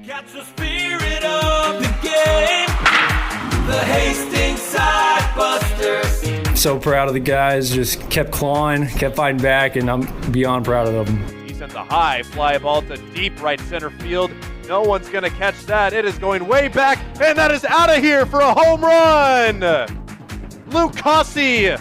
Catch the spirit of the game, the Hastings Sodbusters. So proud of the guys, just kept clawing, kept fighting back, and I'm beyond proud of them. He sends a high fly ball to deep right center field. No one's going to catch that. It is going way back, and that is out of here for a home run. Luke Cossey,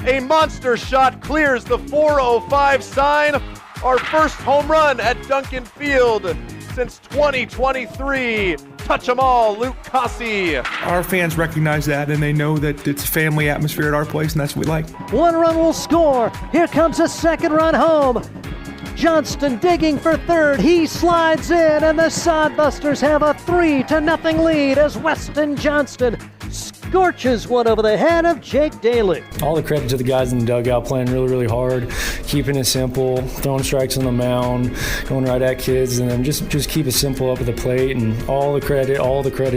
a monster shot, clears the 405 sign. Our first home run at Duncan Field since 2023. Touch 'em all, Luke Cossey. Our fans recognize that, and they know that it's a family atmosphere at our place, and that's what we like. One run will score. Here comes a second run home. Johnston digging for third. He slides in, and the Sodbusters have a 3-0 lead as Weston Johnston scorches one over the head of Jake Daly. All the credit to the guys in the dugout playing really, really hard, keeping it simple, throwing strikes on the mound, going right at kids, and then just keep it simple up at the plate. And all the credit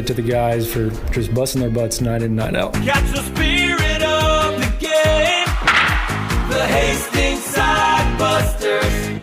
to the guys for just busting their butts night in, night out. Catch the spirit of the game, the Hastings Sodbusters.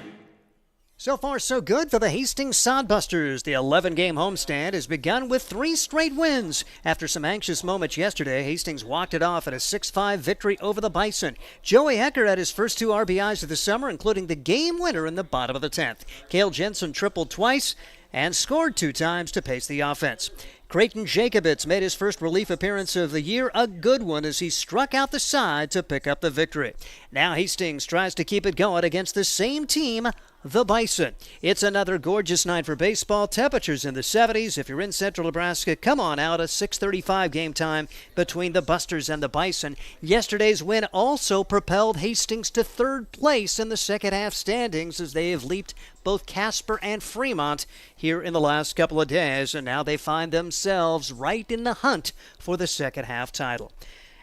So far, so good for the Hastings Sodbusters. The 11-game homestand has begun with 3 straight wins. After some anxious moments yesterday, Hastings walked it off at a 6-5 victory over the Bison. Joey Hecker had his first 2 RBIs of the summer, including the game winner in the bottom of the 10th. Cale Jensen tripled twice and scored 2 times to pace the offense. Creighton Jacobitz made his first relief appearance of the year, a good one, as he struck out the side to pick up the victory. Now Hastings tries to keep it going against the same team, the Bison. It's another gorgeous night for baseball. Temperatures in the 70s. If you're in central Nebraska, come on out. A 6:35 game time between the Busters and the Bison. Yesterday's win also propelled Hastings to 3rd place in the second half standings, as they have leaped both Casper and Fremont here in the last couple of days, and now they find themselves right in the hunt for the second half title.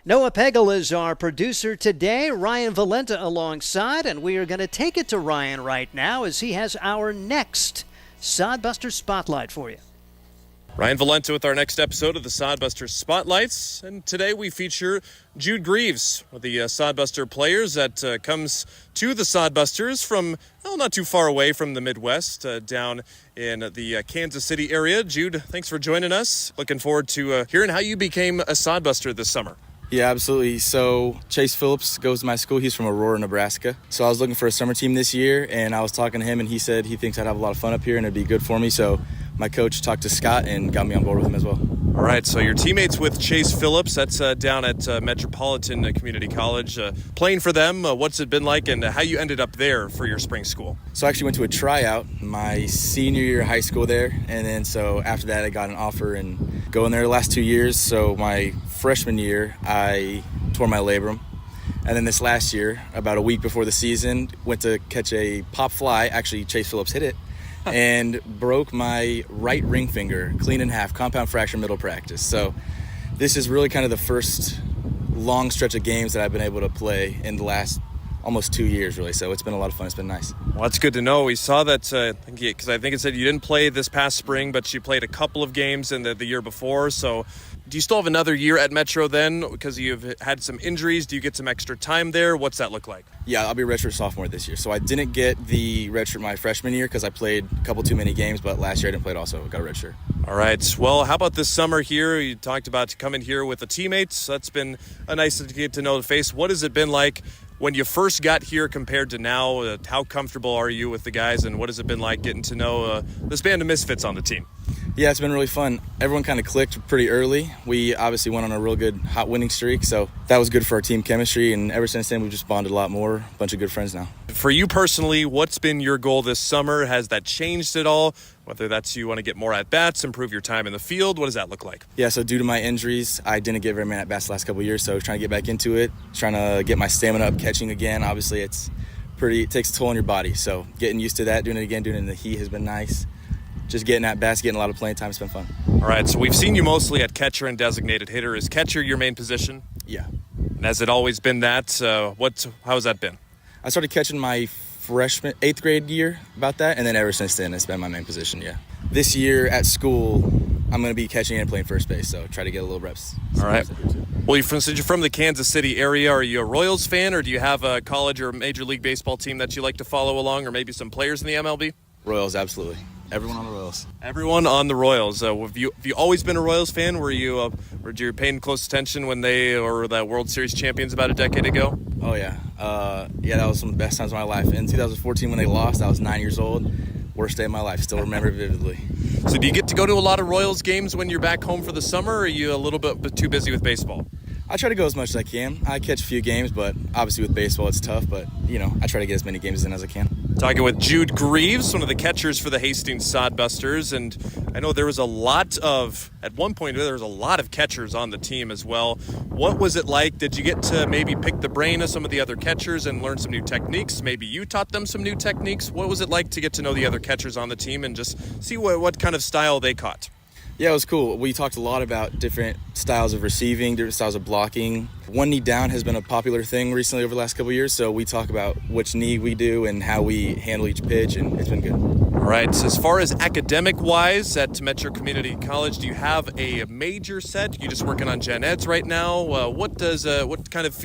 Noah Pegel is our producer today, Ryan Valenta alongside, and we are going to take it to Ryan right now as he has our next Sodbuster Spotlight for you. Ryan Valenta with our next episode of the Sodbusters Spotlights, and today we feature Jude Greavves, one of the Sodbuster players that comes to the Sodbusters from, not too far away from the Midwest, down in the Kansas City area. Jude, thanks for joining us. Looking forward to hearing how you became a Sodbuster this summer. Yeah, absolutely. So Chase Phillips goes to my school. He's from Aurora, Nebraska. So I was looking for a summer team this year, and I was talking to him, and he said he thinks I'd have a lot of fun up here and it'd be good for me. So my coach talked to Scott and got me on board with him as well. All right, so your teammates with Chase Phillips, that's down at Metropolitan Community College. Playing for them, what's it been like, and how you ended up there for your spring school? So I actually went to a tryout my senior year of high school there, and then so after that I got an offer and going there the last 2 years. So my freshman year, I tore my labrum. And then this last year, about a week before the season, went to catch a pop fly. Actually, Chase Phillips hit it and broke my right ring finger, clean in half, compound fracture, middle practice. So this is really kind of the first long stretch of games that I've been able to play in the last almost 2 years, really. So it's been a lot of fun. It's been nice. Well, that's good to know. We saw that, because I think it said you didn't play this past spring, but you played a couple of games in the year before. So do you still have another year at Metro then, because you've had some injuries? Do you get some extra time there? What's that look like? Yeah, I'll be a redshirt sophomore this year. So I didn't get the redshirt my freshman year because I played a couple too many games, but last year I didn't play it also. I got a redshirt. All right. Well, how about this summer here? You talked about coming here with the teammates. That's been a nice to get to know the face. What has it been like when you first got here compared to now? How comfortable are you with the guys, and what has it been like getting to know this band of misfits on the team? Yeah, it's been really fun. Everyone kind of clicked pretty early. We obviously went on a real good hot winning streak, so that was good for our team chemistry, and ever since then we've just bonded a lot more. A bunch of good friends now. For you personally, what's been your goal this summer? Has that changed at all? Whether that's you want to get more at-bats, improve your time in the field, what does that look like? Yeah, so due to my injuries, I didn't get very many at-bats the last couple of years, so I was trying to get back into it, trying to get my stamina up, catching again. Obviously, it takes a toll on your body, so getting used to that, doing it again, doing it in the heat has been nice. Just getting at-bats, getting a lot of playing time has been fun. All right, so we've seen you mostly at catcher and designated hitter. Is catcher your main position? Yeah. And has it always been that? How has that been? I started catching my freshman, 8th grade year, about that, and then ever since then, it's been my main position, yeah. This year at school, I'm going to be catching and playing first base, so try to get a little reps. All right. Well, since you're from the Kansas City area, are you a Royals fan, or do you have a college or Major League Baseball team that you like to follow along, or maybe some players in the MLB? Royals, absolutely. Everyone on the Royals. Everyone on the Royals. Have you always been a Royals fan? Were you paying close attention when they were the World Series champions about a decade ago? Oh, yeah. That was some of the best times of my life. In 2014 when they lost, I was 9 years old. Worst day of my life. Still remember it vividly. So do you get to go to a lot of Royals games when you're back home for the summer, or are you a little bit too busy with baseball? I try to go as much as I can. I catch a few games, but obviously with baseball it's tough. But, I try to get as many games in as I can. Talking with Jude Greavves, one of the catchers for the Hastings Sodbusters, and I know at one point there was a lot of catchers on the team as well. What was it like? Did you get to maybe pick the brain of some of the other catchers and learn some new techniques? Maybe you taught them some new techniques. What was it like to get to know the other catchers on the team and just see what kind of style they caught? Yeah, it was cool. We talked a lot about different styles of receiving, different styles of blocking. One knee down has been a popular thing recently over the last couple of years, so we talk about which knee we do and how we handle each pitch, and it's been good. All right, so as far as academic-wise at Metro Community College, do you have a major set? Are you just working on gen eds right now? What kind of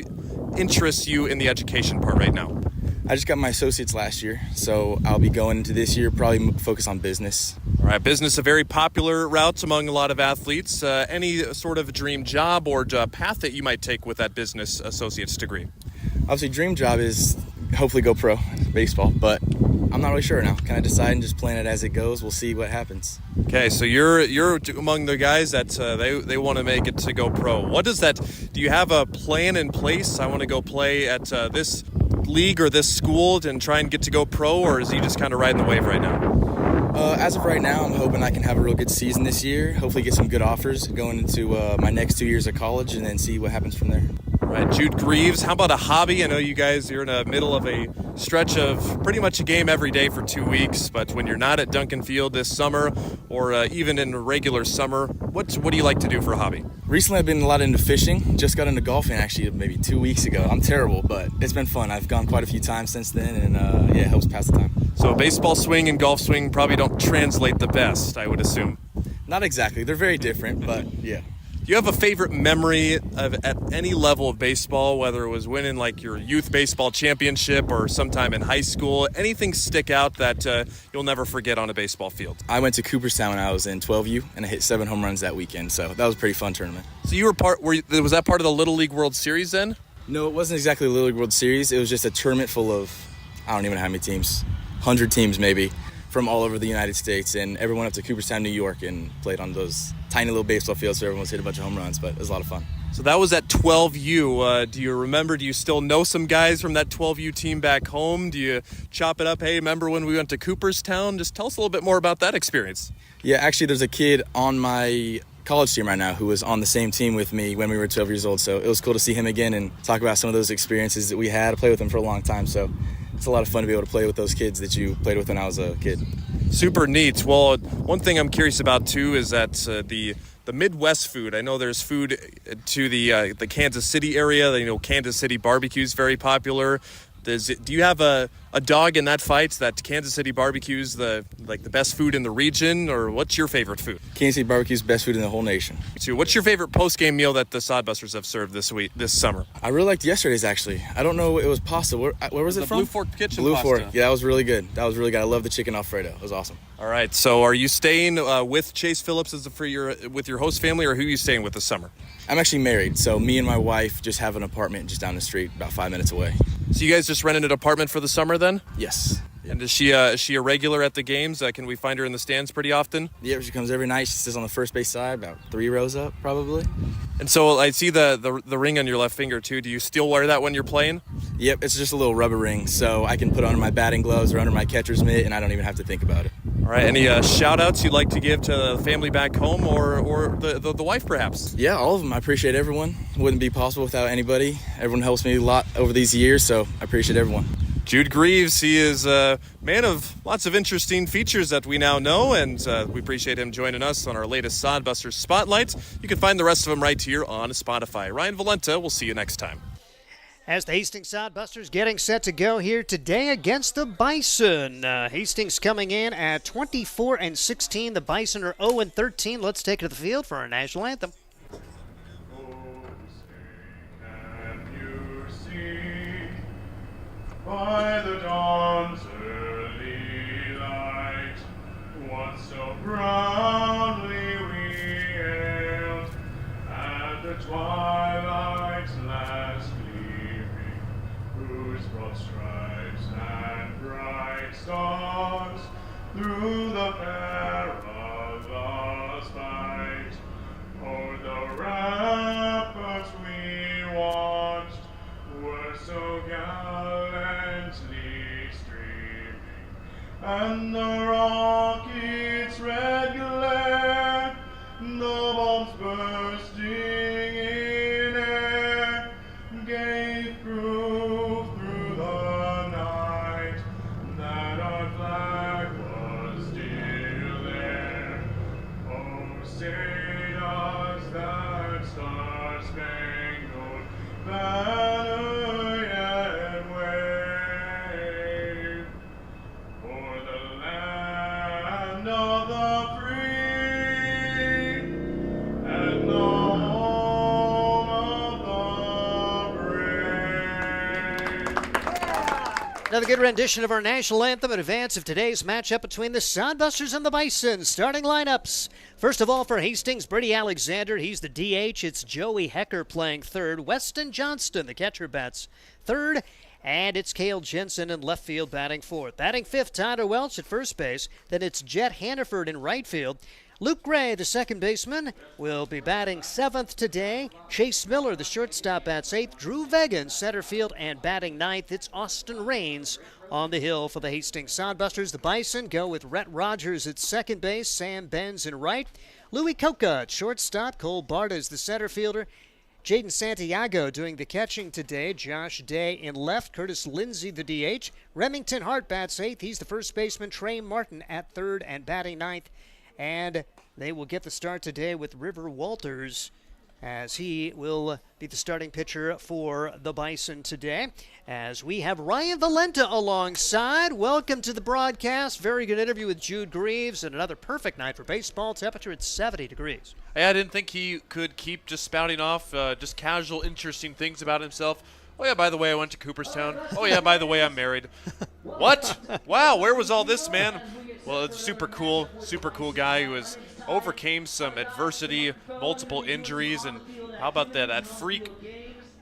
interests you in the education part right now? I just got my associates last year, so I'll be going into this year probably focus on business. All right, business, a very popular route among a lot of athletes. Any sort of dream job or path that you might take with that business associate's degree? Obviously, dream job is hopefully go pro baseball, but I'm not really sure now. Kind of decide and just plan it as it goes. We'll see what happens. Okay, so you're among the guys that they want to make it to go pro. What does that? Do you have a plan in place? I want to go play at this league or this school and try and get to go pro, or is he just kind of riding the wave right now? As of right now, I'm hoping I can have a real good season this year. Hopefully get some good offers going into my next 2 years of college and then see what happens from there. All right, Jude Greavves, how about a hobby? I know you guys, you're in the middle of a stretch of pretty much a game every day for 2 weeks, but when you're not at Duncan Field this summer or even in regular summer, what do you like to do for a hobby? Recently, I've been a lot into fishing. Just got into golfing actually maybe 2 weeks ago. I'm terrible, but it's been fun. I've gone quite a few times since then, and it helps pass the time. So baseball swing and golf swing probably don't translate the best, I would assume. Not exactly. They're very different, but yeah. Do you have a favorite memory at any level of baseball, whether it was winning like your youth baseball championship or sometime in high school? Anything stick out that you'll never forget on a baseball field? I went to Cooperstown when I was in 12U, and I hit 7 home runs that weekend, so that was a pretty fun tournament. So you were was that part of the Little League World Series then? No, it wasn't exactly the Little League World Series. It was just a tournament full of, I don't even know how many teams, 100 teams maybe, from all over the United States, and everyone up to Cooperstown, New York, and played on those tiny little baseball fields, so everyone's hit a bunch of home runs, but it was a lot of fun. So that was at 12U. Do you remember, do you still know some guys from that 12U team back home? Do you chop it up? Hey, remember when we went to Cooperstown? Just tell us a little bit more about that experience. Yeah, actually, there's a kid on my college team right now who was on the same team with me when we were 12 years old, so it was cool to see him again and talk about some of those experiences that we had. I played with him for a long time, so it's a lot of fun to be able to play with those kids that you played with when I was a kid. Super neat. Well, one thing I'm curious about too is that the Midwest food. I know there's food to the Kansas City area. Kansas City barbecue is very popular. Do you have a dog in that fight that Kansas City barbecue's the best food in the region, or what's your favorite food? Kansas City barbecue's best food in the whole nation. So what's your favorite post-game meal that the Sodbusters have served this summer? I really liked yesterday's actually. I don't know, it was pasta. Where was it from? Blue Fork Kitchen Blue pasta. Fork. Yeah, that was really good. I love the chicken Alfredo. It was awesome. All right. So are you staying with Chase Phillips with your host family, or who are you staying with this summer? I'm actually married, so me and my wife just have an apartment just down the street, about 5 minutes away. So you guys just rented an apartment for the summer then? Yes. And is she a regular at the games? Can we find her in the stands pretty often? Yeah, she comes every night. She sits on the first base side, about 3 rows up, probably. And so I see the ring on your left finger too. Do you still wear that when you're playing? Yep, it's just a little rubber ring, so I can put it under my batting gloves or under my catcher's mitt, and I don't even have to think about it. All right. Any shout-outs you'd like to give to the family back home or the wife, perhaps? Yeah, all of them. I appreciate everyone. It wouldn't be possible without anybody. Everyone helps me a lot over these years, so I appreciate everyone. Jude Greavves, he is a man of lots of interesting features that we now know, and we appreciate him joining us on our latest Sodbusters Spotlight. You can find the rest of them right here on Spotify. Ryan Valenta, we'll see you next time. As the Hastings Sodbusters getting set to go here today against the Bison. Hastings coming in at 24-16. The Bison are 0-13. Let's take it to the field for our national anthem. By the dawn's early light, so proudly we hailed at the twilight's last gleaming, whose broad stripes and bright stars through the perilous fight o'er the ramparts we watched were so gallantly streaming, and the rocket's red glare, the bombs bursting in air, gave proof through the night that our flag was still there. Oh, say does that star-spangled banner yet wave for the land of the free and the home of the brave. Another good rendition of our national anthem in advance of today's matchup between the Sodbusters and the Bison. Starting lineups. First of all, for Hastings, Brady Alexander. He's the DH. It's Joey Hecker playing third. Weston Johnston, the catcher, bats third. And it's Cale Jensen in left field batting fourth. Batting fifth, Tyler Welch at first base. Then it's Jet Hannaford in right field. Luke Gray, the second baseman, will be batting seventh today. Chase Miller, the shortstop, bats eighth. Drew Vegan, center field, and batting ninth. It's Austin Raines on the hill for the Hastings Sodbusters. The Bison go with Rhett Rogers at second base. Sam Benz in right. Louis Coca at shortstop. Cole Bartas, the center fielder. Jaden Santiago doing the catching today. Josh Day in left. Curtis Lindsay, the DH. Remington Hart bats eighth. He's the first baseman. Trey Martin at third and batting ninth. And they will get the start today with River Walters, as he will be the starting pitcher for the Bison today. As we have Ryan Valenta alongside. Welcome to the broadcast. Very good interview with Jude Greavves, and another perfect night for baseball. Temperature at 70 degrees. Hey, I didn't think he could keep just spouting off just casual, interesting things about himself. Oh, yeah, by the way, I went to Cooperstown. Oh, yeah, by the way, I'm married. What? Wow, where was all this, man? Well, it's super cool guy who overcame some adversity, multiple injuries, and how about that freak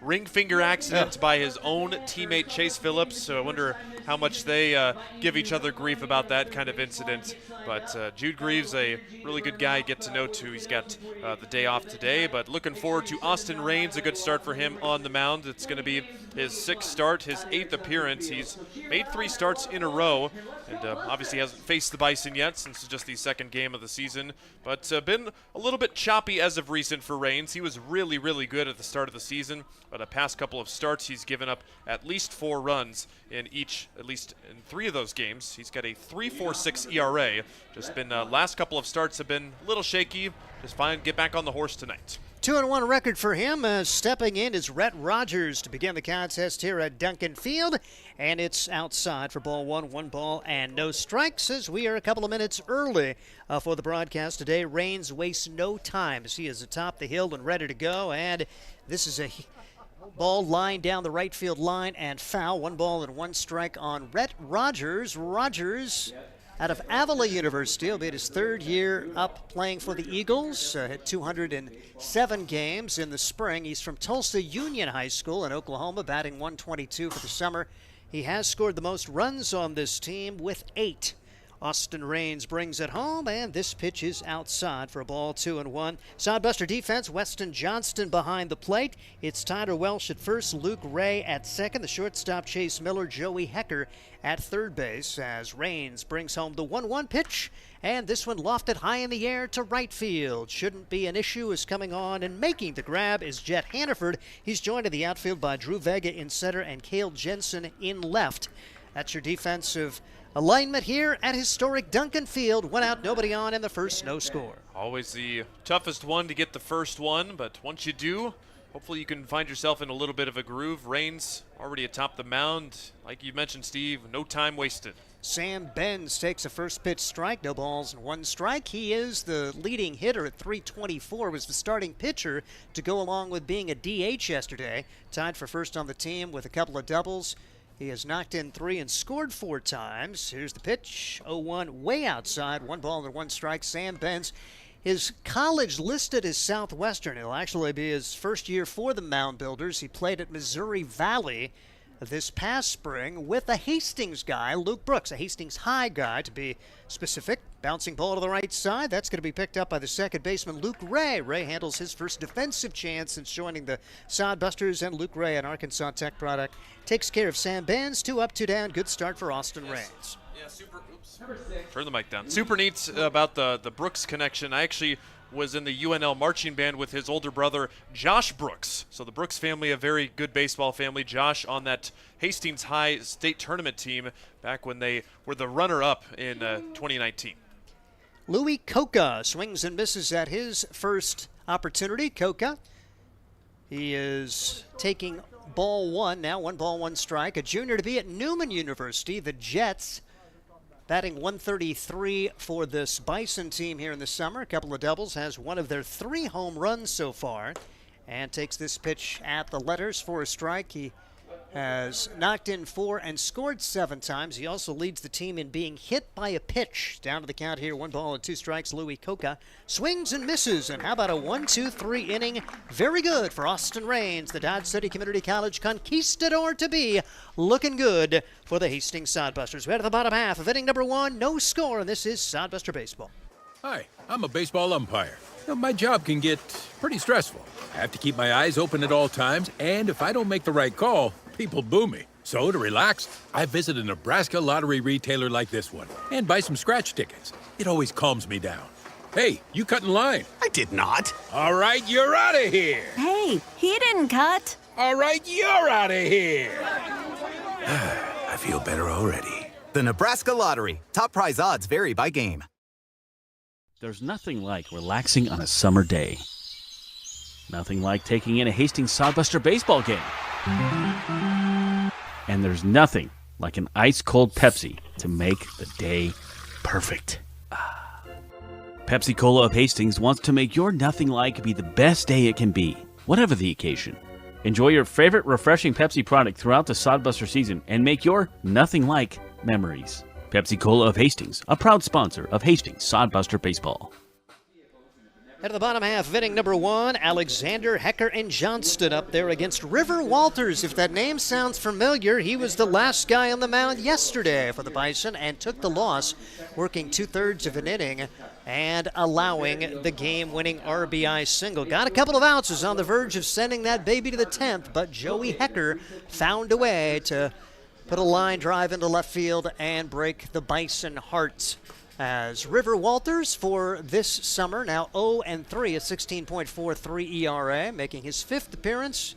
ring finger accident by his own teammate Chase Phillips. So I wonder how much they give each other grief about that kind of incident. But Jude Greavves, a really good guy, get to know too. He's got the day off today, but looking forward to Austin Raines. A good start for him on the mound. It's going to be his sixth start, his eighth appearance. He's made 3 starts in a row, and obviously hasn't faced the Bison yet since it's just the second game of the season. But been a little bit choppy as of recent for Raines. He was really, really good at the start of the season, but the past couple of starts he's given up at least 4 runs in each, at least in 3 of those games. He's got a 3.46 ERA. Just been last couple of starts have been a little shaky. Just fine, get back on the horse tonight. 2-1 record for him. Stepping in is Rhett Rogers to begin the contest here at Duncan Field. And it's outside for ball 1 ball and no strikes, as we are a couple of minutes early for the broadcast today. Raines wastes no time as he is atop the hill and ready to go. And this is a ball line down the right field line and foul. 1 ball and 1 strike on Rhett Rogers. Rogers out of Avila University. He'll be in his 3rd year up playing for the Eagles. Had 207 games in the spring. He's from Tulsa Union High School in Oklahoma, batting 122 for the summer. He has scored the most runs on this team with 8. Austin Raines brings it home, and this pitch is outside for a ball 2-1. Sodbuster defense, Weston Johnston behind the plate. It's Tyler Welsh at first, Luke Ray at second, the shortstop Chase Miller, Joey Hecker at third base, as Raines brings home the 1-1 pitch, and this one lofted high in the air to right field. Shouldn't be an issue, as coming on and making the grab is Jet Hannaford. He's joined in the outfield by Drew Vega in center and Cale Jensen in left. That's your defensive alignment here at historic Duncan Field. 1 out, nobody on in the first, no score. Always the toughest one to get the first one, but once you do, hopefully you can find yourself in a little bit of a groove. Raines already atop the mound. Like you mentioned, Steve, no time wasted. Sam Benz takes a first pitch strike, no balls and 1 strike. He is the leading hitter at .324, was the starting pitcher to go along with being a DH yesterday. Tied for first on the team with a couple of doubles. He has knocked in 3 and scored 4 times. Here's the pitch. 0-1 way outside. 1 ball and 1 strike. Sam Benz. His college listed as Southwestern. It'll actually be his first year for the Mound Builders. He played at Missouri Valley this past spring with a Hastings guy, Luke Brooks, a Hastings High guy to be specific. Bouncing ball to the right side. That's going to be picked up by the second baseman, Luke Ray. Ray handles his first defensive chance since joining the Sodbusters, and Luke Ray, an Arkansas Tech product, takes care of Sam Benz. 2 up, 2 down. Good start for Austin Raines. Yeah, turn the mic down. Super neat about the Brooks connection. I actually was in the UNL marching band with his older brother, Josh Brooks. So the Brooks family, a very good baseball family. Josh on that Hastings High state tournament team back when they were the runner-up in 2019. Louis Coca swings and misses at his first opportunity. Coca, he is taking ball 1 now, 1 ball, 1 strike. A junior to be at Newman University. The Jets batting 133 for this Bison team here in the summer. A couple of doubles, has one of their 3 home runs so far, and takes this pitch at the letters for a strike. He has knocked in 4 and scored 7 times. He also leads the team in being hit by a pitch. Down to the count here, 1 ball and 2 strikes. Louis Coca swings and misses, and how about a 1-2-3 inning? Very good for Austin Raines, the Dodge City Community College conquistador to be. Looking good for the Hastings Sodbusters. We're at the bottom half of inning number 1. No score, and this is Sodbuster Baseball. Hi, I'm a baseball umpire. My job can get pretty stressful. I have to keep my eyes open at all times, and if I don't make the right call, people boo me. So to relax, I visit a Nebraska lottery retailer like this one and buy some scratch tickets. It always calms me down. Hey, you cut in line. I did not. All right, you're out of here. Hey, he didn't cut. All right, you're out of here. I feel better already. The Nebraska Lottery. Top prize odds vary by game. There's nothing like relaxing on a summer day. Nothing like taking in a Hastings Sodbuster baseball game. And there's nothing like an ice-cold Pepsi to make the day perfect. Pepsi Cola of Hastings wants to make your nothing like be the best day it can be, whatever the occasion. Enjoy your favorite refreshing Pepsi product throughout the Sodbuster season and make your nothing like memories. Pepsi Cola of Hastings, a proud sponsor of Hastings Sodbuster Baseball. At the bottom half of inning number 1, Alexander, Hecker, and Johnston up there against River Walters. If that name sounds familiar, he was the last guy on the mound yesterday for the Bison and took the loss, working 2/3 of an inning and allowing the game-winning RBI single. Got a couple of outs, was on the verge of sending that baby to the 10th, but Joey Hecker found a way to put a line drive into left field and break the Bison hearts. As River Walters for this summer, now 0-3, a 16.43 ERA, making his 5th appearance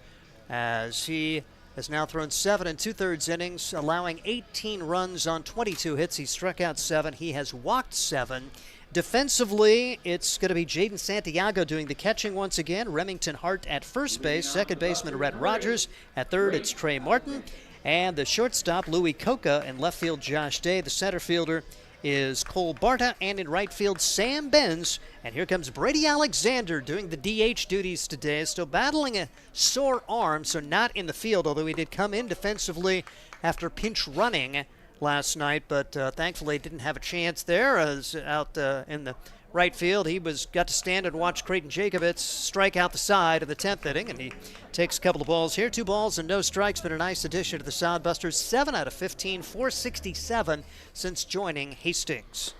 as he has now thrown 7 2/3 innings, allowing 18 runs on 22 hits. He struck out 7. He has walked 7. Defensively, it's going to be Jaden Santiago doing the catching once again. Remington Hart at first base. Second baseman Rhett Rogers. At third, it's Trey Martin. And the shortstop, Louis Coca. In left field, Josh Day. The center fielder is Cole Barta, and in right field, Sam Benz. And here comes Brady Alexander doing the DH duties today, still battling a sore arm, so not in the field, although he did come in defensively after pinch running last night, but thankfully didn't have a chance there. As out in the right field, he got to stand and watch Creighton Jacobitz strike out the side of the 10th inning, and he takes a couple of balls here. 2 balls and no strikes, but a nice addition to the Sodbusters. 7 out of 15, 467 since joining Hastings.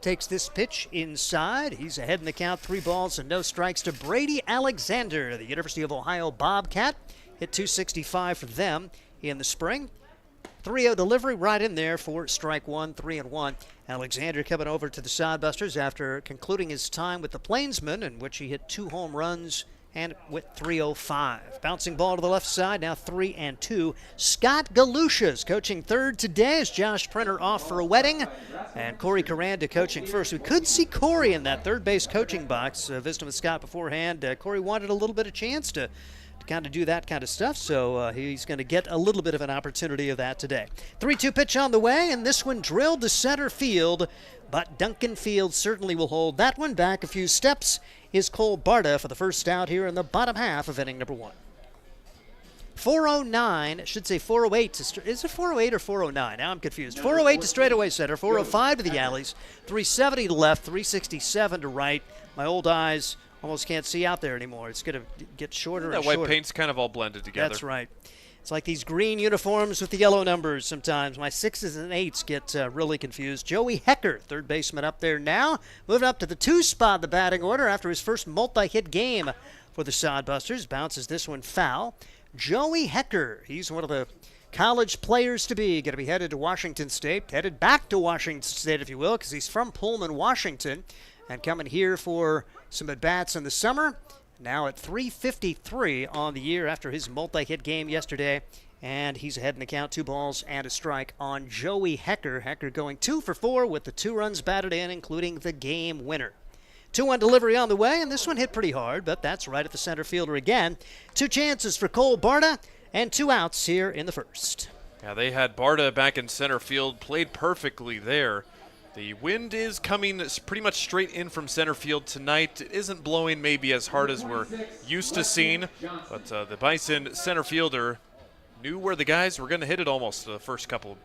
Takes this pitch inside. He's ahead in the count. 3 balls and no strikes to Brady Alexander, the University of Ohio Bobcat. Hit .265 for them in the spring. 3-0 delivery right in there for strike 1, 3-1. Alexander coming over to the Sodbusters after concluding his time with the Plainsmen, in which he hit 2 home runs and with .305. Bouncing ball to the left side, now 3-2. Scott Galusha's coaching third today as Josh Printer off for a wedding, and Corey Corranda coaching first. We could see Corey in that third base coaching box. Visiting with Scott beforehand, Corey wanted a little bit of chance to kind of do that kind of stuff, so he's going to get a little bit of an opportunity of that today. 3-2 pitch on the way, and this one drilled to center field, but Duncan Field certainly will hold that one. Back a few steps is Cole Barta for the first out here in the bottom half of inning number 1. 409, should say 408 is it 408 or 409? Now I'm confused. 408 to straightaway center, 405 to the alleys, 370 to left, 367 to right. My old eyes almost can't see out there anymore. It's going to get shorter and shorter. That white paint's kind of all blended together. That's right. It's like these green uniforms with the yellow numbers sometimes. My 6s and 8s get really confused. Joey Hecker, third baseman up there now. Moving up to the 2 spot in the batting order after his first multi-hit game for the Sodbusters. Bounces this one foul. Joey Hecker, he's one of the college players to be. Going to be headed to Washington State. Headed back to Washington State, if you will, because he's from Pullman, Washington. And coming here for some at-bats in the summer. Now at 353 on the year after his multi-hit game yesterday. And he's ahead in the count, 2 balls and a strike on Joey Hecker. Hecker going 2 for 4 with the 2 runs batted in, including the game winner. 2-1 delivery on the way, and this one hit pretty hard, but that's right at the center fielder again. 2 chances for Cole Barta and 2 outs here in the first. Yeah, they had Barta back in center field, played perfectly there. The wind is coming pretty much straight in from center field tonight. It isn't blowing maybe as hard as we're used to seeing, but the Bison center fielder knew where the guys were going to hit it almost the first couple.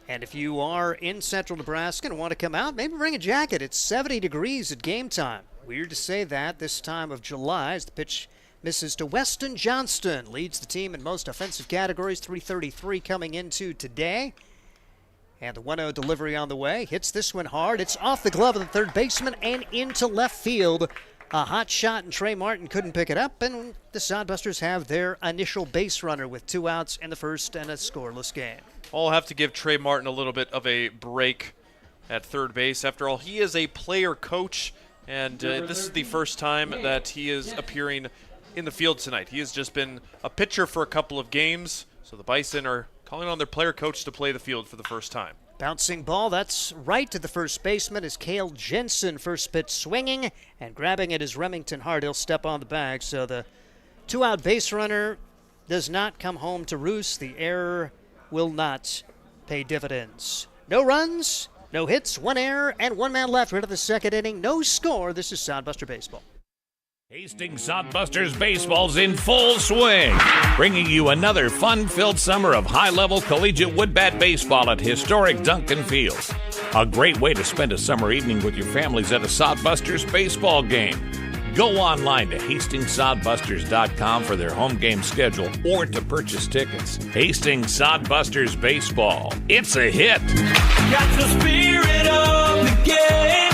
And if you are in central Nebraska and want to come out, maybe bring a jacket. It's 70 degrees at game time. Weird to say that this time of July as the pitch misses to Weston Johnston. Leads the team in most offensive categories, 333 coming into today. And the 1-0 delivery on the way. Hits this one hard. It's off the glove of the third baseman and into left field. A hot shot, and Trey Martin couldn't pick it up. And the Sodbusters have their initial base runner with 2 outs in the first and a scoreless game. I'll have to give Trey Martin a little bit of a break at third base. After all, he is a player coach, and this is the first time that he is appearing in the field tonight. He has just been a pitcher for a couple of games, so the Bison are calling on their player coach to play the field for the first time. Bouncing ball, that's right to the first baseman is Cale Jensen. First pitch swinging, and grabbing it is Remington Hart. He'll step on the bag, so the 2-out base runner does not come home to roost. The error will not pay dividends. No runs, no hits, 1 error, and 1 man left. We're to the second inning. No score. This is Sodbuster Baseball. Hastings Sodbusters baseball's in full swing, bringing you another fun-filled summer of high-level collegiate wood-bat baseball at historic Duncan Field. A great way to spend a summer evening with your families at a Sodbusters baseball game. Go online to HastingsSodbusters.com for their home game schedule or to purchase tickets. Hastings Sodbusters baseball. It's a hit. Got the spirit of the game.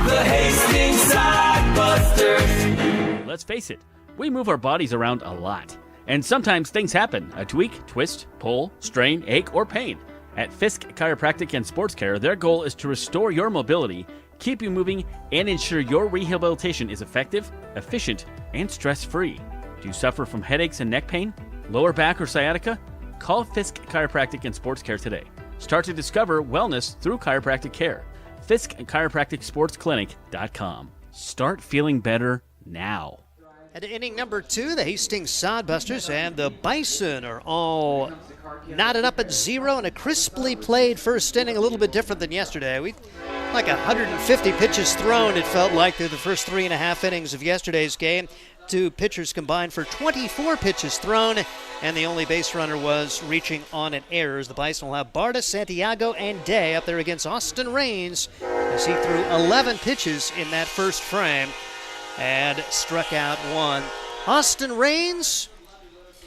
The Hastings Sodbusters. Let's face it, we move our bodies around a lot. And sometimes things happen. A tweak, twist, pull, strain, ache, or pain. At Fisk Chiropractic and Sports Care, their goal is to restore your mobility, keep you moving, and ensure your rehabilitation is effective, efficient, and stress-free. Do you suffer from headaches and neck pain, lower back or sciatica? Call Fisk Chiropractic and Sports Care today. Start to discover wellness through chiropractic care. FiskChiropracticSportsClinic.com. Start feeling better now. At inning number 2, the Hastings Sodbusters and the Bison are all knotted up at 0 in a crisply played first inning, a little bit different than yesterday. Like 150 pitches thrown, it felt like, through the first 3.5 innings of yesterday's game. 2 pitchers combined for 24 pitches thrown, and the only base runner was reaching on an error. As the Bison will have Barta, Santiago, and Day up there against Austin Raines as he threw 11 pitches in that first frame and struck out 1. Austin Raines,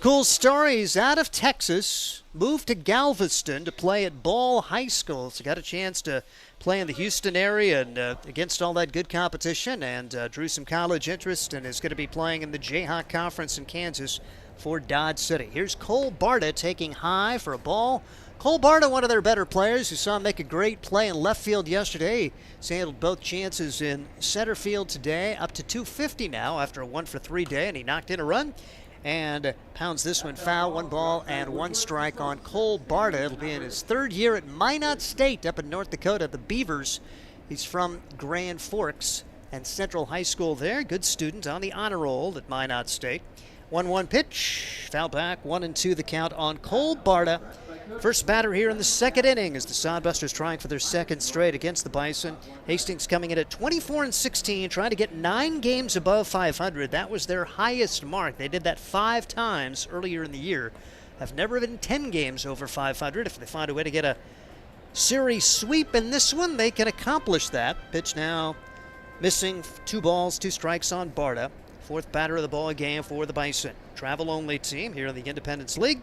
cool story. He's out of Texas, moved to Galveston to play at Ball High School. So got a chance to play in the Houston area and against all that good competition, and drew some college interest, and is going to be playing in the Jayhawk Conference in Kansas for Dodge City. Here's Cole Barta taking high for a ball. Cole Barta, one of their better players, who saw him make a great play in left field yesterday. He's handled both chances in center field today, up to 250 now after a 1-for-3 day, and he knocked in a run and pounds this one foul. 1 ball and 1 strike on Cole Barta. It'll be in his 3rd year at Minot State up in North Dakota, the Beavers. He's from Grand Forks and Central High School there. Good student on the honor roll at Minot State. 1-1 pitch, foul back, 1-2 the count on Cole Barta. First batter here in the second inning as the Sodbusters trying for their second straight against the Bison. Hastings coming in at 24-16, trying to get 9 games above 500. That was their highest mark. They did that 5 times earlier in the year. Have never been 10 games over 500. If they find a way to get a series sweep in this one, they can accomplish that. Pitch now missing, 2 balls, 2 strikes on Barta. Fourth batter of the ball game for the Bison. Travel-only team here in the Independence League.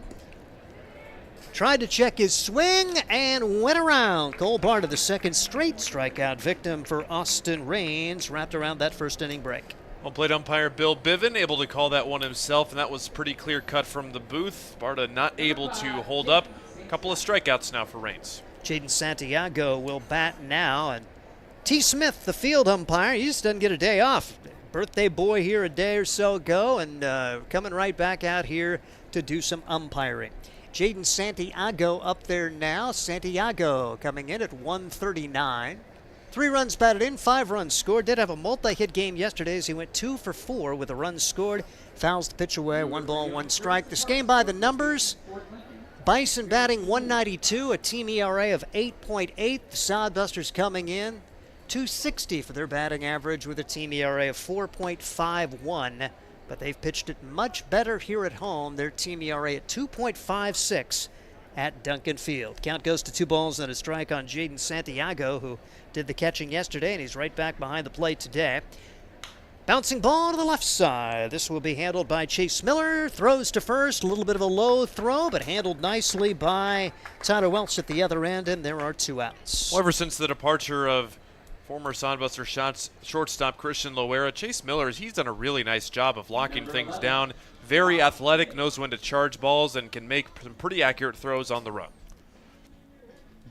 Tried to check his swing and went around. Cole Barta, the second straight strikeout victim for Austin Raines, wrapped around that first inning break. Home plate umpire Bill Biven able to call that one himself, and that was pretty clear cut from the booth. Barta not able to hold up. A couple of strikeouts now for Raines. Jaden Santiago will bat now, and T. Smith, the field umpire, he just doesn't get a day off. Birthday boy here a day or so ago, and coming right back out here to do some umpiring. Jaden Santiago up there now. Santiago coming in at 139. 3 runs batted in, 5 runs scored. Did have a multi-hit game yesterday as he went 2 for 4 with a run scored. Fouls the pitch away, 1 ball, 1 strike. This game by the numbers. Bison batting 192, a team ERA of 8.8. The Sodbusters coming in 260 for their batting average with a team ERA of 4.51. But they've pitched it much better here at home. Their team ERA at 2.56 at Duncan Field. Count goes to 2 balls and a strike on Jaden Santiago, who did the catching yesterday, and he's right back behind the plate today. Bouncing ball to the left side. This will be handled by Chase Miller. Throws to first. A little bit of a low throw, but handled nicely by Tyler Welch at the other end, and there are 2 outs. Well, ever since the departure of former Sodbuster shortstop Christian Loera, Chase Miller, he's done a really nice job of locking things down. Very athletic, knows when to charge balls, and can make some pretty accurate throws on the run.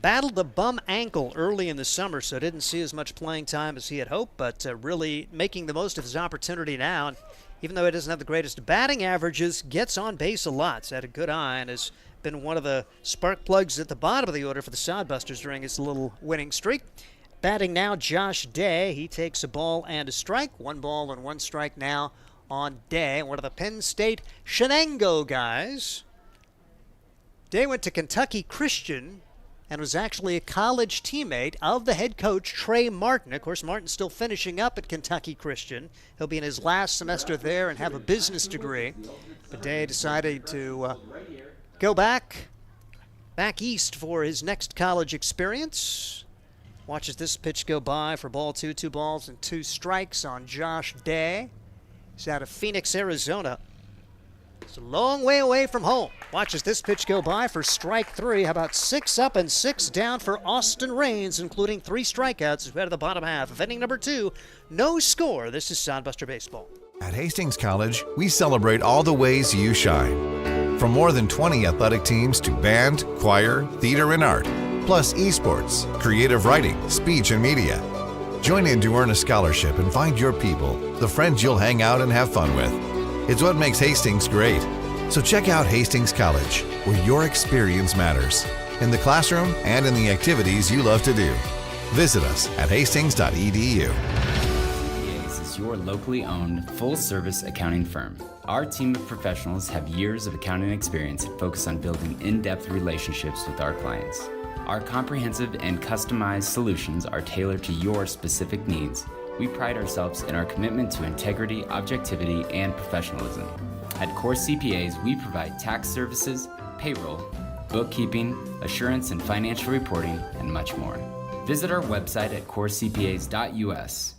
Battled a bum ankle early in the summer, so didn't see as much playing time as he had hoped, but really making the most of his opportunity now. And even though he doesn't have the greatest batting averages, gets on base a lot. He's had a good eye and has been one of the spark plugs at the bottom of the order for the Sodbusters during his little winning streak. Batting now, Josh Day. He takes a ball and a strike. 1 ball and 1 strike now on Day, one of the Penn State Shenango guys. Day went to Kentucky Christian and was actually a college teammate of the head coach, Trey Martin. Of course, Martin's still finishing up at Kentucky Christian. He'll be in his last semester there and have a business degree. But Day decided to go back east for his next college experience. Watches this pitch go by for ball 2, 2 balls and 2 strikes on Josh Day. He's out of Phoenix, Arizona. It's a long way away from home. Watches this pitch go by for strike 3. How about 6 up and 6 down for Austin Raines, including 3 strikeouts as we head to the bottom half of inning number 2. No score. This is Sodbuster Baseball. At Hastings College, we celebrate all the ways you shine. From more than 20 athletic teams to band, choir, theater, and art, plus esports, creative writing, speech, and media. Join in to earn a scholarship and find your people, the friends you'll hang out and have fun with. It's what makes Hastings great. So check out Hastings College, where your experience matters, in the classroom and in the activities you love to do. Visit us at hastings.edu. CPAs is your locally owned, full-service accounting firm. Our team of professionals have years of accounting experience and focus on building in-depth relationships with our clients. Our comprehensive and customized solutions are tailored to your specific needs. We pride ourselves in our commitment to integrity, objectivity, and professionalism. At Core CPAs, we provide tax services, payroll, bookkeeping, assurance and financial reporting, and much more. Visit our website at corecpas.us.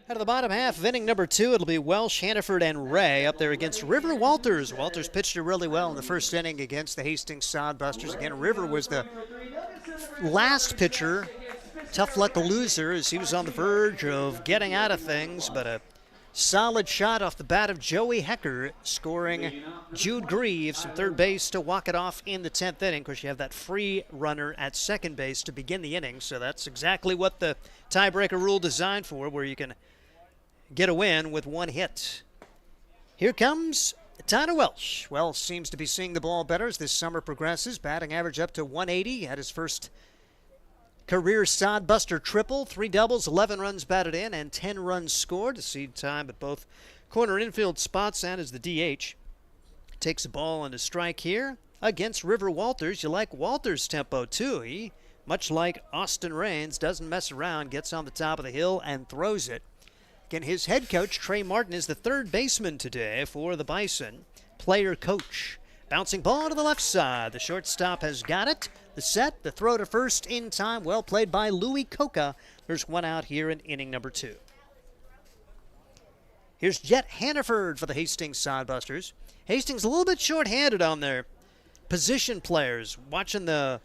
Out of the bottom half of inning number 2, it'll be Welsh, Hannaford, and Ray up there against River Walters. Walters pitched it really well in the first inning against the Hastings Sodbusters. Again, River was the last pitcher. Tough luck loser as he was on the verge of getting out of things, but a solid shot off the bat of Joey Hecker, scoring Jude Greavves from third base to walk it off in the 10th inning. Of course, you have that free runner at second base to begin the inning, so that's exactly what the tiebreaker rule designed for, where you can get a win with 1 hit. Here comes Tyler Welsh. Welsh seems to be seeing the ball better as this summer progresses. Batting average up to 180. He had his first career Sodbuster triple, 3 doubles, 11 runs batted in, and 10 runs scored. To seed time at both corner infield spots and as the DH. Takes a ball and a strike here. against River Walters. You like Walters' tempo, too. He, much like Austin Raines, doesn't mess around, gets on the top of the hill and throws it. Again, his head coach, Trey Martin, is the third baseman today for the Bison. Player coach. Bouncing ball to the left side. The shortstop has got it. The set, the throw to first in time. Well played by Louis Coca. There's one out here in inning number 2. Here's Jet Hannaford for the Hastings Sodbusters. Hastings a little bit short-handed on their position players. Watching the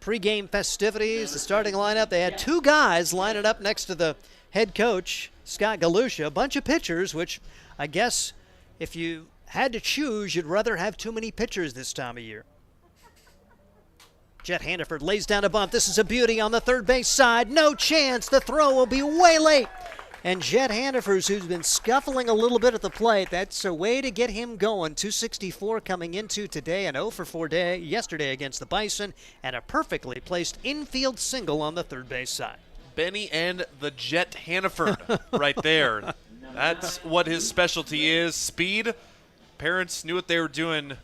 pregame festivities, the starting lineup, they had 2 guys lining up next to the head coach, Scott Galusha. A bunch of pitchers, which I guess if you had to choose, you'd rather have too many pitchers this time of year. Jet Hannaford lays down a bunt. This is a beauty on the third base side. No chance. The throw will be way late. And Jet Hannaford, who's been scuffling a little bit at the plate, that's a way to get him going. 264 coming into today, an 0 for 4 day yesterday against the Bison, and a perfectly placed infield single on the third base side. Benny and the Jet Hannaford right there. That's what his specialty is, speed. Parents knew what they were doing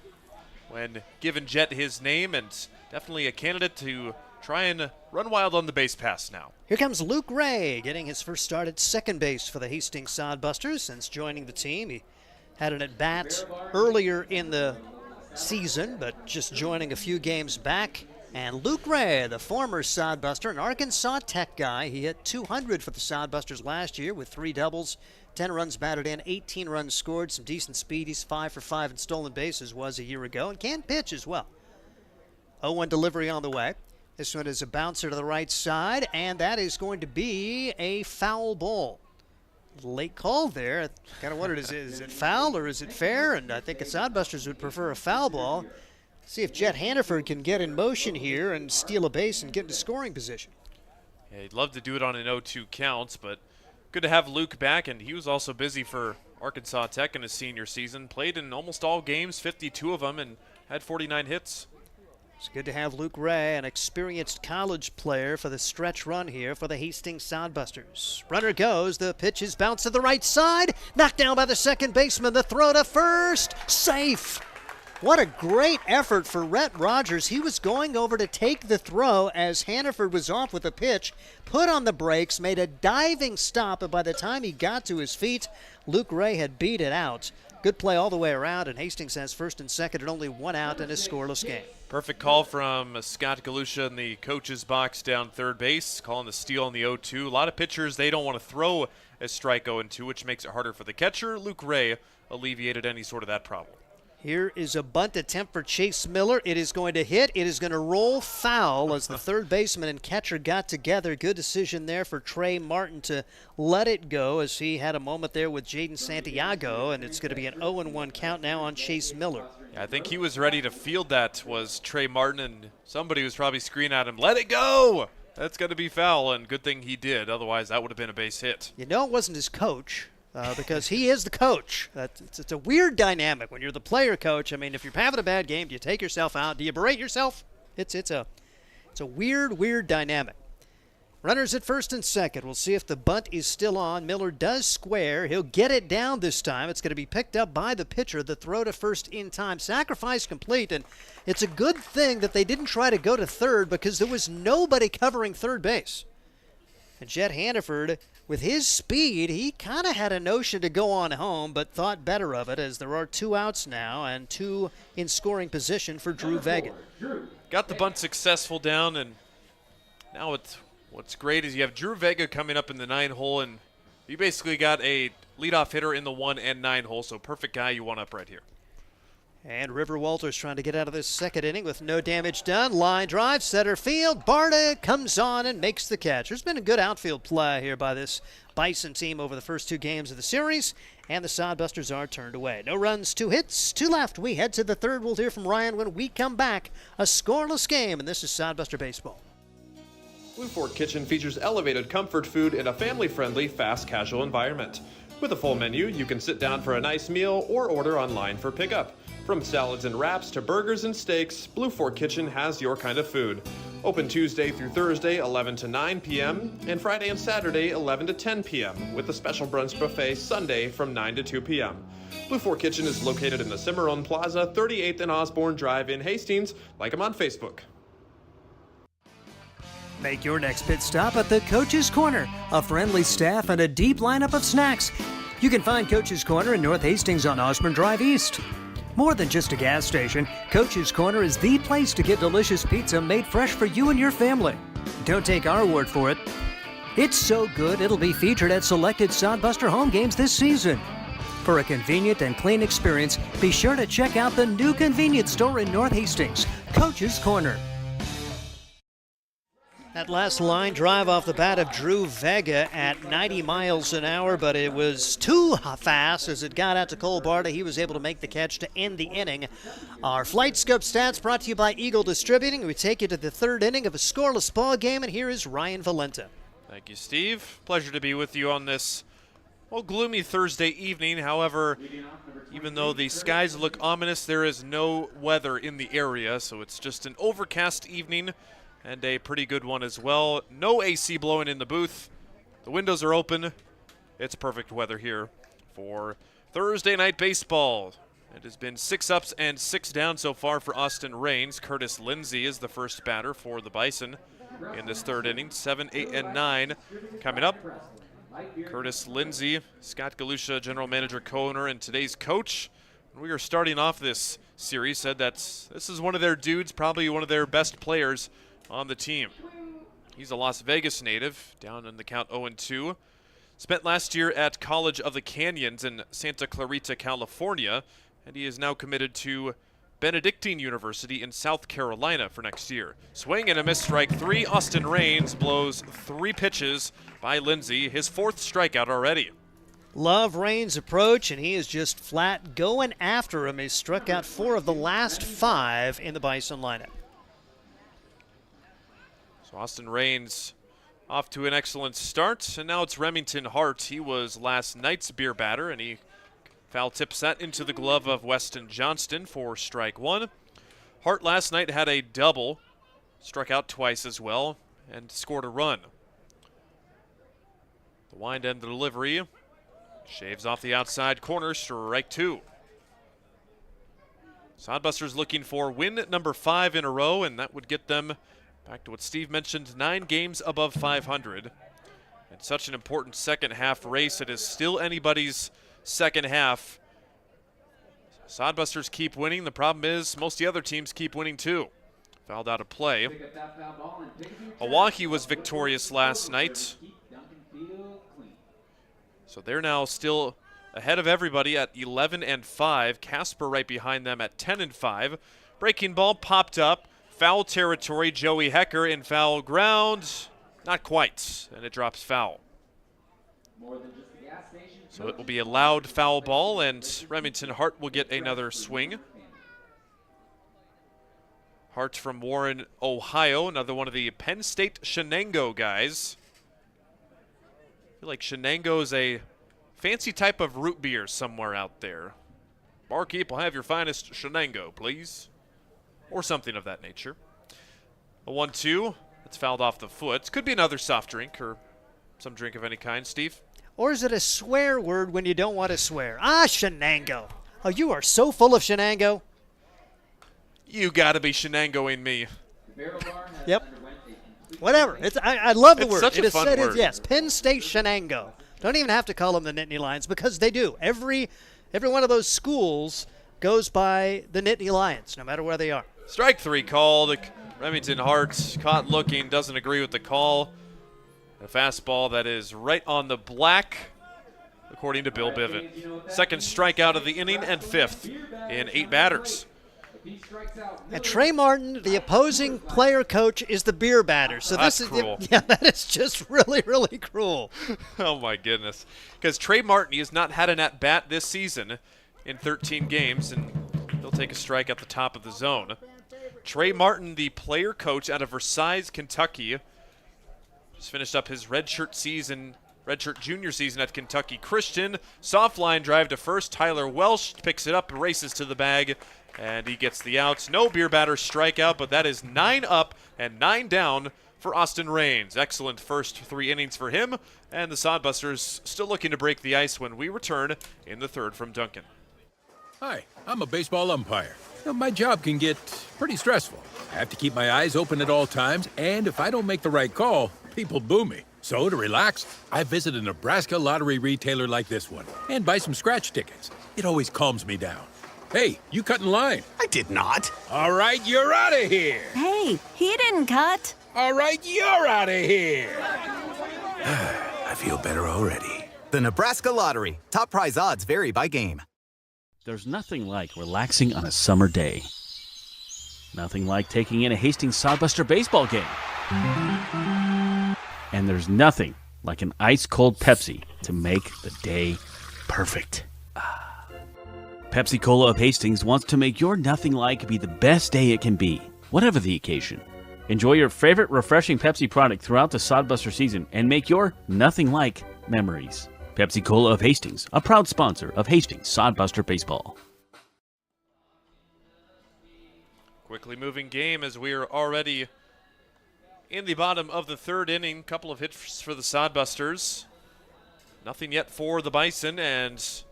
when giving Jet his name, and definitely a candidate to try and run wild on the base pass now. Here comes Luke Ray getting his first start at second base for the Hastings Sodbusters since joining the team. He had an at-bat earlier in the season, but just joining a few games back. And Luke Ray, the former Sodbuster, an Arkansas Tech guy. He hit 200 for the Sodbusters last year with 3 doubles, 10 runs batted in, 18 runs scored, some decent speed. He's 5 for 5 in stolen bases was a year ago, and can pitch as well. 0-1 delivery on the way. This one is a bouncer to the right side, and that is going to be a foul ball. Late call there. I kind of wondered, is it foul or is it fair? And I think the Sodbusters would prefer a foul ball. See if Jet Hannaford can get in motion here and steal a base and get into scoring position. Yeah, he'd love to do it on an 0-2 count, but good to have Luke back, and he was also busy for Arkansas Tech in his senior season. Played in almost all games, 52 of them, and had 49 hits. It's good to have Luke Ray, an experienced college player, for the stretch run here for the Hastings Sodbusters. Runner goes. The pitch is bounced to the right side. Knocked down by the second baseman. The throw to first. Safe. What a great effort for Rhett Rogers. He was going over to take the throw as Hannaford was off with a pitch, put on the brakes, made a diving stop, and by the time he got to his feet, Luke Ray had beat it out. Good play all the way around, and Hastings has first and second and only 1 out in a scoreless game. Perfect call from Scott Galusha in the coach's box down third base, calling the steal on the 0-2. A lot of pitchers, they don't want to throw a strike 0-2, which makes it harder for the catcher. Luke Ray alleviated any sort of that problem. Here is a bunt attempt for Chase Miller. It is going to hit. It is going to roll foul as the third baseman and catcher got together. Good decision there for Trey Martin to let it go as he had a moment there with Jaden Santiago, and it's going to be an 0-1 count now on Chase Miller. Yeah, I think he was ready to field that, was Trey Martin, and somebody was probably screaming at him, "Let it go! That's going to be foul," and good thing he did. Otherwise, that would have been a base hit. You know it wasn't his coach. Because he is the coach. It's a weird dynamic when you're the player coach. I mean, if you're having a bad game, do you take yourself out? Do you berate yourself? It's a weird dynamic. Runners at first and second. We'll see if the bunt is still on. Miller does square. He'll get it down this time. It's going to be picked up by the pitcher. The throw to first in time. Sacrifice complete, and it's a good thing that they didn't try to go to third because there was nobody covering third base. And Jet Hannaford, with his speed, he kind of had a notion to go on home, but thought better of it as there are 2 outs now and 2 in scoring position for Drew Vega. Got the bunt successful down, and now what's great is you have Drew Vega coming up in the 9 hole, and you basically got a leadoff hitter in the 1 and 9 hole, so perfect guy you want up right here. And River Walters trying to get out of this second inning with no damage done. Line drive, center field. Barta comes on and makes the catch. There's been a good outfield play here by this Bison team over the first 2 games of the series, and the Sodbusters are turned away. No runs, 2 hits, 2 left. We head to the third. We'll hear from Ryan when we come back. A scoreless game, and this is Sodbuster Baseball. Blue Fork Kitchen features elevated comfort food in a family-friendly, fast casual environment. With a full menu, you can sit down for a nice meal or order online for pickup. From salads and wraps to burgers and steaks, Blue Fork Kitchen has your kind of food. Open Tuesday through Thursday, 11 to 9 p.m., and Friday and Saturday, 11 to 10 p.m., with a special brunch buffet Sunday from 9 to 2 p.m. Blue Fork Kitchen is located in the Cimarron Plaza, 38th and Osborne Drive in Hastings. Like them on Facebook. Make your next pit stop at the Coach's Corner, a friendly staff and a deep lineup of snacks. You can find Coach's Corner in North Hastings on Osborne Drive East. More than just a gas station, Coach's Corner is the place to get delicious pizza made fresh for you and your family. Don't take our word for it. It's so good it'll be featured at selected Sodbuster home games this season. For a convenient and clean experience, be sure to check out the new convenience store in North Hastings, Coach's Corner. That last line drive off the bat of Drew Vega at 90 miles an hour, but it was too fast as it got out to Cole Barta. He was able to make the catch to end the inning. Our Flight Scope stats brought to you by Eagle Distributing. We take you to the third inning of a scoreless ball game, and here is Ryan Valenta. Thank you, Steve. Pleasure to be with you on this, well, gloomy Thursday evening. However, even though the skies look ominous, there is no weather in the area, so it's just an overcast evening. And a pretty good one as well. No AC blowing in the booth. The windows are open. It's perfect weather here for Thursday night baseball. It has been 6 ups and 6 down so far for Austin Raines. Curtis Lindsay is the first batter for the Bison in this third inning. 7, 8, and 9 coming up. Curtis Lindsay, Scott Galusha, general manager co-owner, and today's coach. We are starting off this series, said that this is one of their dudes, probably one of their best players on the team. He's a Las Vegas native, down in the count 0-2. Spent last year at College of the Canyons in Santa Clarita, California, and he is now committed to Benedictine University in South Carolina for next year. Swing and a miss, strike 3. Austin Raines blows 3 pitches by Lindsay, his 4th strikeout already. Love Raines' approach, and he is just flat going after him. He's struck out 4 of the last 5 in the Bison lineup. So Austin Raines off to an excellent start, and now it's Remington Hart. He was last night's beer batter, and he foul tips that into the glove of Weston Johnston for strike 1. Hart last night had a double, struck out twice as well, and scored a run. The wind and the delivery, shaves off the outside corner, strike 2. Sodbusters looking for win number 5 in a row, and that would get them back to what Steve mentioned, 9 games above 500. And such an important second half race. It is still anybody's second half. Sodbusters keep winning. The problem is most of the other teams keep winning too. Fouled out of play. Milwaukee was victorious last night. So they're now still ahead of everybody at 11-5. Casper right behind them at 10-5. Breaking ball popped up. Foul territory, Joey Hecker in foul ground. Not quite, and it drops foul. So it will be a loud foul ball, and Remington Hart will get another swing. Hart from Warren, Ohio, another one of the Penn State Shenango guys. I feel like Shenango is a fancy type of root beer somewhere out there. Barkeep will have your finest Shenango, please. Or something of that nature. A 1-2. It's fouled off the foot. Could be another soft drink or some drink of any kind, Steve. Or is it a swear word when you don't want to swear? Ah, Shenango. Oh, you are so full of Shenango. You got to be Shenangoing me. Yep. Whatever. I love the It's word. such a fun word. Yes, Penn State Shenango. Don't even have to call them the Nittany Lions because they do. Every one of those schools goes by the Nittany Lions, no matter where they are. Strike 3 called. Remington Hart caught looking, doesn't agree with the call. A fastball that is right on the black, according to Bill Biven. Second strikeout of the inning and 5th in 8 batters. And Trey Martin, the opposing player coach, is the beer batter. So That's this is cruel. Yeah, that is just really, really cruel. Oh my goodness. Because Trey Martin has not had an at-bat this season in 13 games, and he'll take a strike at the top of the zone. Trey Martin, the player coach out of Versailles, Kentucky, just finished up his redshirt season redshirt junior season at Kentucky Christian. Soft line drive to first. Tyler Welsh picks it up, races to the bag, and he gets the outs. No beer batter strikeout, but that is 9 up and 9 down for Austin Raines. Excellent first 3 innings for him, and the Sodbusters still looking to break the ice when we return in the third from Duncan. Hi, I'm a baseball umpire. My job can get pretty stressful. I have to keep my eyes open at all times, and if I don't make the right call, people boo me. So to relax, I visit a Nebraska lottery retailer like this one and buy some scratch tickets. It always calms me down. Hey, you cut in line. I did not. All right, you're out of here. Hey, he didn't cut. All right, you're out of here. I feel better already. The Nebraska Lottery. Top prize odds vary by game. There's nothing like relaxing on a summer day. Nothing like taking in a Hastings Sodbuster baseball game. And there's nothing like an ice-cold Pepsi to make the day perfect. Pepsi Cola of Hastings wants to make your nothing like be the best day it can be, whatever the occasion. Enjoy your favorite refreshing Pepsi product throughout the Sodbuster season and make your nothing like memories. Pepsi Cola of Hastings, a proud sponsor of Hastings Sodbuster Baseball. Quickly moving game as we are already in the bottom of the third inning. Couple of hits for the Sodbusters. Nothing yet for the Bison, and it's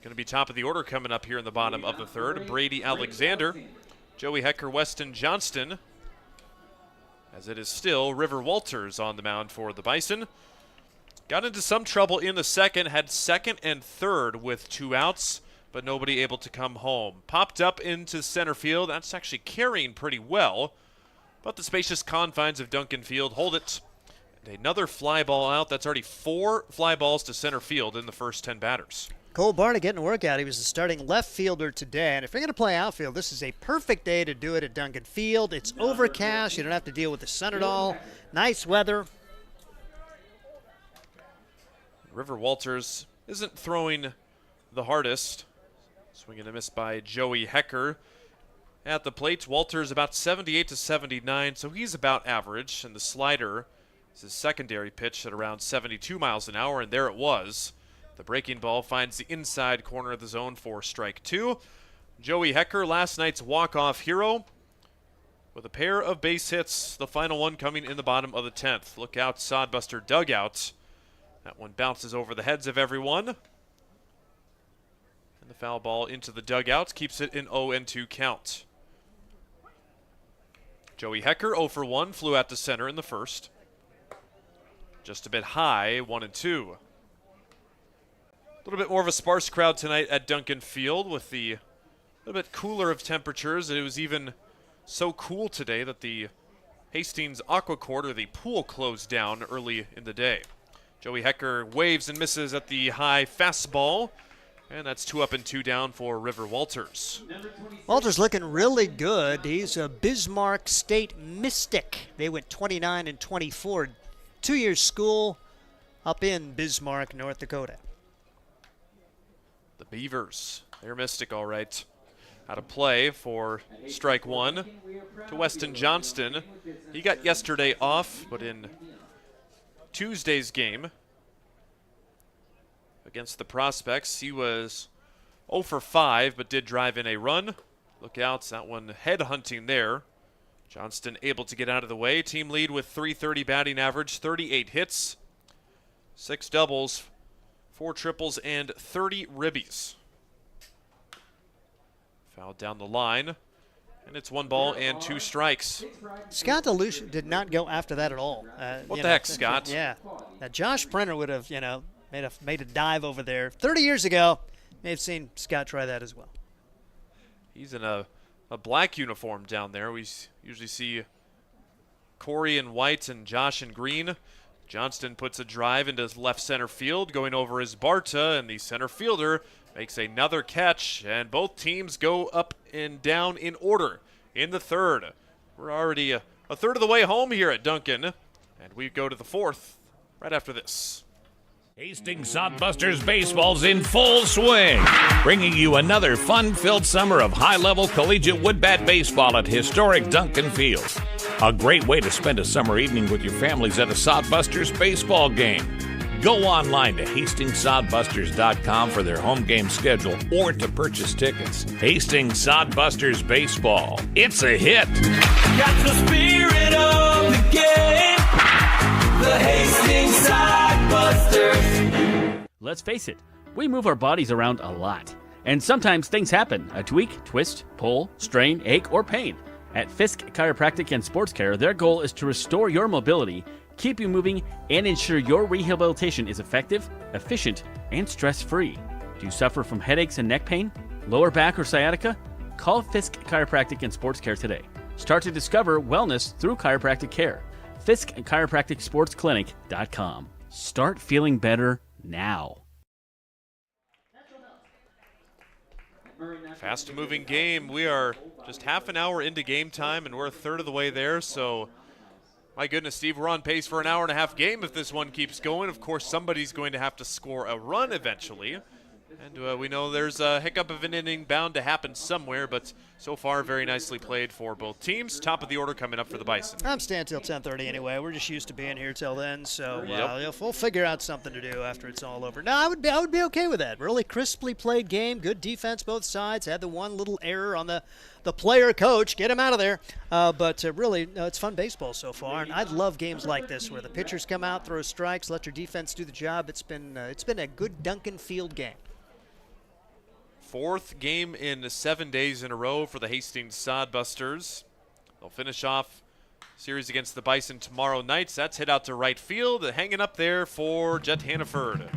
going to be top of the order coming up here in the bottom of the third. Brady Alexander, Joey Hecker, Weston Johnston, as it is still River Walters on the mound for the Bison. Got into some trouble in the second, had second and third with 2 outs, but nobody able to come home. Popped up into center field. That's actually carrying pretty well, but the spacious confines of Duncan Field hold it. And another fly ball out. That's already 4 fly balls to center field in the first 10 batters. Cole Barney getting a workout. He was the starting left fielder today. And if you're going to play outfield, this is a perfect day to do it at Duncan Field. It's overcast. You don't have to deal with the sun at all. Nice weather. River Walters isn't throwing the hardest. Swing and a miss by Joey Hecker at the plate. Walters about 78 to 79, so he's about average. And the slider is his secondary pitch at around 72 miles an hour, and there it was. The breaking ball finds the inside corner of the zone for strike 2. Joey Hecker, last night's walk-off hero, with a pair of base hits, the final one coming in the bottom of the 10th. Look out, Sodbuster dugout. That one bounces over the heads of everyone. And the foul ball into the dugout keeps it an 0-2 count. Joey Hecker 0 for 1, flew out to center in the first. Just a bit high, 1-2. A little bit more of a sparse crowd tonight at Duncan Field with the little bit cooler of temperatures. It was even so cool today that the Hastings Aqua Court, or the pool, closed down early in the day. Joey Hecker waves and misses at the high fastball, and that's 2 up and 2 down for River Walters. Walters looking really good. He's a Bismarck State Mystic. They went 29 and 24. 2-year school up in Bismarck, North Dakota. The Beavers, they're Mystic all right. Out of play for strike 1 to Weston Johnston. He got yesterday off, but in Tuesday's game against the Prospects, he was 0 for 5, but did drive in a run. Look out, that one head hunting there. Johnston able to get out of the way. Team lead with .330 batting average, 38 hits, 6 doubles, 4 triples, and 30 ribbies. Fouled down the line, and it's 1 ball and 2 strikes. Scott DeLucia did not go after that at all. What the heck, Scott? Yeah. Now, Josh Prenner would have, made a dive over there 30 years ago. May have seen Scott try that as well. He's in a black uniform down there. We usually see Corey in white and Josh in green. Johnston puts a drive into left center field, going over his Barta, and the center fielder makes another catch, and both teams go up and down in order in the third. We're already a third of the way home here at Duncan, and we go to the fourth right after this. Hastings Sodbusters baseball's in full swing, bringing you another fun-filled summer of high-level collegiate wood bat baseball at historic Duncan Field. A great way to spend a summer evening with your families at a Sodbusters baseball game. Go online to HastingsSodbusters.com for their home game schedule or to purchase tickets. Hastings Sodbusters Baseball. It's a hit. Got the spirit of the game. The Hastings Sodbusters. Let's face it, we move our bodies around a lot. And sometimes things happen. A tweak, twist, pull, strain, ache, or pain. At Fisk Chiropractic and Sports Care, their goal is to restore your mobility, keep you moving, and ensure your rehabilitation is effective, efficient, and stress-free. Do you suffer from headaches and neck pain, lower back or sciatica? Call Fisk Chiropractic and Sports Care today. Start to discover wellness through chiropractic care. Fisk Chiropractic Sports Clinic.com. Start feeling better now. Fast-moving game. We are just half an hour into game time, and we're a third of the way there, so my goodness, Steve, we're on pace for an hour-and-a-half game if this one keeps going. Of course, somebody's going to have to score a run eventually, and we know there's a hiccup of an inning bound to happen somewhere, but so far, very nicely played for both teams. Top of the order coming up for the Bison. I'm staying till 10:30 anyway. We're just used to being here till then, so Yep. we'll figure out something to do after it's all over. No, I would be okay with that. Really crisply played game, good defense both sides. Had the one little error on the player coach, get him out of there. But really, it's fun baseball so far, and I love games like this where the pitchers come out, throw strikes, let your defense do the job. It's been a good Duncan Field game. Fourth game in 7 days in a row for the Hastings Sodbusters. They'll finish off series against the Bison tomorrow night. That's hit out to right field, hanging up there for Jet Hannaford.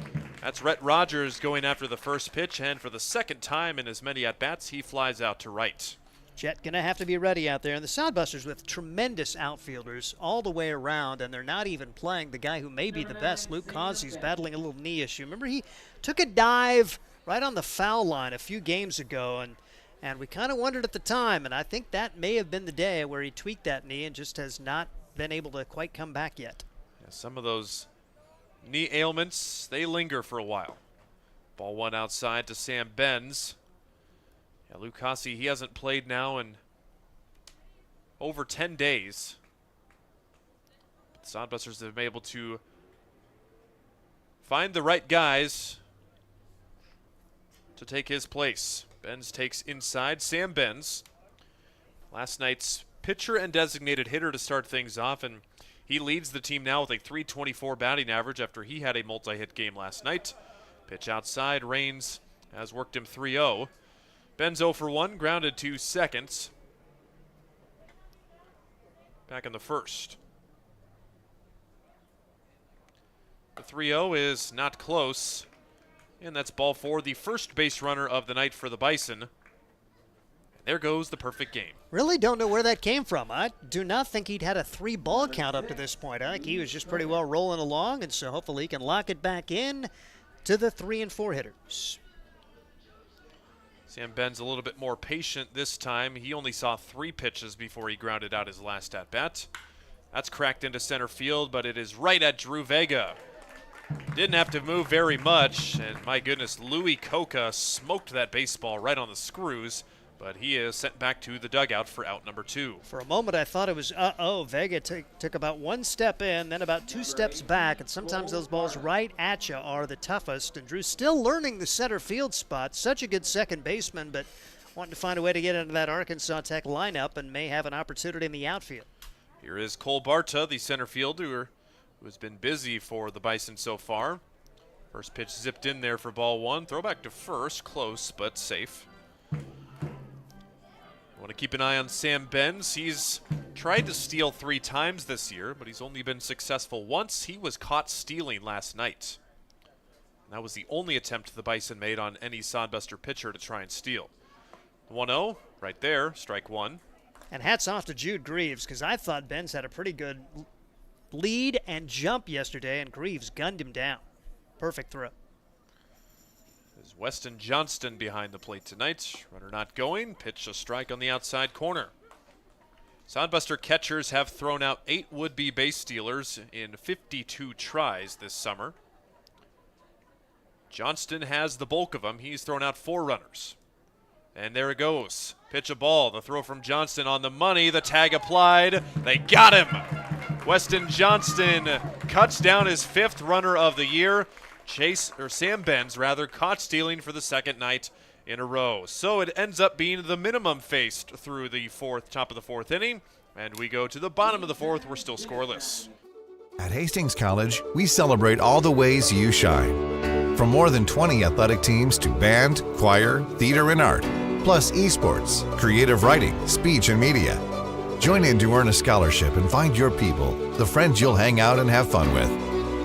That's Rhett Rogers going after the first pitch, and for the second time in as many at-bats, he flies out to right. Jet going to have to be ready out there. And the Sodbusters with tremendous outfielders all the way around, and they're not even playing the guy who may be the best. Luke Causey's battling a little knee issue. Remember, he took a dive right on the foul line a few games ago, and we kind of wondered at the time, and I think that may have been the day where he tweaked that knee and just has not been able to quite come back yet. Yeah, some of those knee ailments, they linger for a while. Ball one outside to Sam Benz. Yeah, Luke Causey, he hasn't played now in over 10 days. But the Sodbusters have been able to find the right guys to take his place. Benz takes inside. Sam Benz, last night's pitcher and designated hitter to start things off, and he leads the team now with a .324 batting average after he had a multi-hit game last night. Pitch outside. Raines has worked him 3-0. Benz 0 for 1, grounded to second. Back in the first. The 3-0 is not close. And that's ball four, the first base runner of the night for the Bison. There goes the perfect game. Really don't know where that came from. I do not think he'd had a 3-ball count up to this point. I think he was just pretty well rolling along, and so hopefully he can lock it back in to the 3 and 4 hitters. Sam Ben's a little bit more patient this time. He only saw 3 pitches before he grounded out his last at-bat. That's cracked into center field, but it is right at Drew Vega. Didn't have to move very much, and my goodness, Louis Coca smoked that baseball right on the screws, but he is sent back to the dugout for out number 2. For a moment, I thought it was Vega took about 1 step in, then about 2 steps back, and sometimes those balls right at you are the toughest. And Drew's still learning the center field spot. Such a good second baseman, but wanting to find a way to get into that Arkansas Tech lineup and may have an opportunity in the outfield. Here is Cole Barta, the center fielder, who has been busy for the Bison so far. First pitch zipped in there for ball 1. Throwback to first, close but safe. Want to keep an eye on Sam Benz. He's tried to steal 3 times this year, but he's only been successful once. He was caught stealing last night. And that was the only attempt the Bison made on any Sodbuster pitcher to try and steal. 1-0, right there, strike 1. And hats off to Jude Greavves, because I thought Benz had a pretty good lead and jump yesterday, and Greavves gunned him down. Perfect throw. There's Weston Johnston behind the plate tonight. Runner not going. Pitch a strike on the outside corner. Sodbuster catchers have thrown out 8 would-be base stealers in 52 tries this summer. Johnston has the bulk of them. He's thrown out 4 runners. And there it goes. Pitch a ball. The throw from Johnston on the money. The tag applied. They got him. Weston Johnston cuts down his 5th runner of the year. Sam Benz caught stealing for the 2nd night in a row. So it ends up being the minimum faced through the top of the 4th inning. And we go to the bottom of the 4th. We're still scoreless. At Hastings College, we celebrate all the ways you shine. From more than 20 athletic teams to band, choir, theater, and art, plus esports, creative writing, speech, and media. Join in to earn a scholarship and find your people, the friends you'll hang out and have fun with.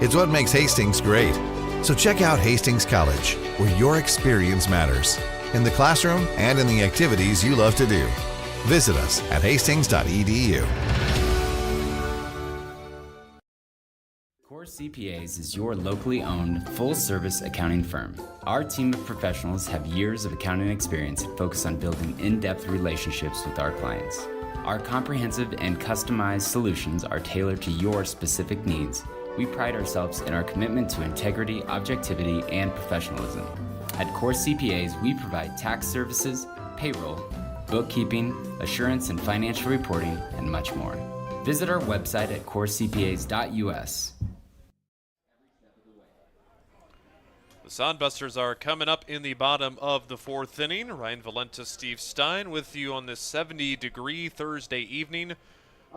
It's what makes Hastings great. So check out Hastings College, where your experience matters, in the classroom and in the activities you love to do. Visit us at hastings.edu. Core CPAs is your locally owned, full-service accounting firm. Our team of professionals have years of accounting experience and focus on building in-depth relationships with our clients. Our comprehensive and customized solutions are tailored to your specific needs. We pride ourselves in our commitment to integrity, objectivity, and professionalism. At Core CPAs, we provide tax services, payroll, bookkeeping, assurance and financial reporting, and much more. Visit our website at corecpas.us. The Sodbusters are coming up in the bottom of the 4th inning. Ryan Valenta, Steve Stein with you on this 70-degree Thursday evening.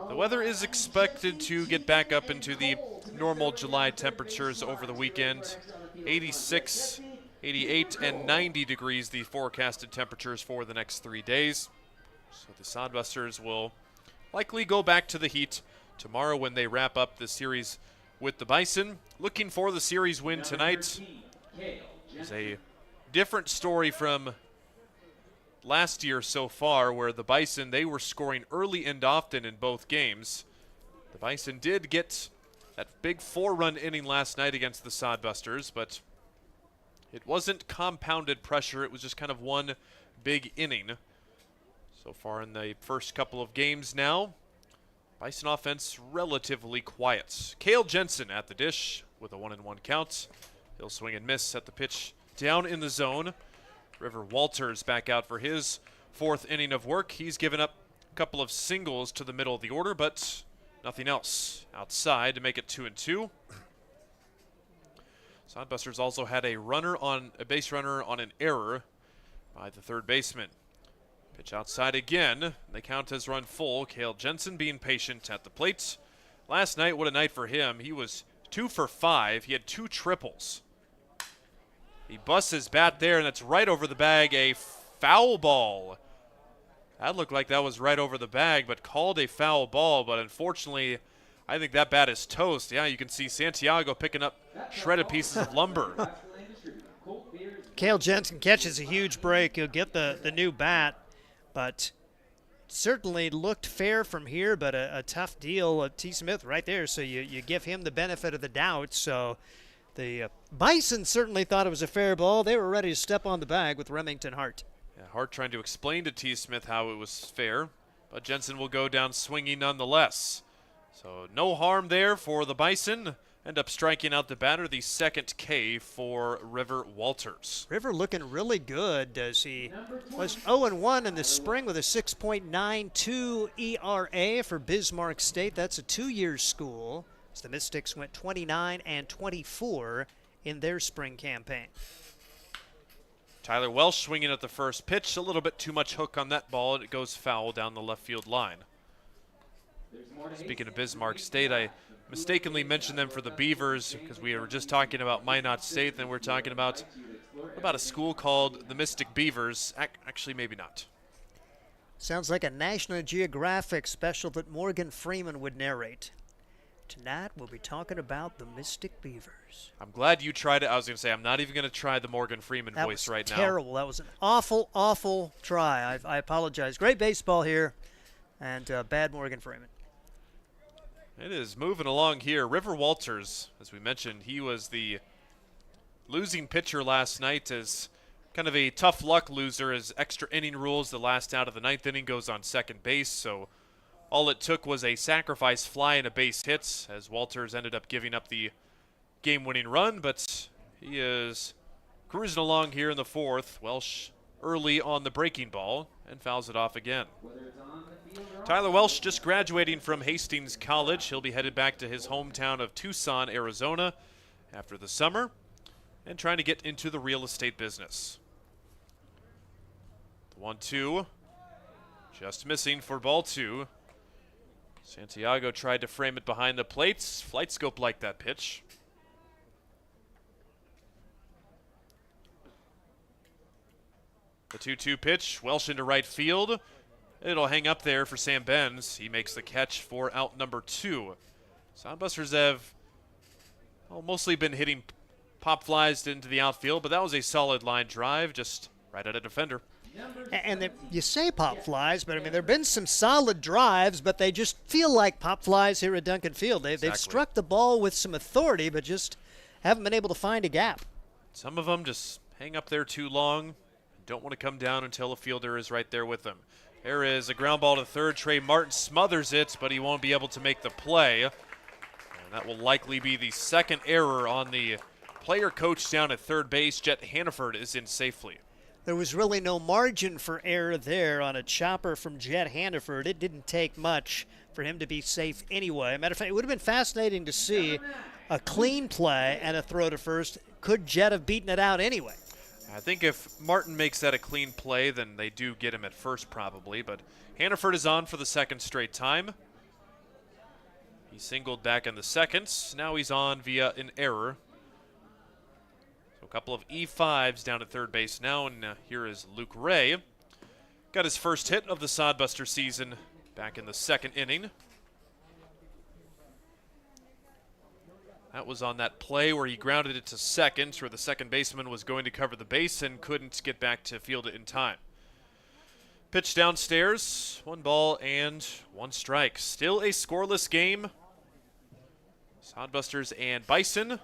The weather is expected to get back up into the normal July temperatures over the weekend. 86, 88, and 90 degrees the forecasted temperatures for the next 3 days. So the Sodbusters will likely go back to the heat tomorrow when they wrap up the series with the Bison. Looking for the series win tonight. It's a different story from last year so far, where the Bison, they were scoring early and often in both games. The Bison did get that big 4-run inning last night against the Sodbusters, but it wasn't compounded pressure. It was just kind of one big inning. So far in the first couple of games now, Bison offense relatively quiet. Cale Jensen at the dish with a 1-1 count. He'll swing and miss at the pitch down in the zone. River Walters back out for his 4th inning of work. He's given up a couple of singles to the middle of the order, but nothing else outside to make it 2-2. Sodbusters also had a base runner on an error by the 3rd baseman. Pitch outside again. The count has run full. Cale Jensen being patient at the plate. Last night, what a night for him. He was 2 for 5. He had 2 triples. He busts his bat there, and it's right over the bag, a foul ball. That looked like that was right over the bag, but called a foul ball. But unfortunately, I think that bat is toast. Yeah, you can see Santiago picking up shredded pieces of lumber. Cale Jensen catches a huge break. He'll get the new bat, but certainly looked fair from here, but a tough deal. T. Smith right there, so you give him the benefit of the doubt. So the Bison certainly thought it was a fair ball. They were ready to step on the bag with Remington Hart. Yeah, Hart trying to explain to T. Smith how it was fair, but Jensen will go down swinging nonetheless. So no harm there for the Bison. End up striking out the batter, the 2nd K for River Walters. River looking really good as he was 0-1 in the spring with a 6.92 ERA for Bismarck State. That's a 2-year school. As the Mystics went 29-24 in their spring campaign. Tyler Welsh swinging at the first pitch. A little bit too much hook on that ball, and it goes foul down the left field line. Speaking of Bismarck State, I mistakenly mentioned them for the Beavers because we were just talking about Minot State, then we're talking about a school called the Mystic Beavers. Actually, maybe not. Sounds like a National Geographic special that Morgan Freeman would narrate. Tonight, we'll be talking about the Mystic Beavers. I'm glad you tried it. I was going to say, I'm not even going to try the Morgan Freeman voice right now. That was terrible. That was an awful, awful try. I apologize. Great baseball here, and bad Morgan Freeman. It is moving along here. River Walters, as we mentioned, he was the losing pitcher last night as kind of a tough luck loser, as extra inning rules. The last out of the 9th inning goes on second base, so all it took was a sacrifice fly and a base hit, as Walters ended up giving up the game-winning run, but he is cruising along here in the 4th. Welsh early on the breaking ball and fouls it off again. Tyler Welsh just graduating from Hastings College. He'll be headed back to his hometown of Tucson, Arizona after the summer and trying to get into the real estate business. The 1-2 just missing for ball 2. Santiago tried to frame it behind the plates. Flight scope liked that pitch. The 2-2 pitch, Welsh into right field. It'll hang up there for Sam Benz. He makes the catch for out number 2. Sodbusters have mostly been hitting pop flies into the outfield, but that was a solid line drive, just right at a defender. And you say pop flies, but I mean, there have been some solid drives, but they just feel like pop flies here at Duncan Field. They've struck the ball with some authority, but just haven't been able to find a gap. Some of them just hang up there too long. Don't want to come down until a fielder is right there with them. There is a ground ball to third. Trey Martin smothers it, but he won't be able to make the play. And that will likely be the second error on the player coach down at third base. Jet Hannaford is in safely. There was really no margin for error there on a chopper from Jet Hannaford. It didn't take much for him to be safe anyway. Matter of fact, it would have been fascinating to see a clean play and a throw to first. Could Jet have beaten it out anyway? I think if Martin makes that a clean play, then they do get him at first probably. But Hannaford is on for the second straight time. He singled back in the second. Now he's on via an error. So a couple of E5s down at third base now, and here is Luke Ray. Got his first hit of the Sodbuster season back in the second inning. That was on that play where he grounded it to second, where the second baseman was going to cover the base and couldn't get back to field it in time. Pitch downstairs, 1 ball and 1 strike. Still a scoreless game. Sodbusters and Bison.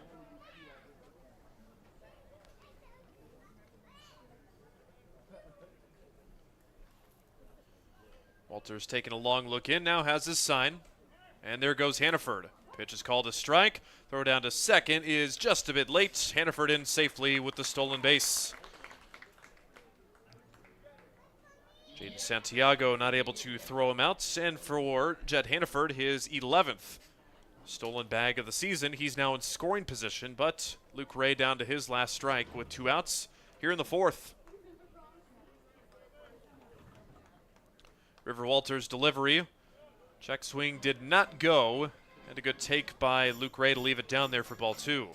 Walters taking a long look in, now has his sign. And there goes Hannaford. Pitch is called a strike. Throw down to second is just a bit late. Hannaford in safely with the stolen base. Jaden Santiago not able to throw him out. And for Jet Hannaford, his 11th stolen bag of the season. He's now in scoring position, but Luke Ray down to his last strike with 2 outs here in the 4th. River Walters' delivery. Check swing did not go. And a good take by Luke Ray to leave it down there for ball 2.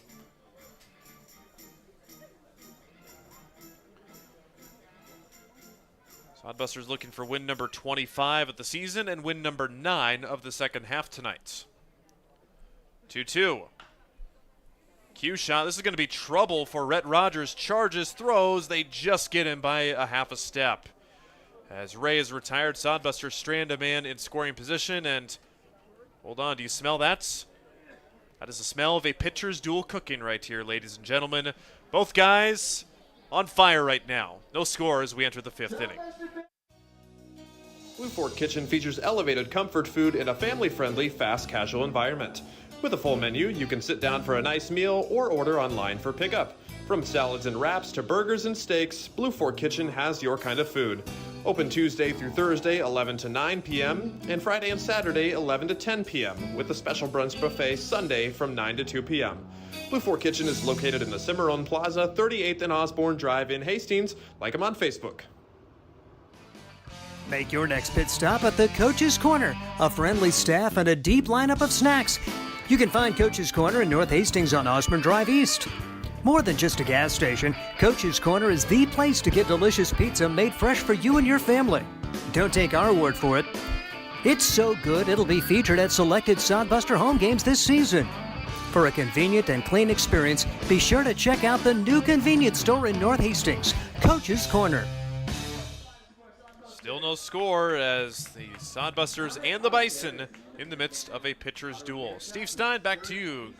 Sodbusters looking for win number 25 of the season and win number 9 of the second half tonight. 2-2. Cue shot. This is going to be trouble for Rhett Rogers. Charges, throws. They just get him by a half a step. As Ray is retired, Sodbusters strand a man in scoring position and... Hold on, do you smell that? That is the smell of a pitcher's duel cooking right here, ladies and gentlemen. Both guys on fire right now. No score as we enter the 5th inning. Blue Fork Kitchen features elevated comfort food in a family-friendly, fast casual environment. With a full menu, you can sit down for a nice meal or order online for pickup. From salads and wraps to burgers and steaks, Blue Fork Kitchen has your kind of food. Open Tuesday through Thursday, 11 to 9 p.m., and Friday and Saturday, 11 to 10 p.m., with a special brunch buffet Sunday from 9 to 2 p.m. Blue Fork Kitchen is located in the Cimarron Plaza, 38th and Osborne Drive in Hastings. Like them on Facebook. Make your next pit stop at the Coach's Corner. A friendly staff and a deep lineup of snacks. You can find Coach's Corner in North Hastings on Osborne Drive East. More than just a gas station, Coach's Corner is the place to get delicious pizza made fresh for you and your family. Don't take our word for it. It's so good it'll be featured at selected Sodbuster home games this season. For a convenient and clean experience, be sure to check out the new convenience store in North Hastings, Coach's Corner. Still no score as the Sodbusters and the Bison in the midst of a pitcher's duel. Steve Stein, back to you.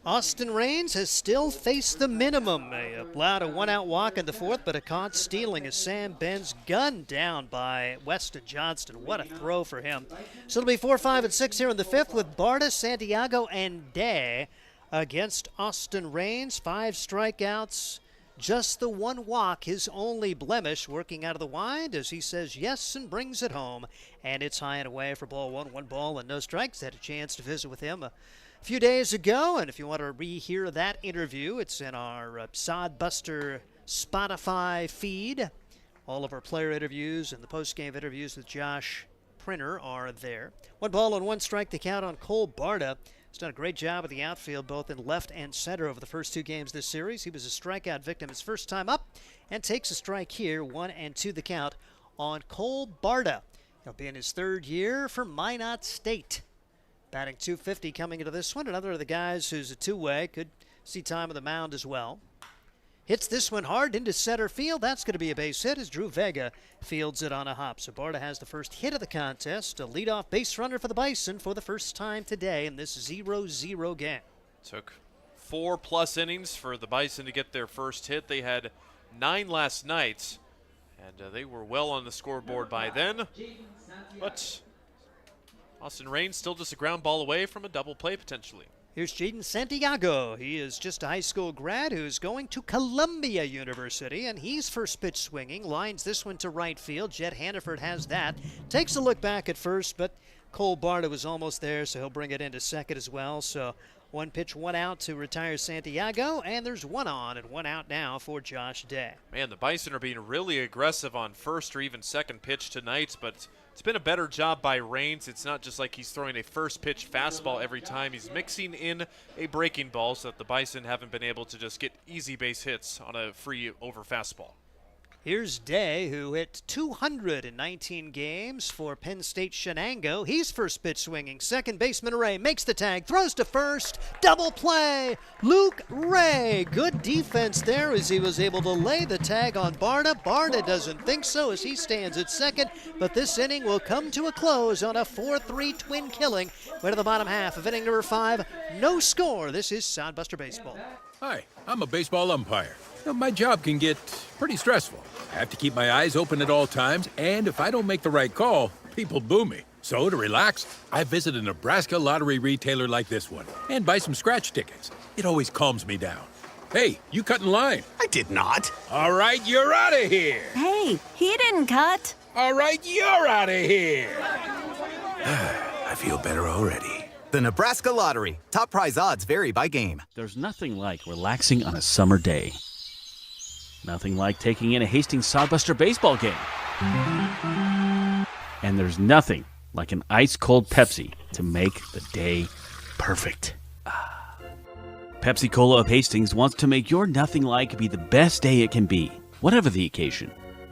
Austin Raines has still faced the minimum. Allowed a 1-out walk in the 4th, but a caught stealing as Sam Benz gunned down by Weston Johnston. What a throw for him. So it'll be 4, 5, and 6 here in the 5th with Barta, Santiago, and Day against Austin Raines. 5 strikeouts. Just the one walk, his only blemish, working out of the wind as he says yes and brings it home. And it's high and away for ball one. 1 ball and no strikes. Had a chance to visit with him a few days ago. And if you want to rehear that interview, it's in our Sodbuster Spotify feed. All of our player interviews and the post-game interviews with Josh Printer are there. 1 ball and 1 strike to count on Cole Barta. He's done a great job at the outfield, both in left and center over the first 2 games this series. He was a strikeout victim his first time up and takes a strike here, 1-2 the count on Cole Barta. He'll be in his 3rd year for Minot State. Batting .250 coming into this one. Another of the guys who's a two-way, could see time on the mound as well. Hits this one hard into center field. That's going to be a base hit as Drew Vega fields it on a hop. So Barta has the first hit of the contest, a leadoff base runner for the Bison for the first time today in this 0-0 game. Took 4+ innings for the Bison to get their first hit. They had 9 last night, and they were well on the scoreboard by then. But Austin Raines still just a ground ball away from a double play potentially. Here's Jaden Santiago. He is just a high school grad who's going to Columbia University, and he's first pitch swinging. Lines this one to right field. Jet Hannaford has that. Takes a look back at first, but Cole Barta was almost there, so he'll bring it into second as well. So 1 pitch, 1 out to retire Santiago, and there's 1 on and 1 out now for Josh Day. Man, the Bison are being really aggressive on first or even second pitch tonight, but it's been a better job by Raines. It's not just like he's throwing a first pitch fastball every time. He's mixing in a breaking ball so that the Bison haven't been able to just get easy base hits on a free over fastball. Here's Day, who hit 219 games for Penn State Shenango. He's first pitch swinging. Second baseman Ray makes the tag, throws to first, double play. Luke Ray, good defense there as he was able to lay the tag on Barta. Barta doesn't think so as he stands at second, but this inning will come to a close on a 4-3 twin killing. Way to the bottom half of inning number 5. No score. This is Sodbuster Baseball. Hi, I'm a baseball umpire. My job can get pretty stressful. I have to keep my eyes open at all times, and if I don't make the right call, people boo me. So to relax, I visit a Nebraska lottery retailer like this one and buy some scratch tickets. It always calms me down. Hey, you cut in line. I did not. All right, you're out of here. Hey, he didn't cut. All right, you're out of here. I feel better already. The Nebraska Lottery. Top prize odds vary by game. There's nothing like relaxing on a summer day. Nothing like taking in a Hastings Sodbuster baseball game. And there's nothing like an ice-cold Pepsi to make the day perfect. Pepsi Cola of Hastings wants to make your nothing like be the best day it can be, whatever the occasion.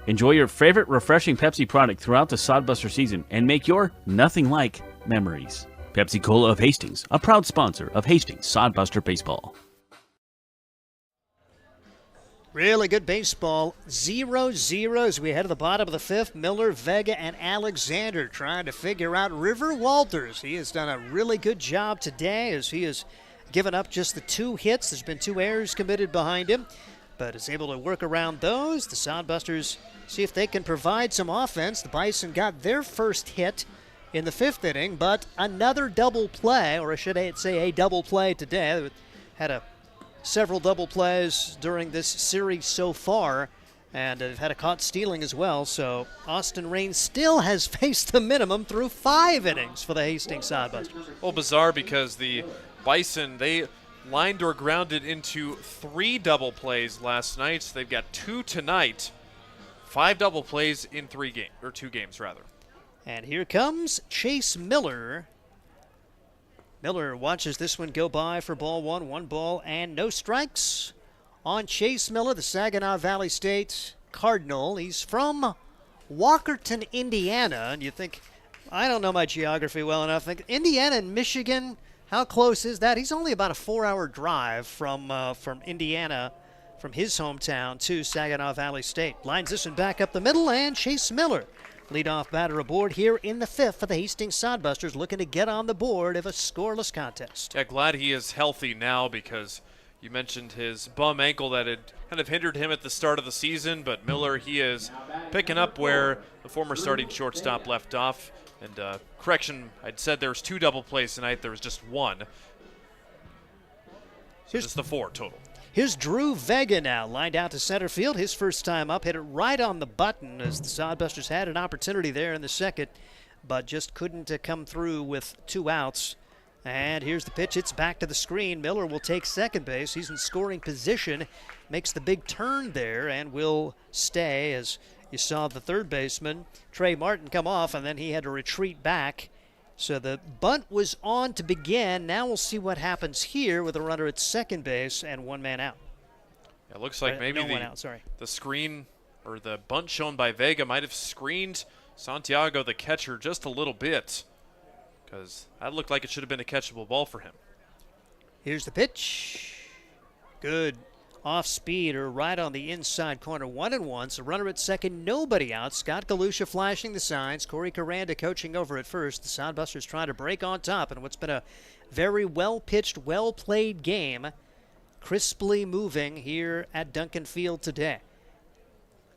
Enjoy your favorite refreshing Pepsi product throughout the Sodbuster season and make your nothing like memories. Pepsi Cola of Hastings, a proud sponsor of Hastings Sodbuster Baseball. Really good baseball. 0-0 as we head to the bottom of the 5th. Miller, Vega, and Alexander trying to figure out River Walters. He has done a really good job today as he has given up just the 2 hits. There's been 2 errors committed behind him, but is able to work around those. The Sodbusters see if they can provide some offense. The Bison got their first hit in the 5th inning, but another double play, or I should say a double play today. Had several double plays during this series so far, and have had a caught stealing as well. So Austin Raines still has faced the minimum through 5 innings for the Hastings Sodbusters. Well, bizarre because the Bison, they lined or grounded into 3 double plays last night. So they've got 2 tonight. 5 double plays in 2 games rather. And here comes Chase Miller. Miller watches this one go by for ball 1. 1 ball and no strikes on Chase Miller, the Saginaw Valley State Cardinal. He's from Walkerton, Indiana. And you think, I don't know my geography well enough. Think Indiana and Michigan, how close is that? He's only about a 4-hour drive from Indiana, from his hometown to Saginaw Valley State. Lines this one back up the middle, and Chase Miller, leadoff batter aboard here in the 5th for the Hastings Sodbusters, looking to get on the board of a scoreless contest. Yeah, glad he is healthy now because you mentioned his bum ankle that had kind of hindered him at the start of the season, but Miller, he is picking up where the former starting shortstop left off. And correction, I'd said there was 2 double plays tonight. There was just 1. So just the 4 total. Here's Drew Vega now, lined out to center field. His first time up, hit it right on the button as the Sodbusters had an opportunity there in the second, but just couldn't come through with 2 outs. And here's the pitch. It's back to the screen. Miller will take second base. He's in scoring position, makes the big turn there, and will stay as you saw the third baseman, Trey Martin, come off, and then he had to retreat back. So the bunt was on to begin. Now we'll see what happens here with a runner at second base and 1 man out. It looks like maybe the screen or the bunt shown by Vega might have screened Santiago, the catcher, just a little bit, because that looked like it should have been a catchable ball for him. Here's the pitch. Good off-speeder right on the inside corner. 1-1. So runner at second, nobody out. Scott Galusha flashing the signs. Corey Caranda coaching over at first. The Sodbusters trying to break on top in what's been a very well-pitched, well-played game. Crisply moving here at Duncan Field today.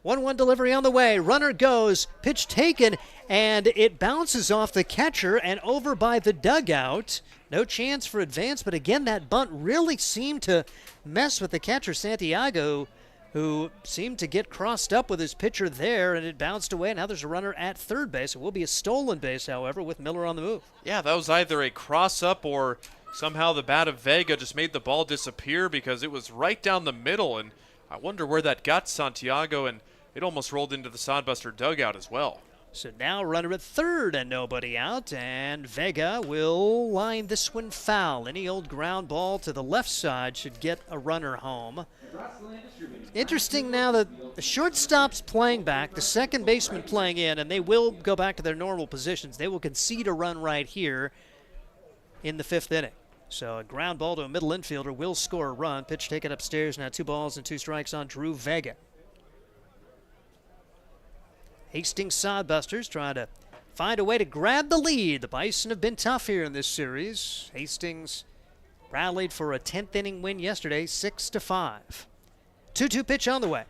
1-1 delivery on the way. Runner goes. Pitch taken, and it bounces off the catcher and over by the dugout. No chance for advance, but again, that bunt really seemed to mess with the catcher, Santiago, who seemed to get crossed up with his pitcher there, and it bounced away. Now there's a runner at third base. It will be a stolen base, however, with Miller on the move. Yeah, that was either a cross-up or somehow the bat of Vega just made the ball disappear because it was right down the middle, and I wonder where that got Santiago, and it almost rolled into the Sodbuster dugout as well. So now runner at third and nobody out, and Vega will line this one foul. Any old ground ball to the left side should get a runner home. Interesting now that the shortstop's playing back, the second baseman playing in, and they will go back to their normal positions. They will concede a run right here in the 5th inning. So a ground ball to a middle infielder will score a run. Pitch taken upstairs, now 2 balls and 2 strikes on Drew Vega. Hastings Sodbusters trying to find a way to grab the lead. The Bison have been tough here in this series. Hastings rallied for a 10th inning win yesterday, 6-5. 2-2 pitch on the way.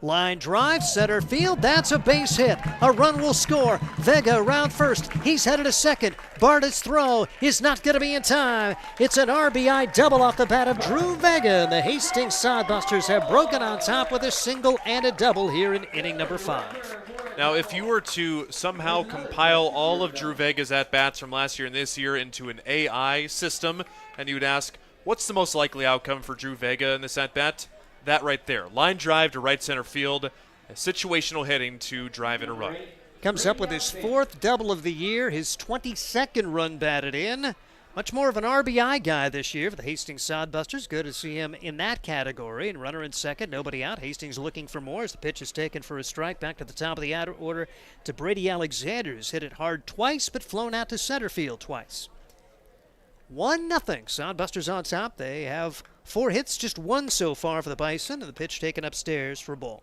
Line drive, center field, that's a base hit. A run will score. Vega around first. He's headed to second. Barda's throw is not going to be in time. It's an RBI double off the bat of Drew Vega. And the Hastings Sodbusters have broken on top with a single and a double here in inning number 5. Now, if you were to somehow compile all of Drew Vega's at-bats from last year and this year into an AI system, and you would ask, what's the most likely outcome for Drew Vega in this at-bat? That right there. Line drive to right center field, a situational hitting to drive in a run. Comes up with his 4th double of the year, his 22nd run batted in. Much more of an RBI guy this year for the Hastings Sodbusters. Good to see him in that category. And runner in second, nobody out. Hastings looking for more as the pitch is taken for a strike. Back to the top of the order to Brady Alexander, who's hit it hard twice but flown out to center field twice. 1-0. Sodbusters on top. They have 4 hits, just 1 so far for the Bison, and the pitch taken upstairs for a ball.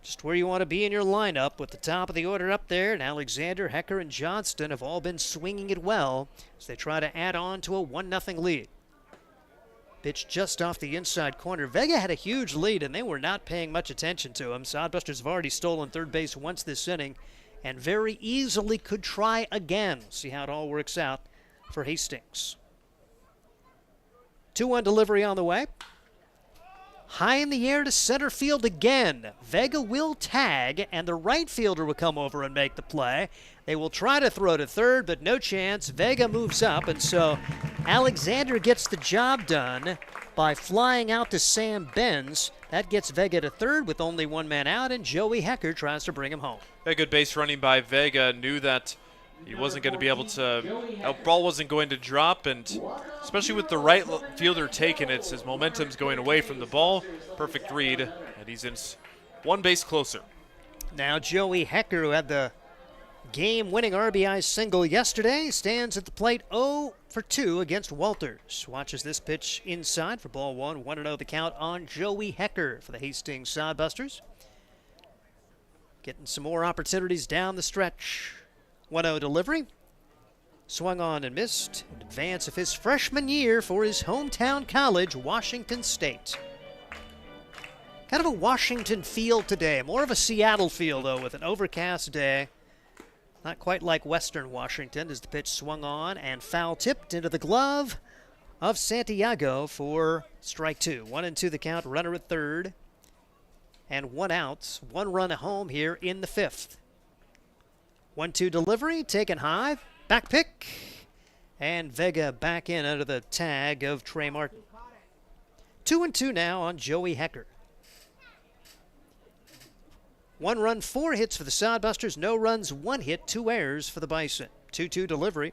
Just where you want to be in your lineup with the top of the order up there, and Alexander, Hecker, and Johnston have all been swinging it well as they try to add on to a 1-0 lead. Pitch just off the inside corner. Vega had a huge lead, and they were not paying much attention to him. Sodbusters have already stolen third base once this inning and very easily could try again. See how it all works out for Hastings. 2-1 delivery on the way. High in the air to center field again. Vega will tag, and the right fielder will come over and make the play. They will try to throw to third, but no chance. Vega moves up, and so Alexander gets the job done by flying out to Sam Benz. That gets Vega to third with only 1 man out, and Joey Hecker tries to bring him home. A good base running by Vega. Knew that he wasn't going to be able to, that ball wasn't going to drop, and especially with the right fielder taking it, his momentum's going away from the ball. Perfect read, and he's in 1 base closer. Now Joey Hecker, who had the game-winning RBI single yesterday, stands at the plate 0 for 2 against Walters. Watches this pitch inside for ball 1. 1-0 the count on Joey Hecker for the Hastings Sodbusters. Getting some more opportunities down the stretch. 1-0 delivery. Swung on and missed. In advance of his freshman year for his hometown college, Washington State. Kind of a Washington feel today. More of a Seattle feel, though, with an overcast day. Not quite like Western Washington as the pitch swung on and foul tipped into the glove of Santiago for strike 2. 1-2 the count, runner at third. And 1 out, 1 run home here in the 5th. 1-2 delivery, taken high, back pick. And Vega back in under the tag of Trey Martin. 2-2 now on Joey Hecker. 1 run, 4 hits for the Sodbusters. No runs, 1 hit, 2 errors for the Bison. 2-2 delivery.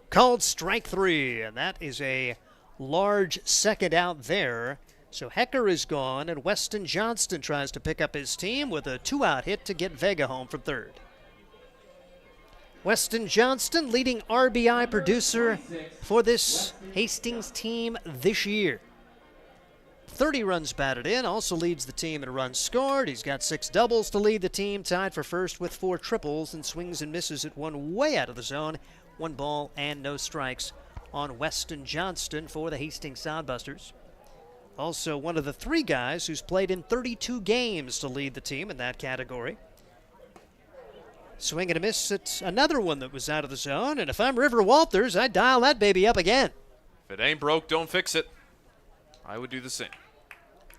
Called strike 3, and that is a large second out there. So Hecker is gone, and Weston Johnston tries to pick up his team with a 2-out hit to get Vega home from third. Weston Johnston, leading RBI producer for this Hastings team this year. 30 runs batted in, also leads the team in runs scored. He's got 6 doubles to lead the team, tied for first with 4 triples, and swings and misses at 1 way out of the zone. 1 ball and no strikes on Weston Johnston for the Hastings Sodbusters. Also one of the 3 guys who's played in 32 games to lead the team in that category. Swing and a miss at another one that was out of the zone, and if I'm River Walters, I'd dial that baby up again. If it ain't broke, don't fix it. I would do the same.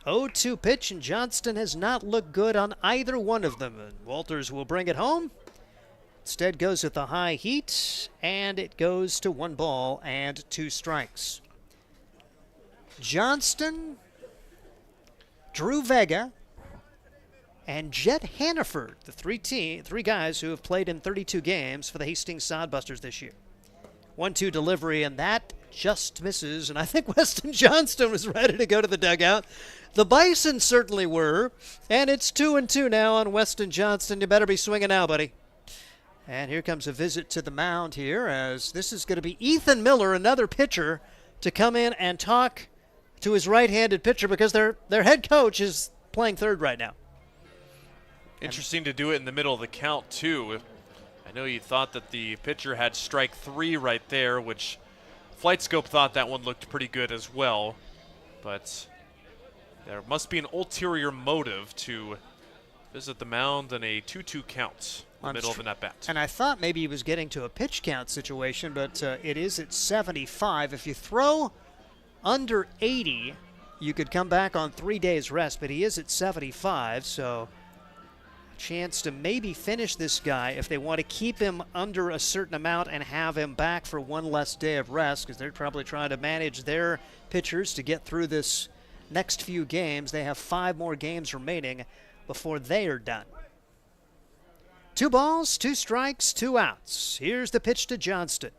0-2 pitch, and Johnston has not looked good on either one of them. And Walters will bring it home. Instead goes with the high heat, and it goes to 1 ball and 2 strikes. Johnston, Drew Vega, and Jet Hannaford, the 3 guys who have played in 32 games for the Hastings Sodbusters this year. 1-2 delivery, and that just misses, and I think Weston Johnston was ready to go to the dugout. The Bison certainly were, and it's 2-2 now on Weston Johnston. You better be swinging now, buddy. And here comes a visit to the mound here, as this is going to be Ethan Miller, another pitcher, to come in and talk to his right-handed pitcher because their head coach is playing third right now. Interesting to do it in the middle of the count, too. I know you thought that the pitcher had strike 3 right there, which Flight Scope thought that one looked pretty good as well. But there must be an ulterior motive to visit the mound in a 2-2 count in the middle of an at-bat. And I thought maybe he was getting to a pitch count situation, but it is at 75. If you throw under 80, you could come back on 3 days rest, but he is at 75, so chance to maybe finish this guy if they want to keep him under a certain amount and have him back for 1 less day of rest, because they're probably trying to manage their pitchers to get through this next few games. They have 5 more games remaining before they are done. 2 balls, 2 strikes, 2 outs. Here's the pitch to Johnston.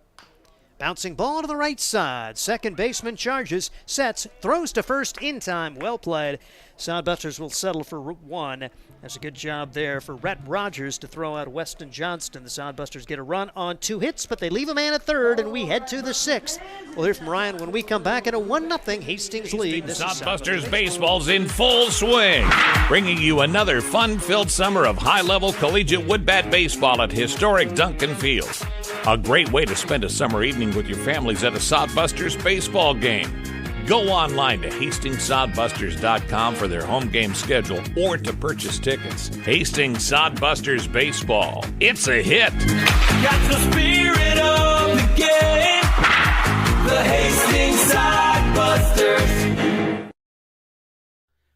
Bouncing ball to the right side. Second baseman charges, sets, throws to first in time. Well played. Sodbusters will settle for 1. That's a good job there for Rhett Rogers to throw out Weston Johnston. The Sodbusters get a run on 2 hits, but they leave a man at third, and we head to the 6th. We'll hear from Ryan when we come back in a 1-0 Hastings lead. This Sodbusters baseball's in full swing, bringing you another fun-filled summer of high-level collegiate woodbat baseball at historic Duncan Field. A great way to spend a summer evening with your families at a Sodbusters baseball game. Go online to HastingsSodbusters.com for their home game schedule or to purchase tickets. Hastings Sodbusters Baseball. It's a hit. Got the spirit of the game. The Hastings Sodbusters.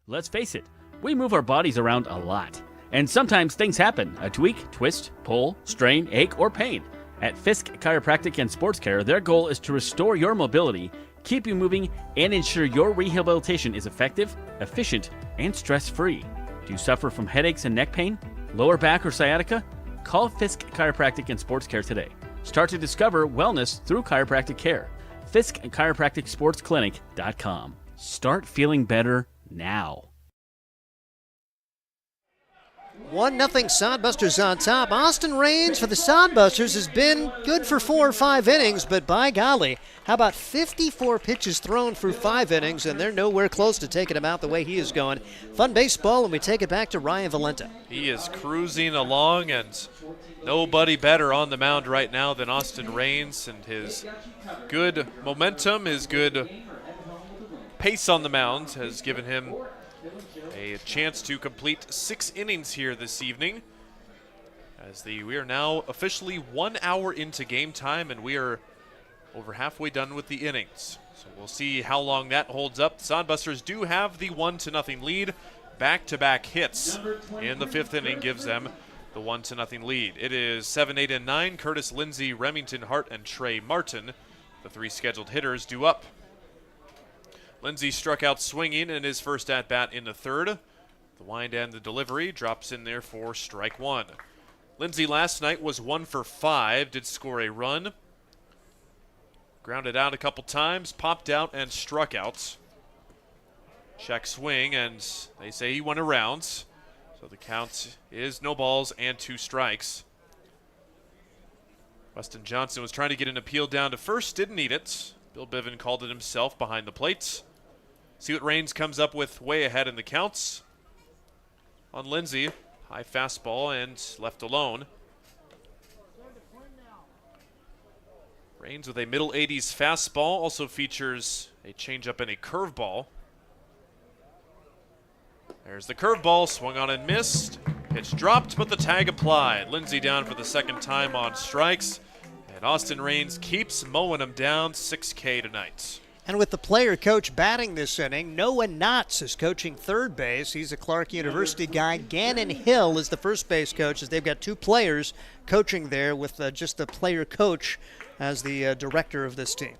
Let's face it, we move our bodies around a lot. And sometimes things happen. A tweak, twist, pull, strain, ache, or pain. At Fisk Chiropractic and Sports Care, their goal is to restore your mobility, keep you moving, and ensure your rehabilitation is effective, efficient, and stress-free. Do you suffer from headaches and neck pain, lower back or sciatica? Call Fisk Chiropractic and Sports Care today. Start to discover wellness through chiropractic care. Fisk Chiropractic Sports Clinic.com. Start feeling better now. 1-0 Sodbusters on top. Austin Raines for the Sodbusters has been good for 4 or 5 innings, but by golly, how about 54 pitches thrown through 5 innings, and they're nowhere close to taking him out the way he is going. Fun baseball, and we take it back to Ryan Valenta. He is cruising along, and nobody better on the mound right now than Austin Raines, and his good momentum, his good pace on the mound has given him a chance to complete 6 innings here this evening. As we are now officially 1 hour into game time, and we are over halfway done with the innings. So we'll see how long that holds up. The Sodbusters do have the 1-0 lead. Back-to-back hits in the 5th inning gives them the 1-0 lead. It is 7, 8, and 9. Curtis Lindsay, Remington Hart, and Trey Martin, the 3 scheduled hitters, due up. Lindsay struck out swinging in his first at-bat in the 3rd. The wind and the delivery drops in there for strike 1. Lindsay last night was 1 for 5, did score a run. Grounded out a couple times, popped out, and struck out. Check swing, and they say he went around. So the count is no balls and 2 strikes. Weston Johnson was trying to get an appeal down to first, didn't need it. Bill Biven called it himself behind the plate. See what Raines comes up with way ahead in the counts. On Lindsay, high fastball and left alone. Raines with a middle 80s fastball, also features a changeup and a curveball. There's the curveball, swung on and missed. Pitch dropped, but the tag applied. Lindsay down for the 2nd time on strikes. And Austin Raines keeps mowing him down, 6K tonight. And with the player coach batting this inning, Noah Knotts is coaching third base. He's a Clark University guy. Gannon Hill is the first base coach, as they've got 2 players coaching there with just the player coach as the director of this team.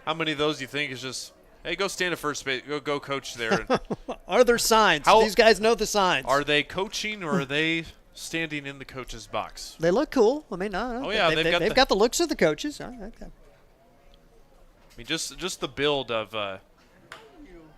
How many of those do you think is just, hey, go stand at first base, go coach there? Are there signs? These guys know the signs. Are they coaching or are they standing in the coach's box? They look cool. I mean, they've got the looks of the coaches. Okay. I mean, just the build of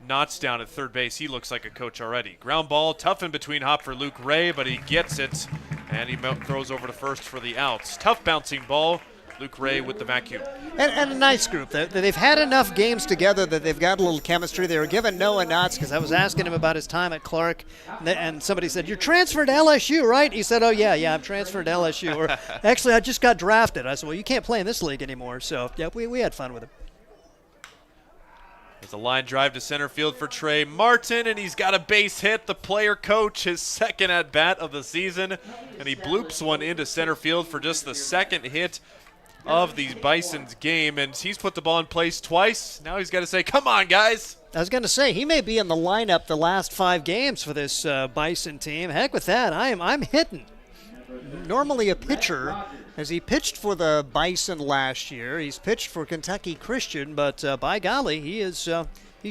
Knotts down at third base, he looks like a coach already. Ground ball, tough in between hop for Luke Ray, but he gets it, and he throws over to first for the outs. Tough bouncing ball, Luke Ray with the vacuum. And a nice group. They've had enough games together that they've got a little chemistry. They were giving Noah Knotts, because I was asking him about his time at Clark, and somebody said, "You're transferred to LSU, right?" He said, "Oh, yeah, I'm transferred to LSU." Or, "Actually, I just got drafted." I said, "Well, you can't play in this league anymore." So, yeah, we had fun with him. There's a line drive to center field for Trey Martin, and he's got a base hit. The player coach, his 2nd at-bat of the season, and he bloops one into center field for just the 2nd hit of the Bison's game, and he's put the ball in place twice. Now he's got to say, come on, guys. I was going to say, he may be in the lineup the last 5 games for this Bison team. Heck with that. I'm hitting. Normally a pitcher, as he pitched for the Bison last year. He's pitched for Kentucky Christian, but by golly, he's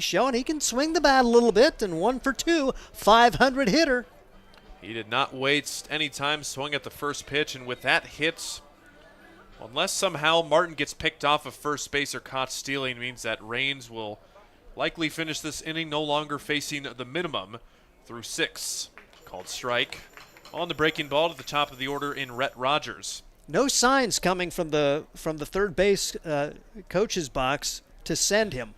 showing he can swing the bat a little bit, and 1 for 2, 500 hitter. He did not waste any time, swung at the first pitch, and with that hit, unless somehow Martin gets picked off of first base or caught stealing, means that Raines will likely finish this inning no longer facing the minimum through 6. Called strike on the breaking ball to the top of the order in Rhett Rogers. No signs coming from the third base coach's box to send him.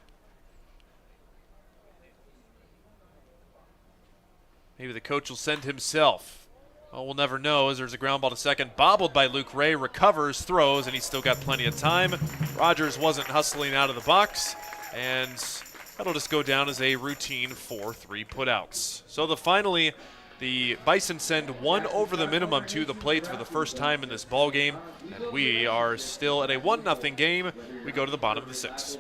Maybe the coach will send himself. Oh, we'll never know, as there's a ground ball to second, bobbled by Luke Ray, recovers, throws, and he's still got plenty of time. Rogers wasn't hustling out of the box, and that'll just go down as a routine 4-3 putouts. So finally, the Bison send 1 over the minimum to the plate for the first time in this ball game, and we are still at a 1-0 game. We go to the bottom of the 6th.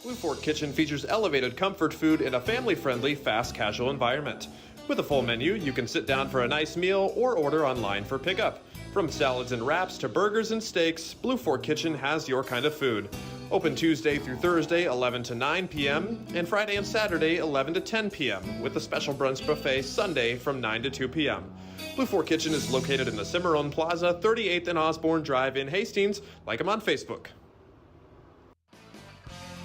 Blue Fork Kitchen features elevated comfort food in a family-friendly, fast casual environment. With a full menu, you can sit down for a nice meal or order online for pickup. From salads and wraps to burgers and steaks, Blue Fork Kitchen has your kind of food. Open Tuesday through Thursday, 11 to 9 p.m., and Friday and Saturday, 11 to 10 p.m., with a special brunch buffet Sunday from 9 to 2 p.m. Blue Fork Kitchen is located in the Cimarron Plaza, 38th and Osborne Drive in Hastings. Like them on Facebook.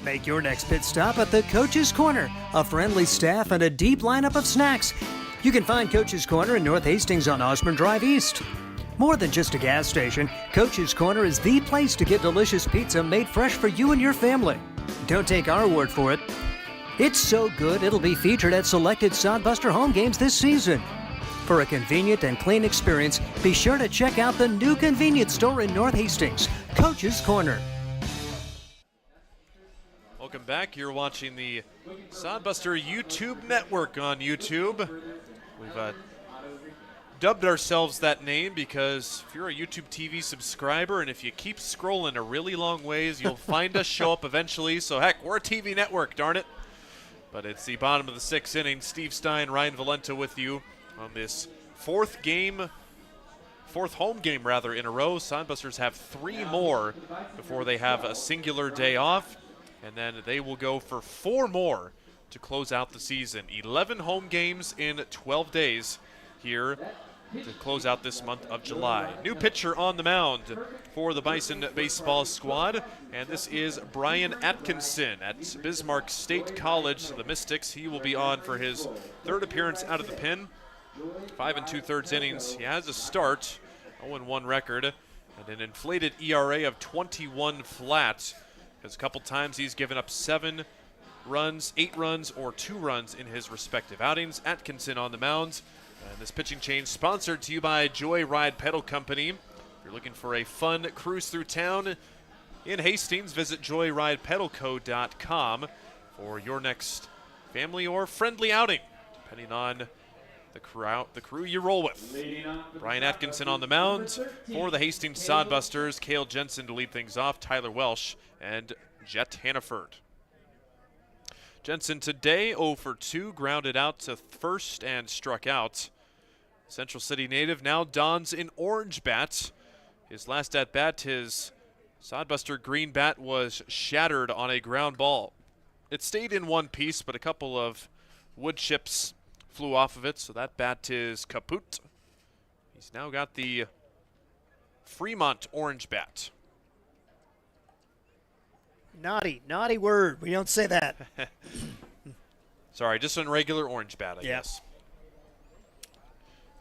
Make your next pit stop at the Coach's Corner. A friendly staff and a deep lineup of snacks. You can find Coach's Corner in North Hastings on Osborne Drive East. More than just a gas station, Coach's Corner is the place to get delicious pizza made fresh for you and your family. Don't take our word for it. It's so good it'll be featured at selected Sodbuster home games this season. For a convenient and clean experience, be sure to check out the new convenience store in North Hastings, Coach's Corner. Welcome back. You're watching the Sodbuster YouTube network on YouTube. We've dubbed ourselves that name because if you're a YouTube TV subscriber and if you keep scrolling a really long ways, you'll find us show up eventually. So heck, we're a TV network, darn it. But it's the bottom of the 6th inning. Steve Stein, Ryan Valenta with you on this fourth home game in a row. Sodbusters have 3 more before they have a singular day off, and then they will go for 4 more to close out the season. 11 home games in 12 days here to close out this month of July. New pitcher on the mound for the Bison baseball squad, and this is Brian Atkinson at Bismarck State College, the Mystics. He will be on for his 3rd appearance out of the pen. 5 2/3 innings. He has a start, 0-1 record, and an inflated ERA of 21 flat, because a couple times he's given up 7 runs, 8 runs, or 2 runs in his respective outings. Atkinson on the mound. And this pitching change sponsored to you by Joyride Pedal Company. If you're looking for a fun cruise through town in Hastings, visit joyridepedalco.com for your next family or friendly outing, depending on the crew you roll with. Brian Atkinson on the mound for the Hastings Sodbusters. Cale Jensen to lead things off, Tyler Welsh, and Jet Hannaford. Jensen today 0 for 2, grounded out to first and struck out. Central City native now dons an orange bat. His last at bat, his Sodbuster green bat was shattered on a ground ball. It stayed in one piece, but a couple of wood chips flew off of it, so that bat is kaput. He's now got the Fremont orange bat. Naughty word. We don't say that. Sorry, just an regular orange bat, I guess.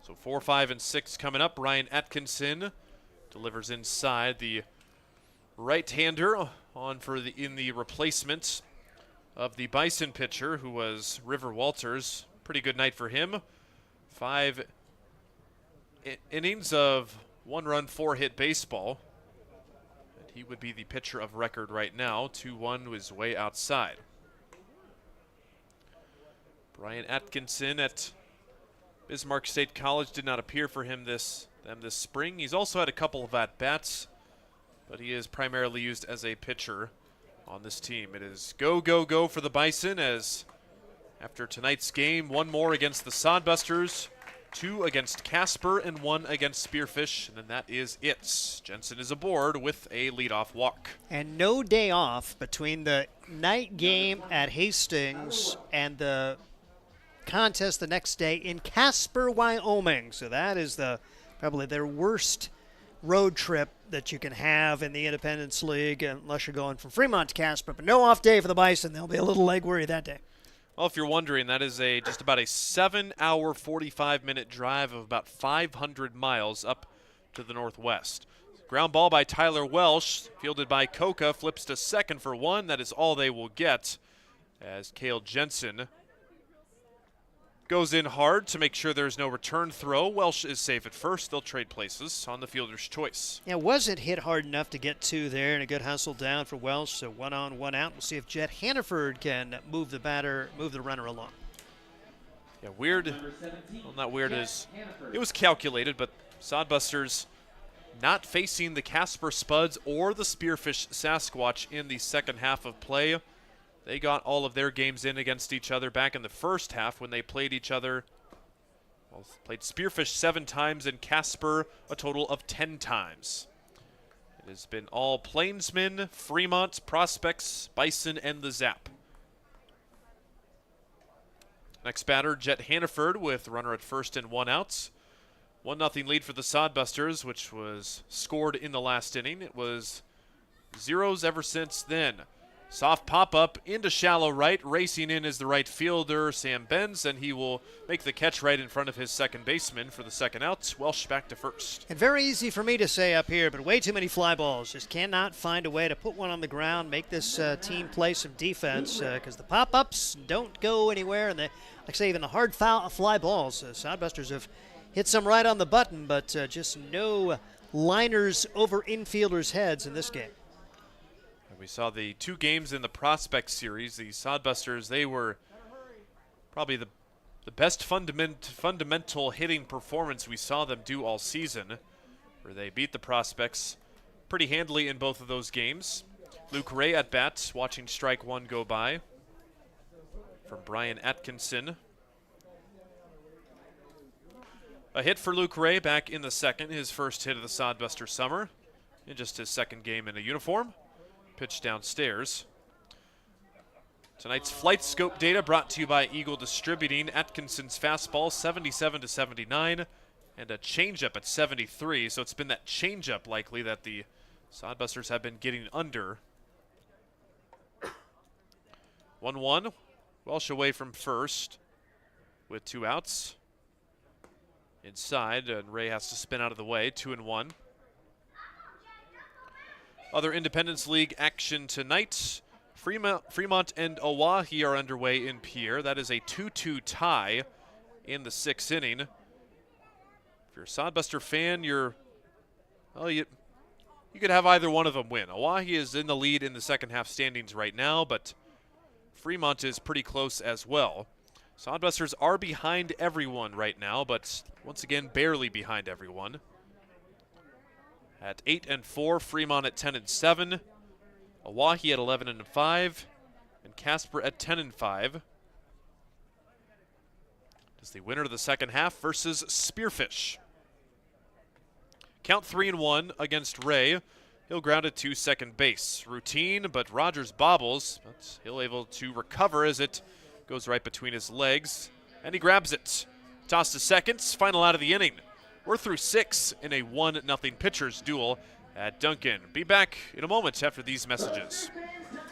So 4, 5, and 6 coming up. Ryan Atkinson delivers inside. The right-hander on for in the replacement of the Bison pitcher, who was River Walters. Pretty good night for him. 5 innings of 1-run, 4-hit baseball. He would be the pitcher of record right now. 2-1 was way outside. Brian Atkinson at Bismarck State College did not appear for him this spring. He's also had a couple of at-bats, but he is primarily used as a pitcher on this team. It is go, go, go for the Bison, as after tonight's game, 1 more against the Sodbusters, 2 against Casper, and 1 against Spearfish, and then that is it. Jensen is aboard with a leadoff walk. And no day off between the night game at Hastings and the contest the next day in Casper, Wyoming. So that is probably their worst road trip that you can have in the Independence League, unless you're going from Fremont to Casper. But no off day for the Bison. They'll be a little leg worried that day. Well, if you're wondering, that is just about a 7-hour, 45-minute drive of about 500 miles up to the northwest. Ground ball by Tyler Welsh, fielded by Coca, flips to second for 1. That is all they will get, as Cale Jensen goes in hard to make sure there's no return throw. Welsh is safe at first. They'll trade places on the fielder's choice. Yeah, wasn't hit hard enough to get 2 there, and a good hustle down for Welsh. So 1 on, 1 out. We'll see if Jet Hannaford can move the runner along. Yeah, weird. Well, not weird as it was calculated, but Sodbusters not facing the Casper Spuds or the Spearfish Sasquatch in the second half of play. They got all of their games in against each other back in the first half when they played each other. Well, played Spearfish 7 times and Casper a total of 10 times. It has been all Plainsmen, Fremont, Prospects, Bison, and the Zap. Next batter, Jet Hannaford with runner at first and 1 out. 1-0 lead for the Sodbusters, which was scored in the last inning. It was 0s ever since then. Soft pop-up into shallow right. Racing in is the right fielder, Sam Benz, and he will make the catch right in front of his second baseman for the second out. Welsh back to first. And very easy for me to say up here, but way too many fly balls. Just cannot find a way to put one on the ground, make this team play some defense, because the pop-ups don't go anywhere. And like I say, even the hard fly balls, Sodbusters have hit some right on the button, but just no liners over infielders' heads in this game. We saw the 2 games in the Prospect Series. The Sodbusters, they were probably the the best fundamental hitting performance we saw them do all season, where they beat the Prospects pretty handily in both of those games. Luke Ray at bat, watching strike one go by from Brian Atkinson. A hit for Luke Ray back in the second, his first hit of the Sodbuster summer, in just his second game in a uniform. Pitch downstairs. Tonight's flight scope data brought to you by Eagle Distributing. Atkinson's fastball 77 to 79 and a changeup at 73. So it's been that changeup likely that the Sodbusters have been getting under. 1-1. Welsh away from first with 2 outs. Inside, and Ray has to spin out of the way. 2-1. Other Independence League action tonight. Fremont and Oahe are underway in Pierre. That is a 2-2 tie in the 6th inning. If you're a Sodbuster fan, you could have either one of them win. Oahe is in the lead in the second half standings right now, but Fremont is pretty close as well. Sodbusters are behind everyone right now, but once again, barely behind everyone. At 8-4, Fremont at 10-7. Oahe at 11-5, and Casper at 10-5. Is the winner of the second half versus Spearfish. Count 3-1 against Ray. He'll ground it to second base. Routine, but Rogers bobbles, but he'll able to recover as it goes right between his legs, and he grabs it. Toss to second, final out of the inning. We're through 6 in a 1-0 pitcher's duel at Duncan. Be back in a moment after these messages.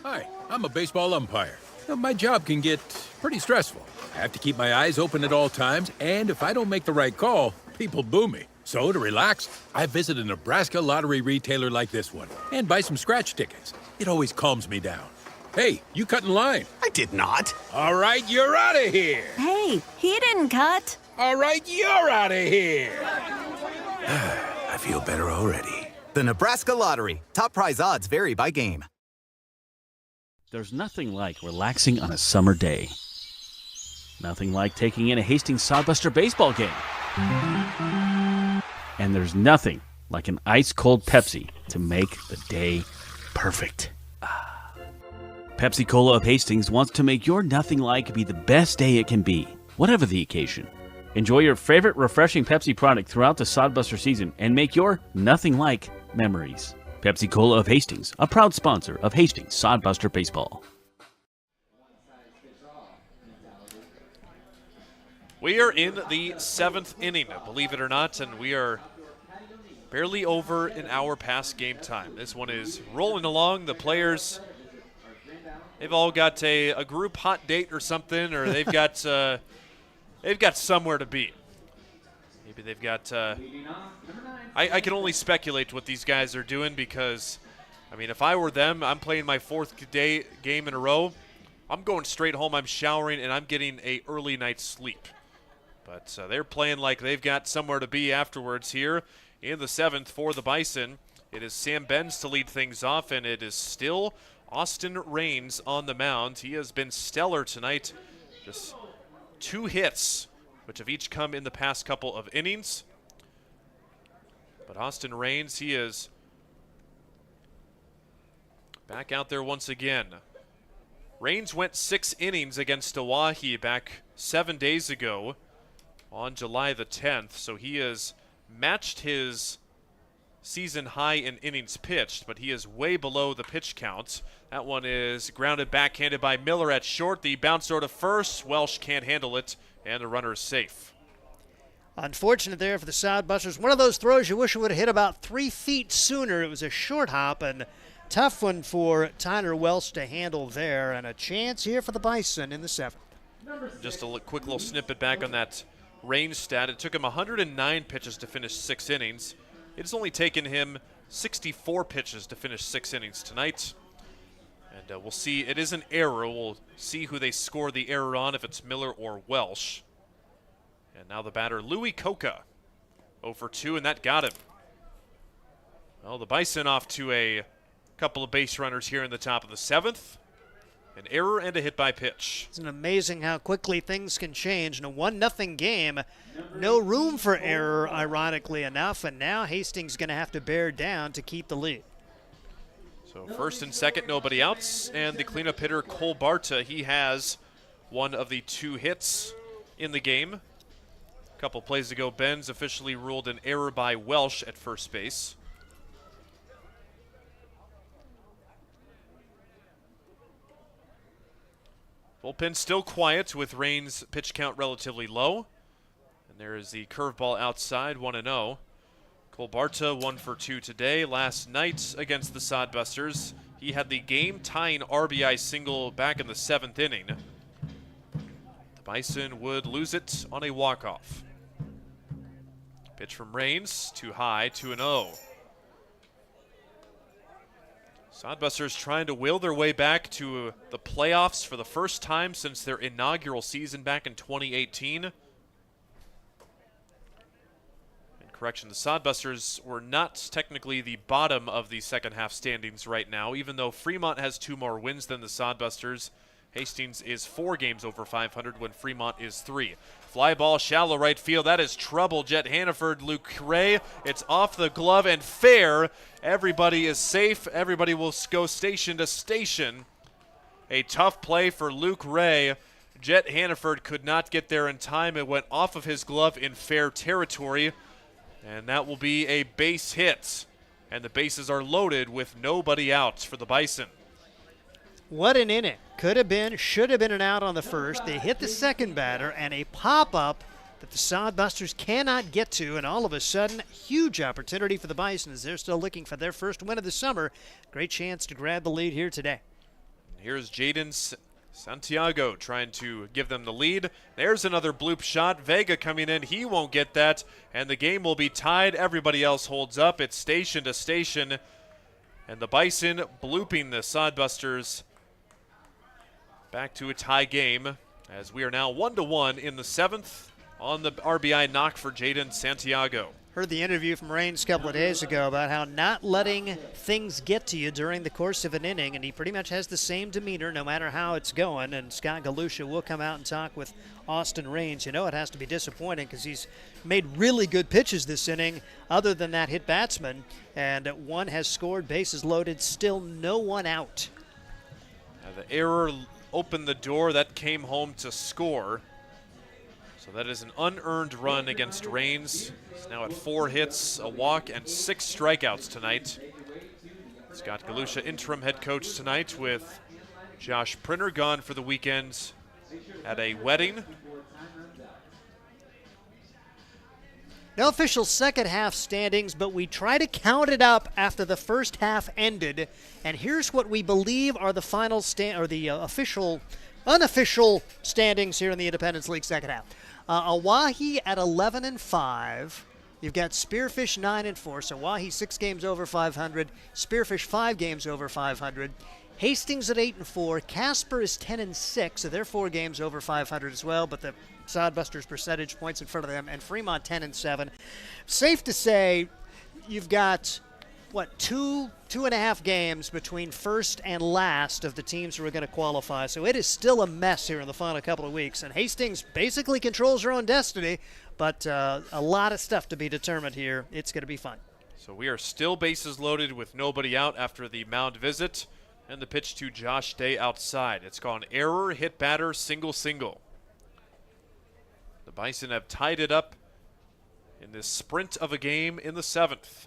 Hi, I'm a baseball umpire. My job can get pretty stressful. I have to keep my eyes open at all times, and if I don't make the right call, people boo me. So to relax, I visit a Nebraska lottery retailer like this one and buy some scratch tickets. It always calms me down. Hey, you cut in line. I did not. All right, you're out of here. Hey, he didn't cut. All right, you're out of here. I feel better already. The Nebraska Lottery. Top prize odds vary by game. There's nothing like relaxing on a summer day. Nothing like taking in a Hastings Sodbuster baseball game. And there's nothing like an ice-cold Pepsi to make the day perfect. Pepsi Cola of Hastings wants to make your nothing like be the best day it can be, whatever the occasion. Enjoy your favorite refreshing Pepsi product throughout the Sodbuster season and make your nothing like memories. Pepsi Cola of Hastings, a proud sponsor of Hastings Sodbuster Baseball. We are in the 7th inning, believe it or not, and we are barely over an hour past game time. This one is rolling along. The players, they've all got a group hot date or something, or they've got somewhere to be. Maybe they've got. I can only speculate what these guys are doing because, I mean, if I were them, I'm playing my 4th game in a row. I'm going straight home. I'm showering and I'm getting a early night's sleep. But they're playing like they've got somewhere to be afterwards here in the 7th for the Bison. It is Sam Benz to lead things off, and it is still Austin Raines on the mound. He has been stellar tonight. Just 2 hits, which have each come in the past couple of innings. But Austin Raines, he is back out there once again. Raines went 6 innings against Oahe back 7 days ago on July the 10th, so he has matched his season high in innings pitched, but he is way below the pitch count. That one is grounded backhanded by Miller at short. The bounce throw to first. Welsh can't handle it, and the runner is safe. Unfortunate there for the Sodbusters. One of those throws you wish it would have hit about 3 feet sooner. It was a short hop, and tough one for Tyler Welsh to handle there, and a chance here for the Bison in the 7th. Just a quick little snippet back on that range stat. It took him 109 pitches to finish 6 innings. It's only taken him 64 pitches to finish 6 innings tonight. And we'll see. It is an error. We'll see who they score the error on, if it's Miller or Welsh. And now the batter, Louis Coca, 0 for 2, and that got him. Well, the Bison off to a couple of base runners here in the top of the 7th. An error and a hit by pitch. It's amazing how quickly things can change. In a 1-0 game, no room for error, ironically enough, and now Hastings going to have to bear down to keep the lead. So first and second, nobody outs, and the cleanup hitter, Cole Barta, he has one of the 2 hits in the game. A couple plays ago, Benz officially ruled an error by Welsh at first base. Bullpen still quiet with Rain's pitch count relatively low. And there is the curveball outside, 1-0. Cole Barta 1 for 2 today. Last night against the Sodbusters, he had the game-tying RBI single back in the 7th inning. The Bison would lose it on a walk-off. Pitch from Rains, too high, 2-0. Sodbusters trying to will their way back to the playoffs for the first time since their inaugural season back in 2018. Correction, the Sodbusters were not technically the bottom of the second half standings right now, even though Fremont has 2 more wins than the Sodbusters. Hastings is 4 games over 500 when Fremont is 3. Fly ball, shallow right field. That is trouble. Jet Hannaford, Luke Ray. It's off the glove and fair. Everybody is safe. Everybody will go station to station. A tough play for Luke Ray. Jet Hannaford could not get there in time. It went off of his glove in fair territory. And that will be a base hit. And the bases are loaded with nobody out for the Bison. What an inning. Could have been, should have been an out on the first. They hit the second batter, and a pop-up that the Sodbusters cannot get to, and all of a sudden, huge opportunity for the Bison as they're still looking for their first win of the summer. Great chance to grab the lead here today. Here's Jaden Santiago trying to give them the lead. There's another bloop shot. Vega coming in. He won't get that, and the game will be tied. Everybody else holds up. It's station to station, and the Bison blooping the Sodbusters back to a tie game as we are now 1-1 in the 7th on the RBI knock for Jaden Santiago. Heard the interview from Rains a couple of days ago about how not letting things get to you during the course of an inning, and he pretty much has the same demeanor no matter how it's going, and Scott Galusha will come out and talk with Austin Rains. You know it has to be disappointing because he's made really good pitches this inning other than that hit batsman, and one has scored, bases loaded, still no one out. Now the error opened the door. That came home to score. So that is an unearned run against Rains. He's now at 4 hits, a walk, and 6 strikeouts tonight. Scott Galusha, interim head coach tonight, with Josh Printer gone for the weekend at a wedding. No official second half standings, but we try to count it up after the first half ended. And here's what we believe are the final unofficial standings here in the Independence League second half. Oahe at 11-5. You've got Spearfish 9-4. So Oahe 6 games over 500. Spearfish 5 games over 500. Hastings at 8-4. Casper is 10-6, so they're 4 games over 500 as well. But the Sodbusters percentage points in front of them, and Fremont 10-7. Safe to say, you've got two and a half games between first and last of the teams who are going to qualify. So it is still a mess here in the final couple of weeks. And Hastings basically controls her own destiny, but a lot of stuff to be determined here. It's going to be fun. So we are still bases loaded with nobody out after the mound visit. And the pitch to Josh Day outside. It's gone error, hit batter, single. The Bison have tied it up in this sprint of a game in the 7th.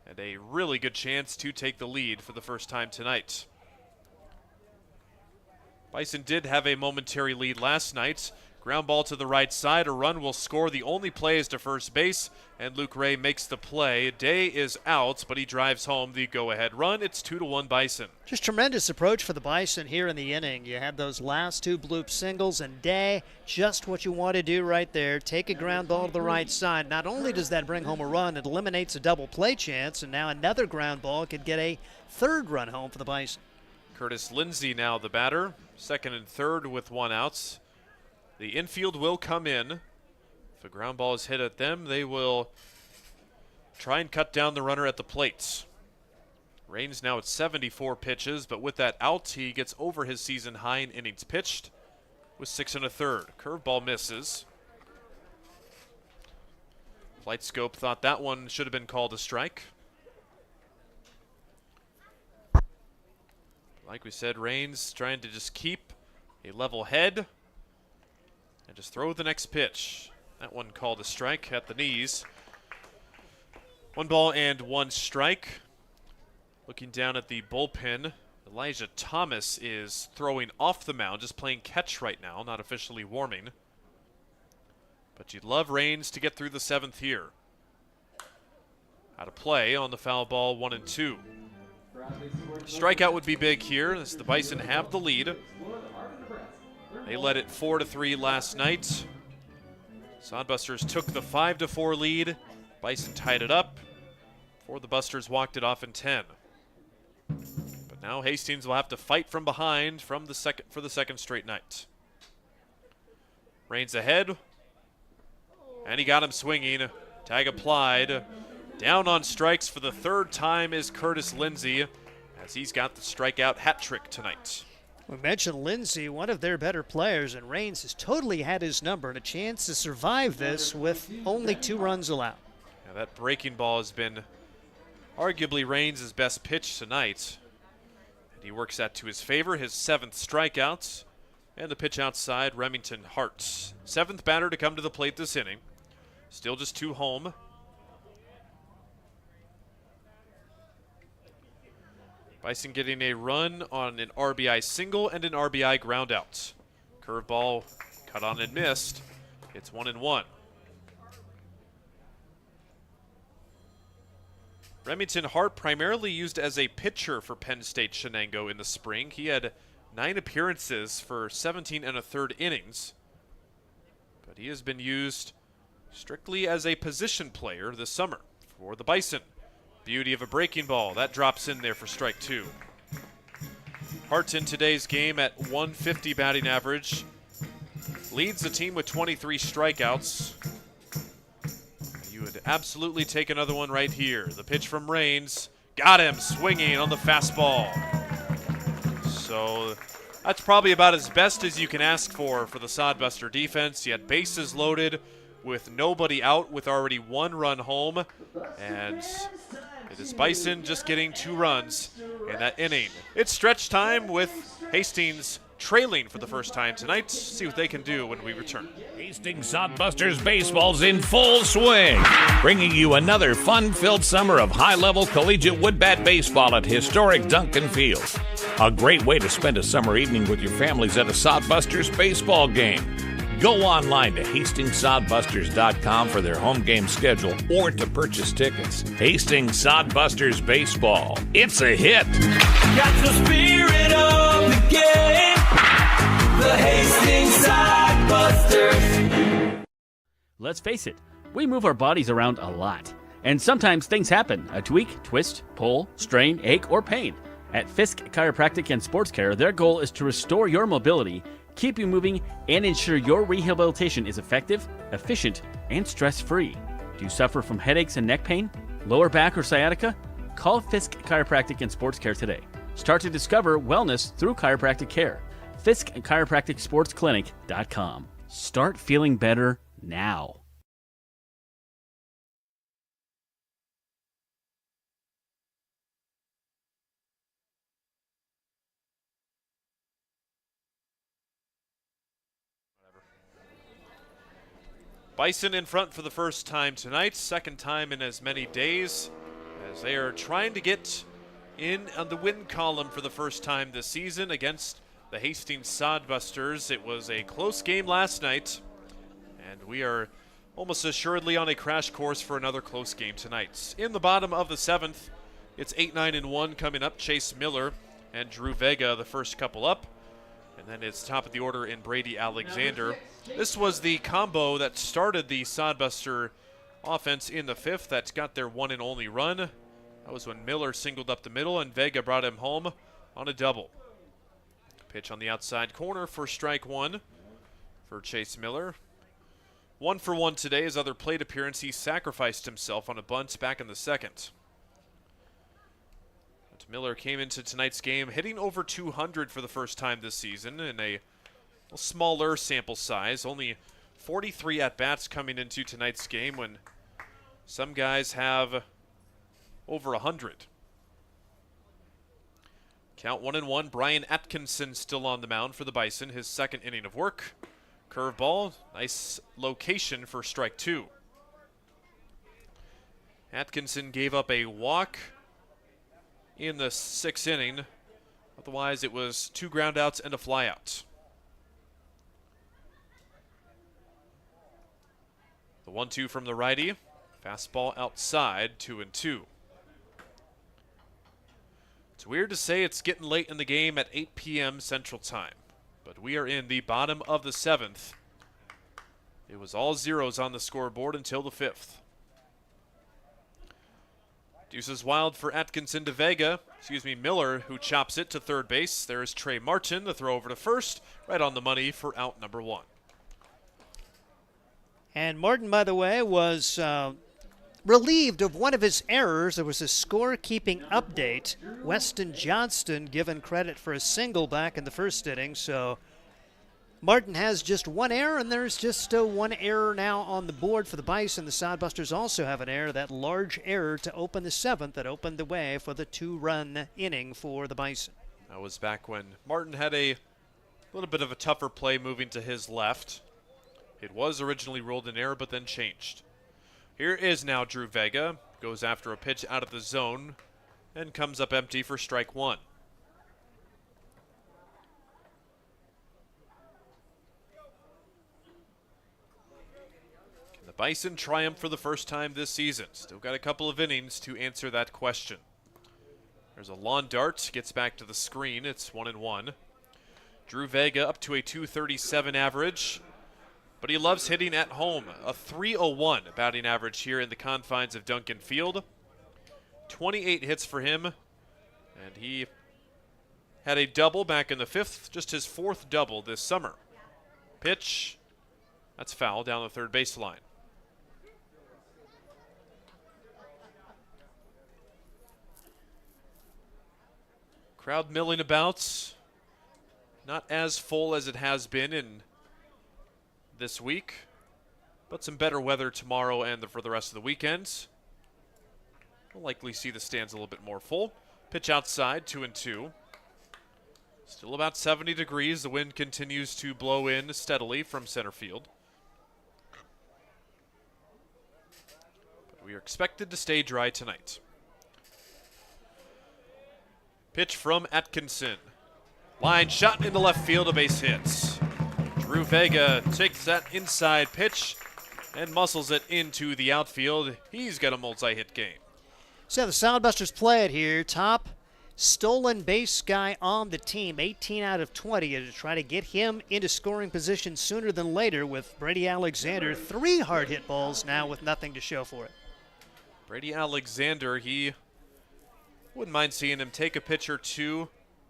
And a really good chance to take the lead for the first time tonight. Bison did have a momentary lead last night. Ground ball to the right side. A run will score. The only play is to first base, and Luke Ray makes the play. Day is out, but he drives home the go-ahead run. It's 2-1 Bison. Just tremendous approach for the Bison here in the inning. You had those last 2 bloop singles, and Day, just what you want to do right there. Take a ground ball to the right side. Not only does that bring home a run, it eliminates a double play chance, and now another ground ball could get a 3rd run home for the Bison. Curtis Lindsay now the batter. 2nd and 3rd with 1 out. The infield will come in. If a ground ball is hit at them, they will try and cut down the runner at the plate. Raines now at 74 pitches, but with that out, he gets over his season high in innings pitched with 6 1/3. Curveball misses. Flight Scope thought that one should have been called a strike. Like we said, Raines trying to just keep a level head and just throw the next pitch. That one called a strike at the knees. 1 ball and 1 strike. Looking down at the bullpen, Elijah Thomas is throwing off the mound, just playing catch right now, not officially warming. But you'd love Raines to get through the 7th here. Out of play on the foul ball, 1 and 2. Strikeout would be big here as the Bison have the lead. They led it 4-3 last night. Sodbusters took the 5-4 lead. Bison tied it up before the Busters walked it off in 10. But now Hastings will have to fight from behind for the second straight night. Raines ahead, and he got him swinging. Tag applied. Down on strikes for the 3rd time is Curtis Lindsay, as he's got the strikeout hat trick tonight. We mentioned Lindsay, one of their better players, and Raines has totally had his number and a chance to survive this with only 2 runs allowed. Yeah, that breaking ball has been arguably Raines' best pitch tonight. And he works that to his favor, his 7th strikeout. And the pitch outside, Remington Hart. 7th batter to come to the plate this inning. Still just 2 home. Bison getting a run on an RBI single and an RBI ground out. Curveball cut on and missed. It's 1 and 1. Remington Hart primarily used as a pitcher for Penn State Shenango in the spring. He had 9 appearances for 17 1/3 innings. But he has been used strictly as a position player this summer for the Bison. Beauty of a breaking ball. That drops in there for strike 2. Hart in today's game at 150 batting average. Leads the team with 23 strikeouts. You would absolutely take another one right here. The pitch from Raines. Got him swinging on the fastball. So that's probably about as best as you can ask for the Sodbuster defense. You had bases loaded with nobody out with already 1 run home. And it is Bison just getting 2 runs in that inning. It's stretch time with Hastings trailing for the first time tonight. See what they can do when we return. Hastings Sodbusters baseball's in full swing, bringing you another fun-filled summer of high-level collegiate wood bat baseball at historic Duncan Field. A great way to spend a summer evening with your families at a Sodbusters baseball game. Go online to HastingsSodbusters.com for their home game schedule or to purchase tickets. Hastings Sodbusters Baseball. It's a hit. Got the spirit of the game. The Hastings Sodbusters. Let's face it, we move our bodies around a lot. And sometimes things happen. A tweak, twist, pull, strain, ache, or pain. At Fisk Chiropractic and Sports Care, their goal is to restore your mobility, keep you moving, and ensure your rehabilitation is effective, efficient, and stress-free. Do you suffer from headaches and neck pain, lower back or sciatica? Call Fisk Chiropractic and Sports Care today. Start to discover wellness through chiropractic care. Fisk Chiropractic Sports Clinic.com. Start feeling better now. Bison in front for the first time tonight, 2nd time in as many days, as they are trying to get in on the win column for the first time this season against the Hastings Sodbusters. It was a close game last night, and we are almost assuredly on a crash course for another close game tonight. In the bottom of the 7th, it's 8-9-1 coming up. Chase Miller and Drew Vega, the first couple up. And then it's top of the order in Brady Alexander. This was the combo that started the Sodbuster offense in the 5th that got their one and only run. That was when Miller singled up the middle and Vega brought him home on a double. Pitch on the outside corner for strike 1 for Chase Miller. 1 for 1 today. His other plate appearance, he sacrificed himself on a bunt back in the 2nd. But Miller came into tonight's game hitting over 200 for the first time this season in a smaller sample size. Only 43 at-bats coming into tonight's game when some guys have over 100. Count 1-1. Brian Atkinson still on the mound for the Bison, his second inning of work. Curveball, nice location for strike 2. Atkinson gave up a walk in the 6th inning. Otherwise, it was 2 groundouts and a flyout. The 1-2 from the righty. Fastball outside, 2-2. It's weird to say it's getting late in the game at 8 p.m. Central Time, but we are in the bottom of the 7th. It was all zeros on the scoreboard until the 5th. Deuces wild for Atkinson to Miller, who chops it to third base. There's Trey Martin, the throw over to first, right on the money for out number 1. And Martin, by the way, was relieved of one of his errors. There was a scorekeeping update. Weston Johnston given credit for a single back in the first inning. So Martin has just 1 error, and there's just 1 error now on the board for the Bison. The Sodbusters also have an error, that large error to open the 7th that opened the way for the 2-run inning for the Bison. That was back when Martin had a little bit of a tougher play moving to his left. It was originally ruled an error, but then changed. Here is now Drew Vega. Goes after a pitch out of the zone and comes up empty for strike 1. Can the Bison triumph for the first time this season? Still got a couple of innings to answer that question. There's a lawn dart. Gets back to the screen. It's 1-1. Drew Vega up to a 237 average. But he loves hitting at home. A 301 batting average here in the confines of Duncan Field. 28 hits for him. And he had a double back in the 5th. Just his 4th double this summer. Pitch. That's foul down the third baseline. Crowd milling about. Not as full as it has been in this week, but some better weather tomorrow and for the rest of the weekends. We'll likely see the stands a little bit more full. Pitch outside, 2-2. Still about 70 degrees. The wind continues to blow in steadily from center field. But we are expected to stay dry tonight. Pitch from Atkinson. Line shot into left field, a base hit. Drew Vega takes that inside pitch and muscles it into the outfield. He's got a multi-hit game. So the Sodbusters play it here. Top stolen base guy on the team, 18 out of 20, to try to get him into scoring position sooner than later with Brady Alexander. 3 hard hit balls now with nothing to show for it. Brady Alexander, he wouldn't mind seeing him take a pitch or two.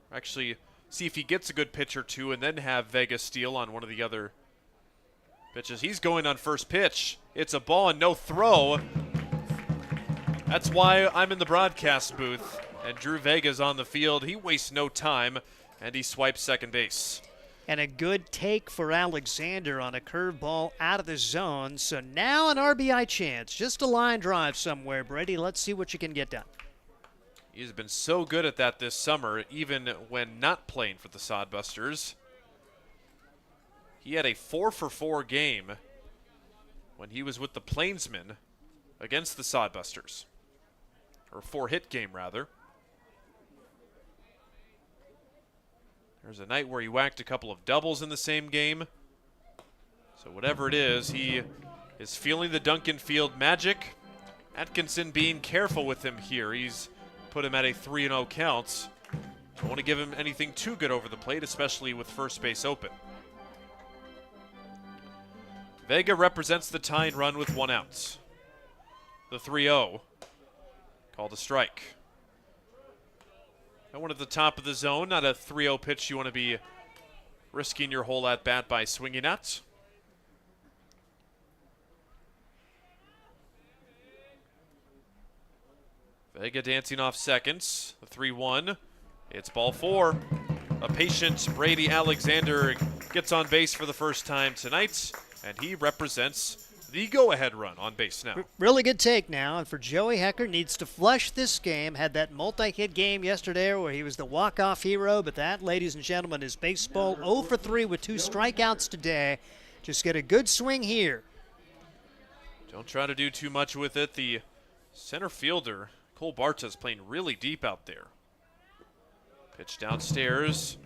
Actually, see if he gets a good pitch or two and then have Vega steal on one of the other pitches. He's going on first pitch. It's a ball and no throw. That's why I'm in the broadcast booth. And Drew Vega's on the field. He wastes no time, and he swipes second base. And a good take for Alexander on a curveball out of the zone. So now an RBI chance. Just a line drive somewhere, Brady. Let's see what you can get done. He's been so good at that this summer, even when not playing for the Sodbusters. He had a 4-for-4 game when he was with the Plainsmen against the Sodbusters. Or 4-hit game, rather. There's a night where he whacked a couple of doubles in the same game. So whatever it is, he is feeling the Duncan Field magic. Atkinson being careful with him here. He's put him at a 3-0 count. Don't want to give him anything too good over the plate, especially with first base open. Vega represents the tying run with 1 out. The 3-0. Called a strike. That one at the top of the zone, not a 3-0 pitch you want to be risking your whole at-bat by swinging at. Vega dancing off seconds. The 3-1. It's ball 4. A patient Brady Alexander gets on base for the first time tonight, and he represents the go-ahead run on base now. Really good take now, and for Joey Hecker, needs to flush this game. Had that multi-hit game yesterday where he was the walk-off hero, but that, ladies and gentlemen, is baseball. 0 for 3 with 2 strikeouts today. Just get a good swing here. Don't try to do too much with it. The center fielder, Cole Barta's playing really deep out there. Pitch downstairs.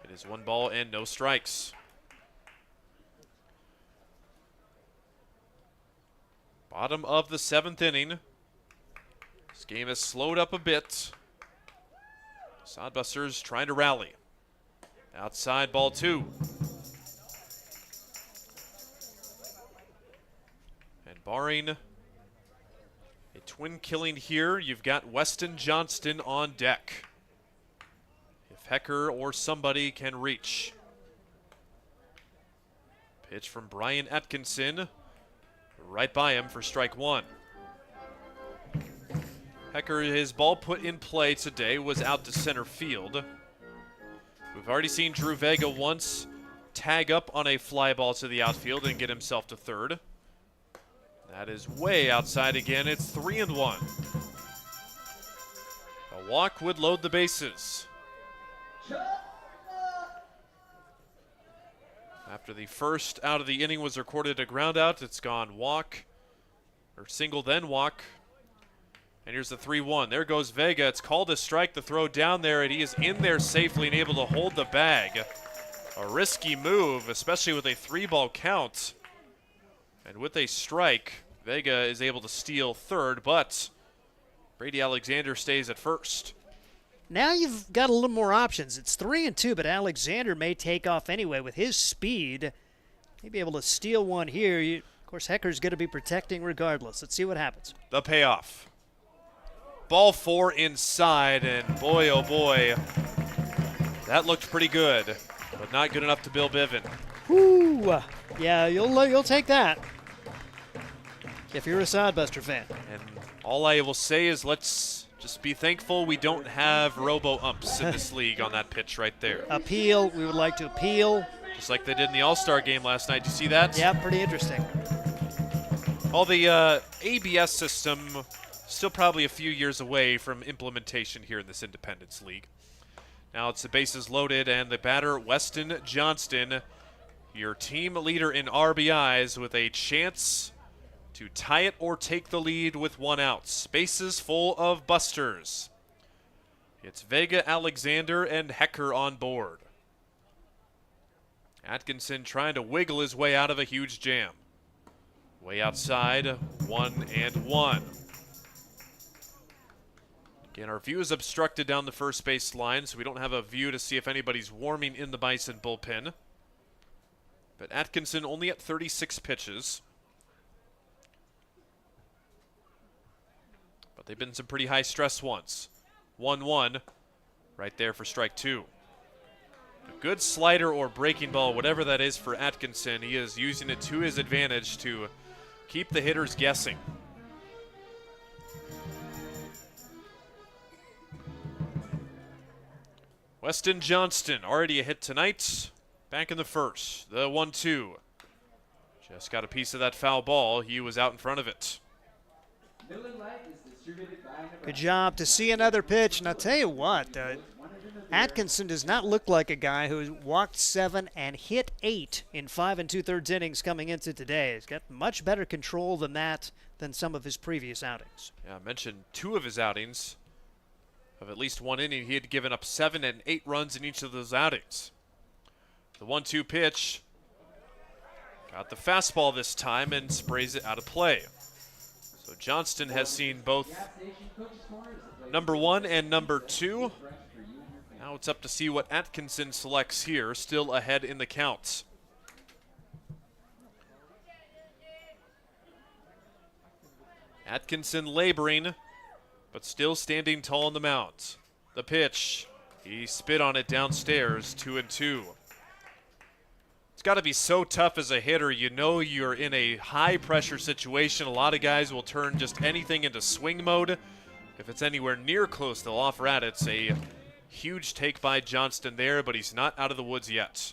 It is 1 ball and no strikes. Bottom of the 7th inning. This game has slowed up a bit. Sodbusters trying to rally. Outside, ball 2. And barring a twin killing here, you've got Weston Johnston on deck. If Hecker or somebody can reach. Pitch from Brian Atkinson. Right by him for strike 1. Hecker, his ball put in play today was out to center field. We've already seen Drew Vega once tag up on a fly ball to the outfield and get himself to third. That is way outside again. It's 3-1. A walk would load the bases. After the first out of the inning was recorded a ground out, it's gone walk, or single then walk. And here's the 3-1. There goes Vega. It's called a strike. The throw down there, and he is in there safely and able to hold the bag. A risky move, especially with a 3-ball count. And with a strike, Vega is able to steal third, but Brady Alexander stays at first. Now you've got a little more options. It's 3-2, but Alexander may take off anyway with his speed. May be able to steal one here. Of course, Hecker's going to be protecting regardless. Let's see what happens. The payoff. Ball 4 inside, and boy, oh boy, that looked pretty good, but not good enough to Bill Biven. Whoo! Yeah, you'll take that if you're a Sodbuster fan. And all I will say is let's just be thankful we don't have robo-umps in this league on that pitch right there. Appeal. We would like to appeal. Just like they did in the All-Star game last night. Did you see that? Yeah, pretty interesting. All the ABS system still probably a few years away from implementation here in this Independence League. Now it's the bases loaded, and the batter, Weston Johnston, your team leader in RBIs, with a chance to tie it or take the lead with 1 out. Bases full of busters. It's Vega, Alexander, and Hecker on board. Atkinson trying to wiggle his way out of a huge jam. Way outside, 1-1. Again, our view is obstructed down the first base line, so we don't have a view to see if anybody's warming in the Bison bullpen. But Atkinson only at 36 pitches. But they've been some pretty high stress ones. 1-1 right there for strike 2. A good slider or breaking ball, whatever that is for Atkinson. He is using it to his advantage to keep the hitters guessing. Weston Johnston, already a hit tonight. Back in the first. The 1-2. Just got a piece of that foul ball. He was out in front of it. Good job to see another pitch. And I'll tell you what, Atkinson does not look like a guy who walked 7 and hit 8 in 5 2/3 innings coming into today. He's got much better control than that than some of his previous outings. Yeah, I mentioned 2 of his outings. Of at least 1 inning, he had given up 7 and 8 runs in each of those outings. The 1-2 pitch. Got the fastball this time and sprays it out of play. So Johnston has seen both number 1 and number 2. Now it's up to see what Atkinson selects here, still ahead in the counts. Atkinson laboring, but still standing tall on the mound. The pitch, he spit on it downstairs, 2-2. It's got to be so tough as a hitter. You know you're in a high pressure situation. A lot of guys will turn just anything into swing mode. If it's anywhere near close, they'll offer at it. It's a huge take by Johnston there, but he's not out of the woods yet.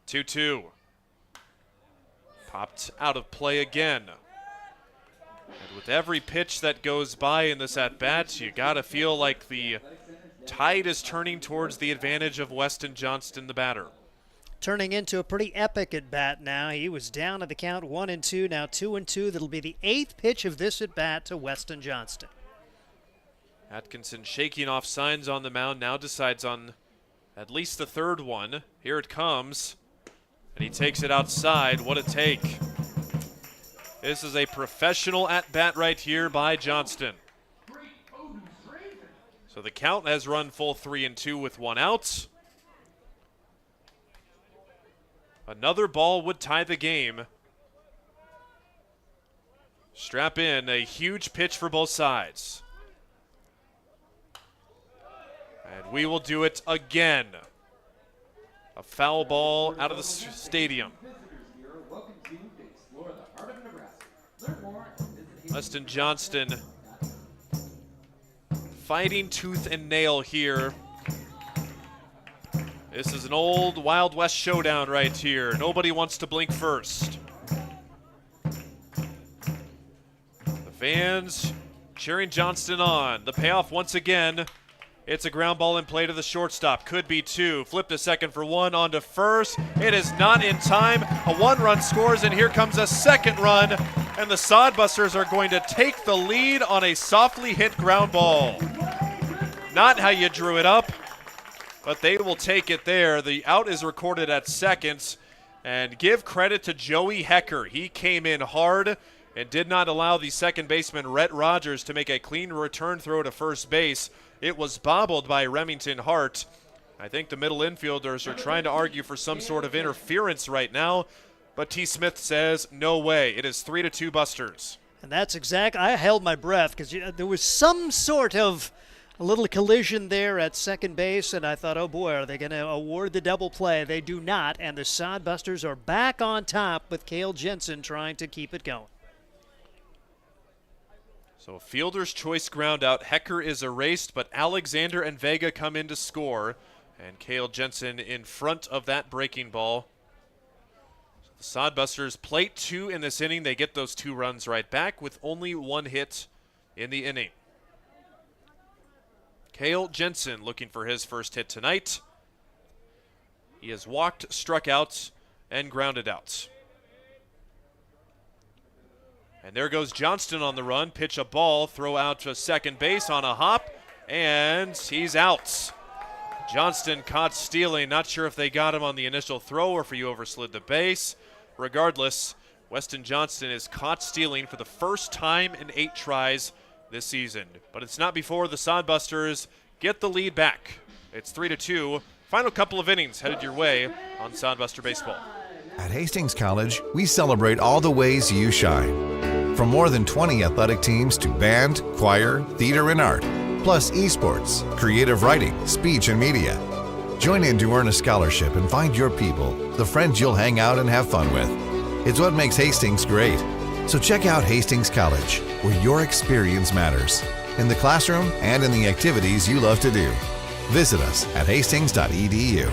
2-2. Popped out of play again. And with every pitch that goes by in this at-bat, you gotta feel like the tide is turning towards the advantage of Weston Johnston, the batter. Turning into a pretty epic at-bat now. He was down at the count 1-2, now 2-2. That'll be the 8th pitch of this at-bat to Weston Johnston. Atkinson shaking off signs on the mound, now decides on at least the 3rd one. Here it comes, and he takes it outside. What a take. This is a professional at-bat right here by Johnston. So the count has run full 3-2 with 1 out. Another ball would tie the game. Strap in, a huge pitch for both sides. And we will do it again. A foul ball out of the stadium. Weston Johnston fighting tooth and nail here. This is an old Wild West showdown right here. Nobody wants to blink first. The fans cheering Johnston on. The payoff once again. It's a ground ball in play to the shortstop. Could be 2. Flipped to second for 1. On to first. It is not in time. A 1-run scores, and here comes a 2nd run. And the Sodbusters are going to take the lead on a softly hit ground ball. Not how you drew it up, but they will take it there. The out is recorded at second. And give credit to Joey Hecker. He came in hard and did not allow the second baseman, Rhett Rogers, to make a clean return throw to first base. It was bobbled by Remington Hart. I think the middle infielders are trying to argue for some sort of interference right now, but T. Smith says no way. It is 3-2 Busters. And that's I held my breath because there was some sort of a little collision there at second base, and I thought, oh boy, are they going to award the double play? They do not, and the Sodbusters are back on top with Cale Jensen trying to keep it going. So fielder's choice ground out. Hecker is erased, but Alexander and Vega come in to score. And Cale Jensen in front of that breaking ball. So the Sodbusters plate 2 in this inning. They get those 2 runs right back with only 1 hit in the inning. Cale Jensen looking for his first hit tonight. He has walked, struck out, and grounded out. And there goes Johnston on the run. Pitch a ball, throw out to second base on a hop, and he's out. Johnston caught stealing. Not sure if they got him on the initial throw or if he overslid the base. Regardless, Weston Johnston is caught stealing for the first time in 8 tries this season. But it's not before the Sodbusters get the lead back. It's 3-2. Final couple of innings headed your way on Sodbuster Baseball. At Hastings College, we celebrate all the ways you shine. From more than 20 athletic teams to band, choir, theater, and art, plus esports, creative writing, speech, and media. Join in to earn a scholarship and find your people, the friends you'll hang out and have fun with. It's what makes Hastings great. So check out Hastings College, where your experience matters, in the classroom and in the activities you love to do. Visit us at hastings.edu.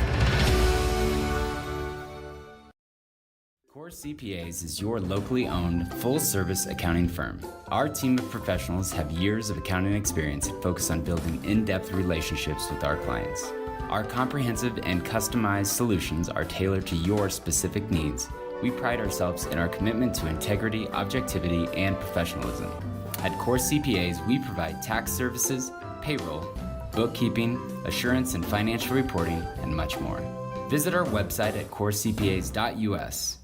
Core CPAs is your locally owned, full-service accounting firm. Our team of professionals have years of accounting experience and focus on building in-depth relationships with our clients. Our comprehensive and customized solutions are tailored to your specific needs. We pride ourselves in our commitment to integrity, objectivity, and professionalism. At Core CPAs, we provide tax services, payroll, bookkeeping, assurance and financial reporting, and much more. Visit our website at corecpas.us.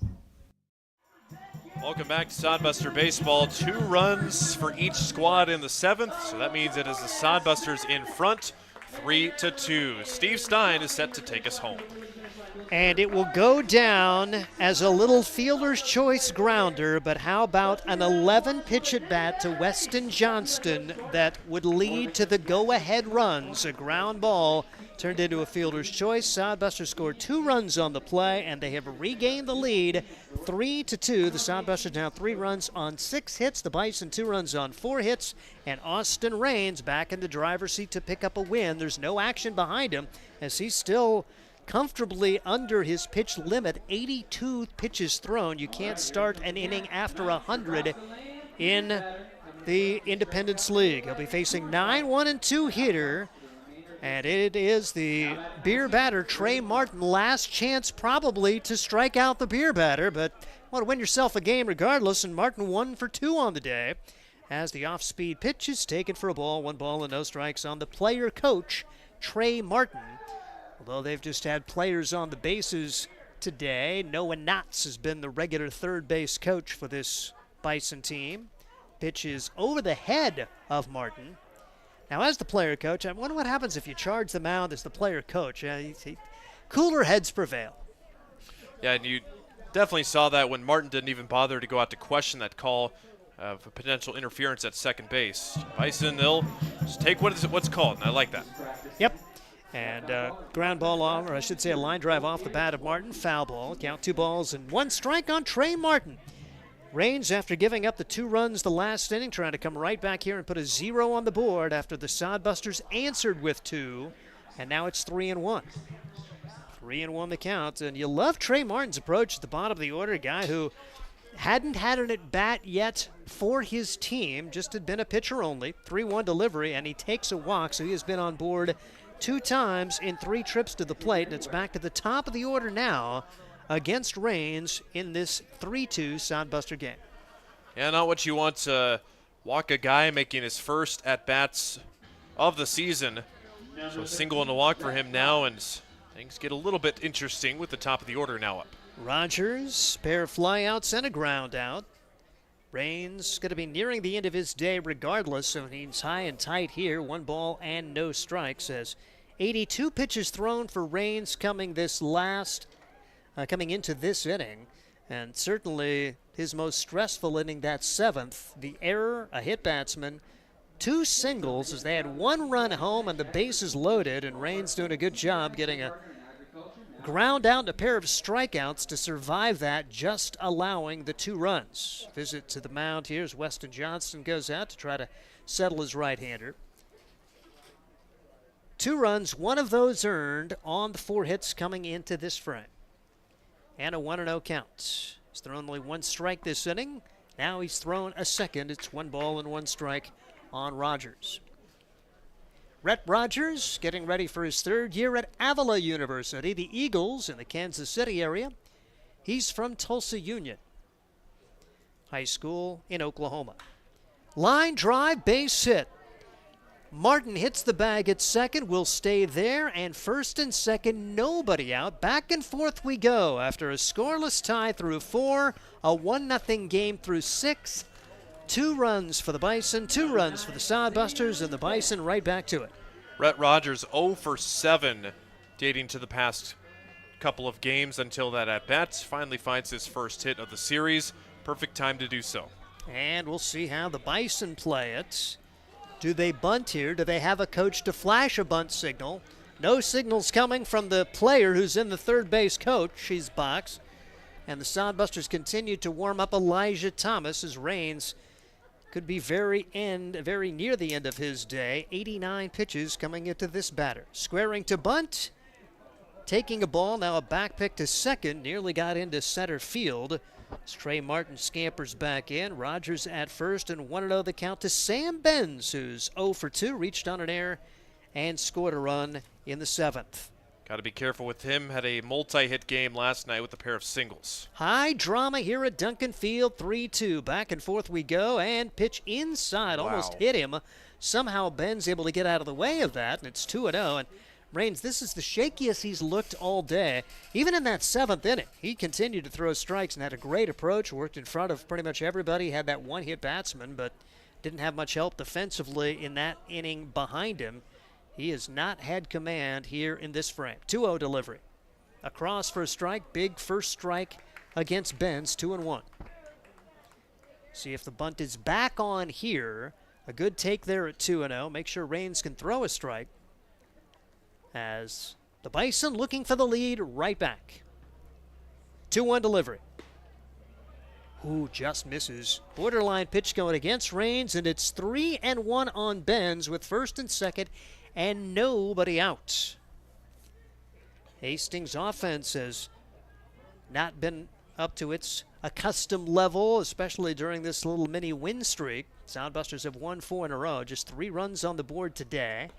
Welcome back to Sodbuster Baseball. 2 runs for each squad in the 7th, so that means it is the Sodbusters in front, 3-2. Steve Stein is set to take us home. And it will go down as a little fielder's choice grounder, but how about an 11-pitch at bat to Weston Johnston that would lead to the go-ahead runs? A ground ball turned into a fielder's choice. Sodbusters scored 2 runs on the play, and they have regained the lead 3-2. The Sodbusters now 3 runs on 6 hits. The Bison 2 runs on 4 hits. And Austin Raines back in the driver's seat to pick up a win. There's no action behind him as he's still comfortably under his pitch limit. 82 pitches thrown. You can't start an inning after 100 in the Independence League. He'll be facing 9-1-2 hitter. And it is the beer batter, Trey Martin. Last chance probably to strike out the beer batter, but want to win yourself a game regardless, and Martin 1 for 2 on the day as the off-speed pitch is taken for a ball. 1 ball and no strikes on the player coach, Trey Martin. Although they've just had players on the bases today, Noah Knotts has been the regular third base coach for this Bison team. Pitch is over the head of Martin. Now, as the player coach, I wonder what happens if you charge the mound as the player coach. Cooler heads prevail. Yeah, and you definitely saw that when Martin didn't even bother to go out to question that call of a potential interference at second base. Bison, they'll just take what's called, and I like that. Yep. And ground ball off, or I should say a line drive off the bat of Martin. Foul ball. Count 2 balls and 1 strike on Trey Martin. Raines, after giving up the 2 runs the last inning, trying to come right back here and put a 0 on the board after the Sodbusters answered with 2. And now it's 3-1. 3-1 the count. And you love Trey Martin's approach at the bottom of the order, a guy who hadn't had an at-bat yet for his team, just had been a pitcher only. 3-1 delivery, and he takes a walk, so he has been on board 2 times in 3 trips to the plate, and it's back to the top of the order now against Raines in this 3-2 Sodbuster game. Yeah, not what you want to walk a guy making his first at-bats of the season. So a single and a walk for him now, and things get a little bit interesting with the top of the order now up. Rogers, pair of flyouts and a ground out. Raines going to be nearing the end of his day regardless, so he's high and tight here. 1 ball and no strikes as 82 pitches thrown for Raines coming into this inning, and certainly his most stressful inning, that 7th. The error, a hit batsman, 2 singles as they had 1 run home and the bases loaded, and Raines doing a good job getting a ground out and a pair of strikeouts to survive that, just allowing the 2 runs. Visit to the mound here as Weston Johnston goes out to try to settle his right-hander. 2 runs, 1 of those earned on the 4 hits coming into this frame. And a 1-0 count. He's thrown only 1 strike this inning. Now he's thrown a second. It's 1 ball and 1 strike on Rogers. Rhett Rogers getting ready for his 3rd year at Avila University, the Eagles in the Kansas City area. He's from Tulsa Union High School in Oklahoma. Line drive, base hit. Martin hits the bag at second, will stay there, and first and second, nobody out. Back and forth we go after a scoreless tie through 4, a 1-0 game through 6. 2 runs for the Bison, 2 runs for the Sodbusters, and the Bison right back to it. Rhett Rogers 0 for 7 dating to the past couple of games until that at-bat finally finds his first hit of the series. Perfect time to do so. And we'll see how the Bison play it. Do they bunt here? Do they have a coach to flash a bunt signal? No signals coming from the player who's in the third base coach. She's box. And the Sodbusters continue to warm up Elijah Thomas as Raines could be very near the end of his day. 89 pitches coming into this batter. Squaring to bunt. Taking a ball, now a back pick to second. Nearly got into center field. As Trey Martin scampers back in. Rogers at first, and 1-0 the count to Sam Benz, who's 0 for 2, reached on an error and scored a run in the 7th. Got to be careful with him. Had a multi-hit game last night with a pair of singles. High drama here at Duncan Field, 3-2. Back and forth we go, and pitch inside. Wow. Almost hit him. Somehow Ben's able to get out of the way of that, and it's 2-0. And Raines, this is the shakiest he's looked all day. Even in that 7th inning, he continued to throw strikes and had a great approach, worked in front of pretty much everybody, had that 1-hit batsman, but didn't have much help defensively in that inning behind him. He has not had command here in this frame. 2-0 delivery. Across for a strike. Big first strike against Benz, 2-1. See if the bunt is back on here. A good take there at 2-0. Make sure Raines can throw a strike. As the Bison looking for the lead right back. 2-1 delivery. Ooh, just misses. Borderline pitch going against Raines, and it's 3-1 on Benz with first and second and nobody out. Hastings' offense has not been up to its accustomed level, especially during this little mini win streak. Sodbusters have won 4 in a row, just 3 runs on the board today.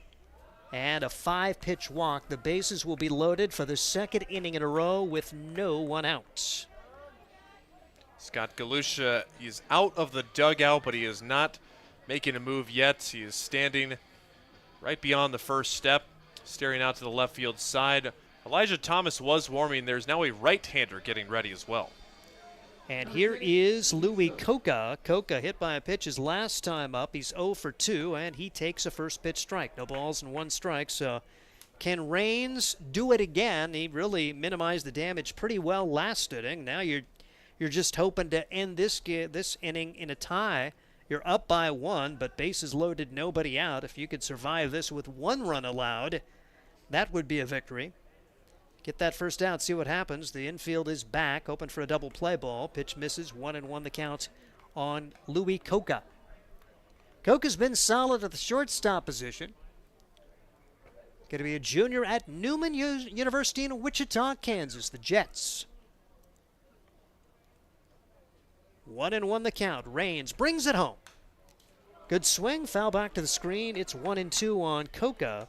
And a 5-pitch walk. The bases will be loaded for the second inning in a row with no one out. Scott Galusha, he's out of the dugout, but he is not making a move yet. He is standing right beyond the first step, staring out to the left field side. Elijah Thomas was warming. There's now a right-hander getting ready as well. And here is Louis Coca. Coca hit by a pitch his last time up. He's 0 for 2, and he takes a first pitch strike. No balls and 1 strike, so can Raines do it again? He really minimized the damage pretty well last inning. Now you're just hoping to end this inning in a tie. You're up by 1, but bases loaded, nobody out. If you could survive this with 1 run allowed, that would be a victory. Get that first out, see what happens. The infield is back, open for a double play ball. Pitch misses, 1-1 the count on Louis Coca. Coca's been solid at the shortstop position. Going to be a junior at Newman University in Wichita, Kansas, the Jets. 1-1 the count. Raines brings it home. Good swing, foul back to the screen. It's 1-2 on Coca.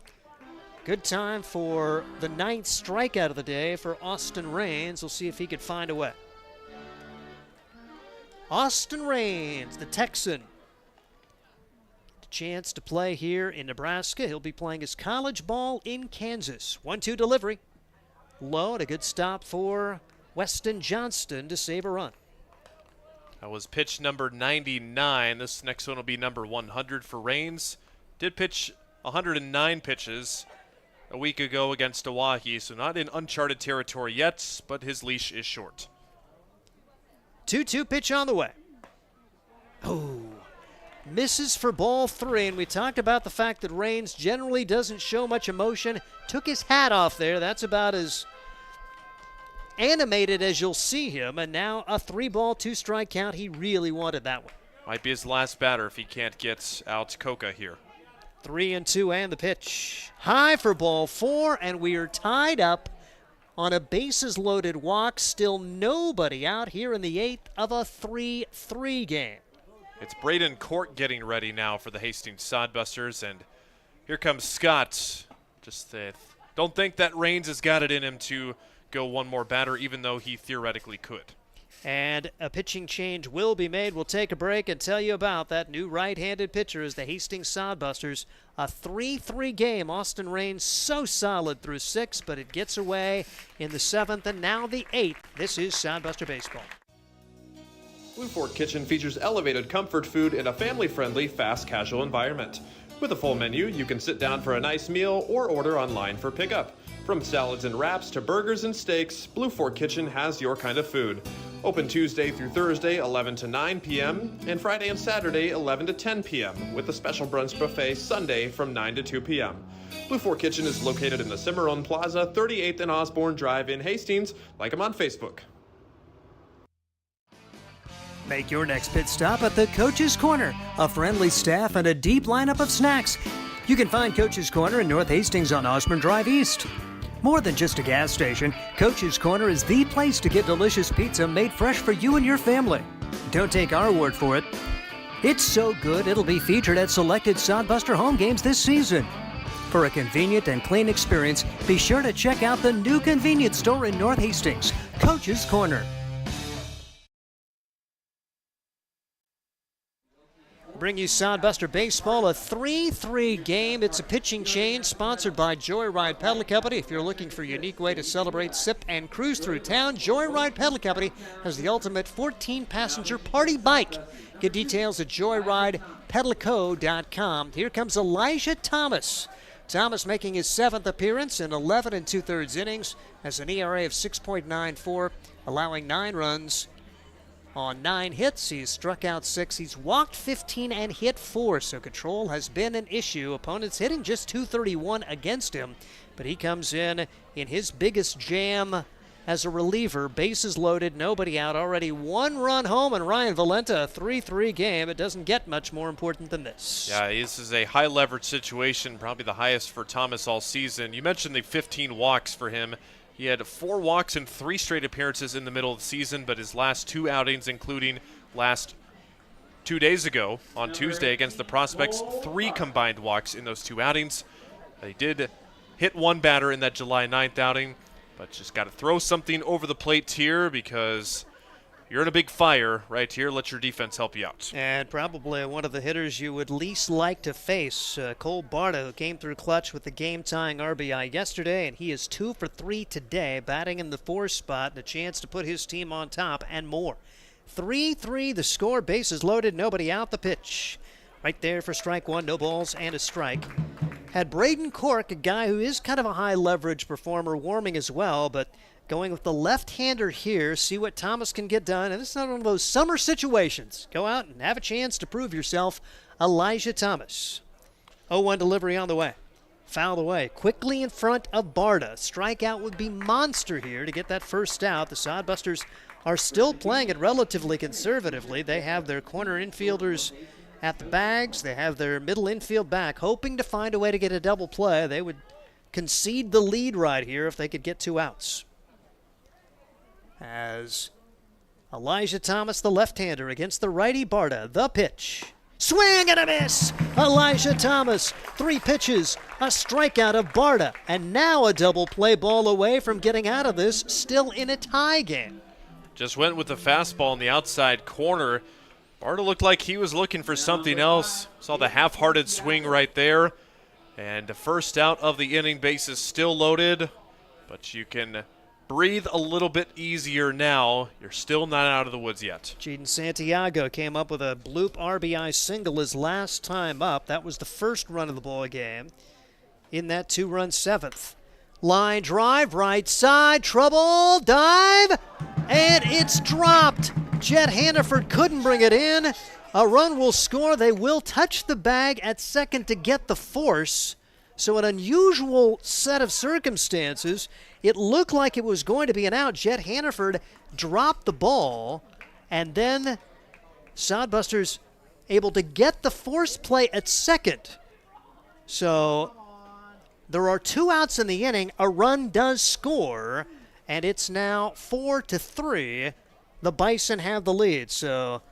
Good time for the 9th strikeout of the day for Austin Raines. We'll see if he could find a way. Austin Raines, the Texan. The chance to play here in Nebraska. He'll be playing his college ball in Kansas. 1-2 delivery. Low and a good stop for Weston Johnston to save a run. That was pitch number 99. This next one will be number 100 for Raines. Did pitch 109 pitches a week ago against Oahe, so not in uncharted territory yet, but his leash is short. 2-2 pitch on the way. Oh, misses for ball 3, and we talked about the fact that Raines generally doesn't show much emotion. Took his hat off there. That's about as animated as you'll see him, and now a 3-ball, 2-strike count. He really wanted that one. Might be his last batter if he can't get out Coca here. 3-2 and the pitch. High for ball 4, and we are tied up on a bases-loaded walk. Still nobody out here in the 8th of a 3-3 game. It's Braden Court getting ready now for the Hastings Sodbusters, and here comes Scott. Just don't think that Raines has got it in him to go one more batter, even though he theoretically could. And a pitching change will be made. We'll take a break and tell you about that new right-handed pitcher as the Hastings Sodbusters. A 3-3 game. Austin Raines so solid through 6, but it gets away in the 7th and now the 8th. This is Sodbuster Baseball. Blue Fork Kitchen features elevated comfort food in a family-friendly, fast casual environment. With a full menu, you can sit down for a nice meal or order online for pickup. From salads and wraps to burgers and steaks, Blue Fork Kitchen has your kind of food. Open Tuesday through Thursday, 11 to 9 p.m., and Friday and Saturday, 11 to 10 p.m., with a special brunch buffet Sunday from 9 to 2 p.m. Blue Fork Kitchen is located in the Cimarron Plaza, 38th and Osborne Drive in Hastings. Like them on Facebook. Make your next pit stop at the Coach's Corner. A friendly staff and a deep lineup of snacks. You can find Coach's Corner in North Hastings on Osborne Drive East. More than just a gas station, Coach's Corner is the place to get delicious pizza made fresh for you and your family. Don't take our word for it. It's so good it'll be featured at selected Sodbuster home games this season. For a convenient and clean experience, be sure to check out the new convenience store in North Hastings, Coach's Corner. Bring you Sodbuster Baseball, a 3-3 game. It's a pitching change sponsored by Joyride Pedal Company. If you're looking for a unique way to celebrate, sip, and cruise through town, Joyride Pedal Company has the ultimate 14-passenger party bike. Get details at joyridepedalco.com. Here comes Elijah Thomas Thomas making his 7th appearance in 11 2/3 innings, has an ERA of 6.94, allowing 9 runs on 9 hits. He's struck out 6. He's walked 15 and hit 4, so control has been an issue. Opponents hitting just .231 against him, but he comes in his biggest jam as a reliever. Bases loaded, nobody out, already 1 run home, and Ryan Valenta, a 3-3 game. It doesn't get much more important than this. Yeah, this is a high leverage situation, probably the highest for Thomas all season. You mentioned the 15 walks for him. He had 4 walks in 3 straight appearances in the middle of the season, but his last 2 outings, including last 2 days ago on Tuesday against the Prospects, 3 combined walks in those 2 outings. They did hit 1 batter in that July 9th outing, but just got to throw something over the plate here because you're in a big fire right here. Let your defense help you out. And probably one of the hitters you would least like to face, Cole Barta, who came through clutch with the game-tying RBI yesterday, and he is 2 for 3 today, batting in the 4 spot, and a chance to put his team on top and more. 3-3 the score, bases loaded, nobody out. The pitch right there for strike 1, no balls and a strike. Had Braden Cork, a guy who is kind of a high-leverage performer, warming as well, but going with the left-hander here, see what Thomas can get done. And this is not one of those summer situations. Go out and have a chance to prove yourself. Elijah Thomas. 0-1 delivery on the way. Fouled away. Quickly in front of Barta. Strikeout would be monster here to get that first out. The Sodbusters are still playing it relatively conservatively. They have their corner infielders at the bags. They have their middle infield back, hoping to find a way to get a double play. They would concede the lead right here if they could get 2 outs. As Elijah Thomas, the left-hander, against the righty Barta. The pitch. Swing and a miss! Elijah Thomas, 3 pitches, a strikeout of Barta, and now a double play ball away from getting out of this, still in a tie game. Just went with the fastball in the outside corner. Barta looked like he was looking for something else. Saw the half-hearted swing right there. And the first out of the inning, bases still loaded, but you can breathe a little bit easier now. You're still not out of the woods yet. Jaden Santiago came up with a bloop RBI single his last time up. That was the first run of the ball game in that 2-run 7th. Line drive, right side, trouble, dive, and it's dropped. Jet Hannaford couldn't bring it in. A run will score. They will touch the bag at second to get the force. So an unusual set of circumstances. It looked like it was going to be an out. Jet Hannaford dropped the ball, and then Sodbusters able to get the force play at second. So there are 2 outs in the inning. A run does score, and it's now 4-3. The Bison have the lead. So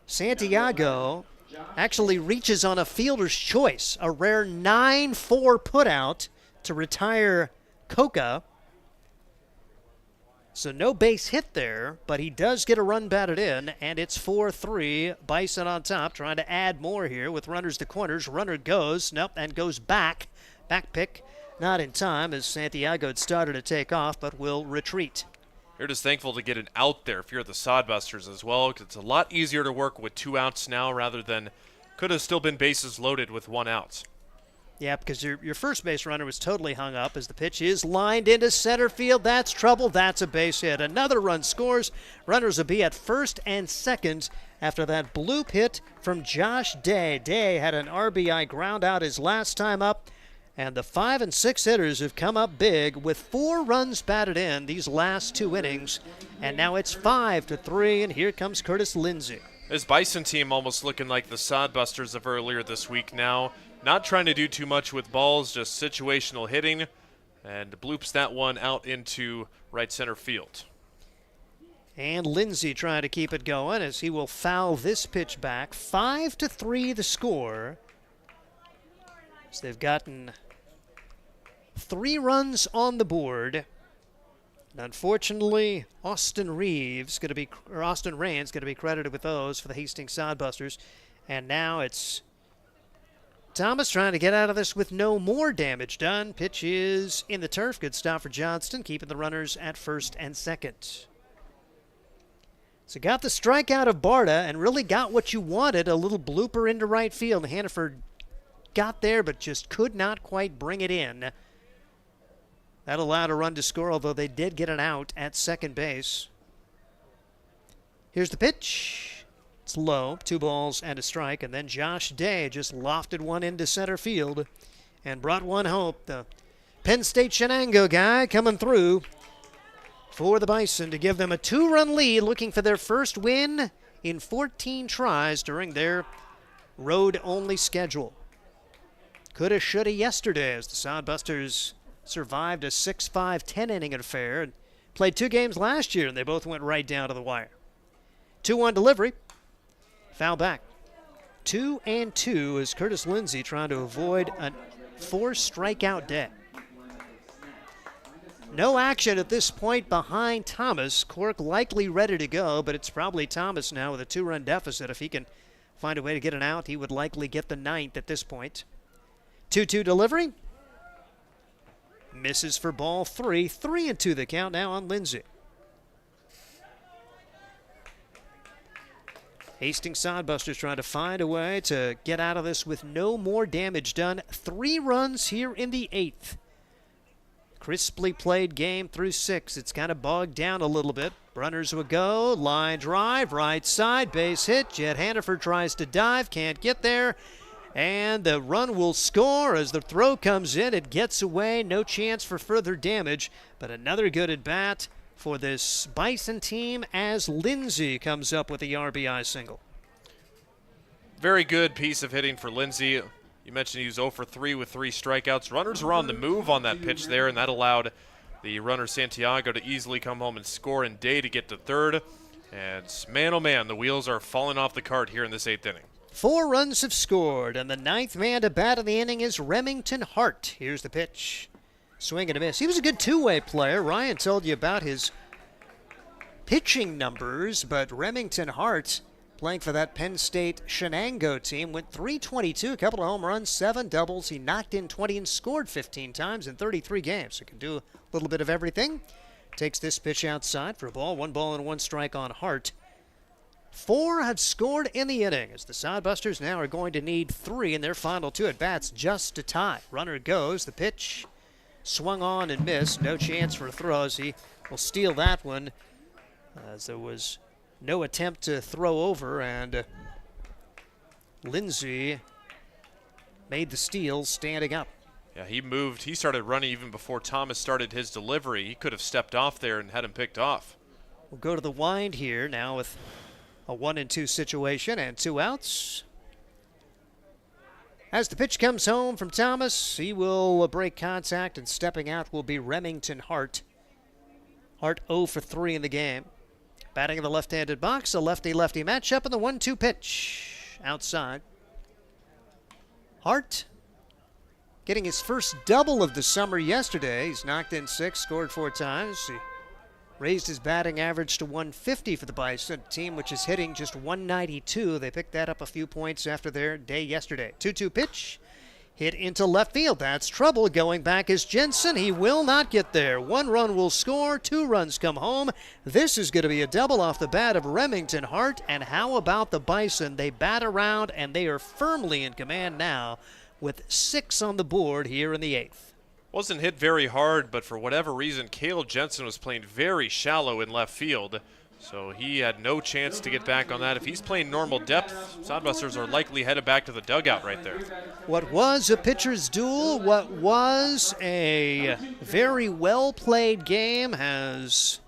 Santiago actually reaches on a fielder's choice, a rare 9-4 putout to retire Coca. So no base hit there, but he does get a run batted in, and it's 4-3. Bison on top, trying to add more here with runners to corners. Runner goes, nope, and goes back. Back pick, not in time as Santiago had started to take off, but will retreat. You're just thankful to get an out there if you're the Sodbusters as well, because it's a lot easier to work with 2 outs now rather than could have still been bases loaded with 1 out. Yeah, because your first base runner was totally hung up as the pitch is lined into center field. That's trouble. That's a base hit. Another run scores. Runners will be at first and second after that bloop hit from Josh Day. Day had an RBI ground out his last time up. And the 5 and 6 hitters have come up big with 4 runs batted in these last 2 innings. And now it's 5-3, and here comes Curtis Lindsay. This Bison team almost looking like the Sodbusters of earlier this week now. Not trying to do too much with balls, just situational hitting. And bloops that one out into right center field. And Lindsay trying to keep it going as he will foul this pitch back. 5-3 the score. So they've gotten 3 runs on the board. And unfortunately, Austin Rain's going to be credited with those for the Hastings Sodbusters. And now it's Thomas trying to get out of this with no more damage done. Pitch is in the turf. Good stop for Johnston, keeping the runners at first and second. So got the strikeout of Barta and really got what you wanted, a little blooper into right field. Hannaford got there, but just could not quite bring it in. That allowed a run to score, although they did get an out at second base. Here's the pitch. It's low, 2 balls and a strike, and then Josh Day just lofted one into center field and brought one home. The Penn State Shenango guy coming through for the Bison to give them a 2-run lead, looking for their first win in 14 tries during their road-only schedule. Coulda, shoulda yesterday as the Sodbusters survived a 6-5 10-inning affair and played 2 games last year, and they both went right down to the wire. 2-1 delivery. Foul back. 2-2 as Curtis Lindsey trying to avoid a 4-strikeout day. No action at this point behind Thomas. Cork likely ready to go, but it's probably Thomas now with a 2-run deficit. If he can find a way to get an out, he would likely get the 9th at this point. 2-2 delivery. Misses for ball 3. 3-2 the count now on Lindsey. Hastings Sodbusters trying to find a way to get out of this with no more damage done. 3 runs here in the 8th. Crisply played game through 6. It's kind of bogged down a little bit. Runners will go. Line drive, right side, base hit. Jet Hannaford tries to dive, can't get there. And the run will score as the throw comes in. It gets away. No chance for further damage. But another good at bat for this Bison team as Lindsey comes up with the RBI single. Very good piece of hitting for Lindsey. You mentioned he was 0 for 3 with 3 strikeouts. Runners were on the move on that pitch there, and that allowed the runner Santiago to easily come home and score, and Day to get to third. And man, oh man, the wheels are falling off the cart here in this 8th inning. 4 runs have scored, and the 9th man to bat of the inning is Remington Hart. Here's the pitch. Swing and a miss. He was a good two-way player. Ryan told you about his pitching numbers, but Remington Hart, playing for that Penn State Shenango team, went .322, a couple of home runs, 7 doubles. He knocked in 20 and scored 15 times in 33 games. So can do a little bit of everything. Takes this pitch outside for a ball. 1 ball and 1 strike on Hart. 4 have scored in the inning as the Sodbusters now are going to need 3 in their final 2 at-bats just to tie. Runner goes. The pitch swung on and missed. No chance for throws. He will steal that one as there was no attempt to throw over, and Lindsey made the steal standing up. Yeah, he moved. He started running even before Thomas started his delivery. He could have stepped off there and had him picked off. We'll go to the wind here now with a 1-2 situation and 2 outs. As the pitch comes home from Thomas, he will break contact, and stepping out will be Remington Hart. Hart 0 for 3 in the game. Batting in the left-handed box, a lefty-lefty matchup, and the 1-2 pitch outside. Hart getting his first double of the summer yesterday. He's knocked in 6, scored 4 times. He raised his batting average to 150 for the Bison, a team which is hitting just 192. They picked that up a few points after their day yesterday. 2-2 pitch. Hit into left field. That's trouble. Going back is Jensen. He will not get there. 1 run will score. 2 runs come home. This is going to be a double off the bat of Remington Hart. And how about the Bison? They bat around, and they are firmly in command now with 6 on the board here in the 8th. Wasn't hit very hard, but for whatever reason, Cale Jensen was playing very shallow in left field. So he had no chance to get back on that. If he's playing normal depth, Sodbusters are likely headed back to the dugout right there. What was a pitcher's duel, what was a very well-played game has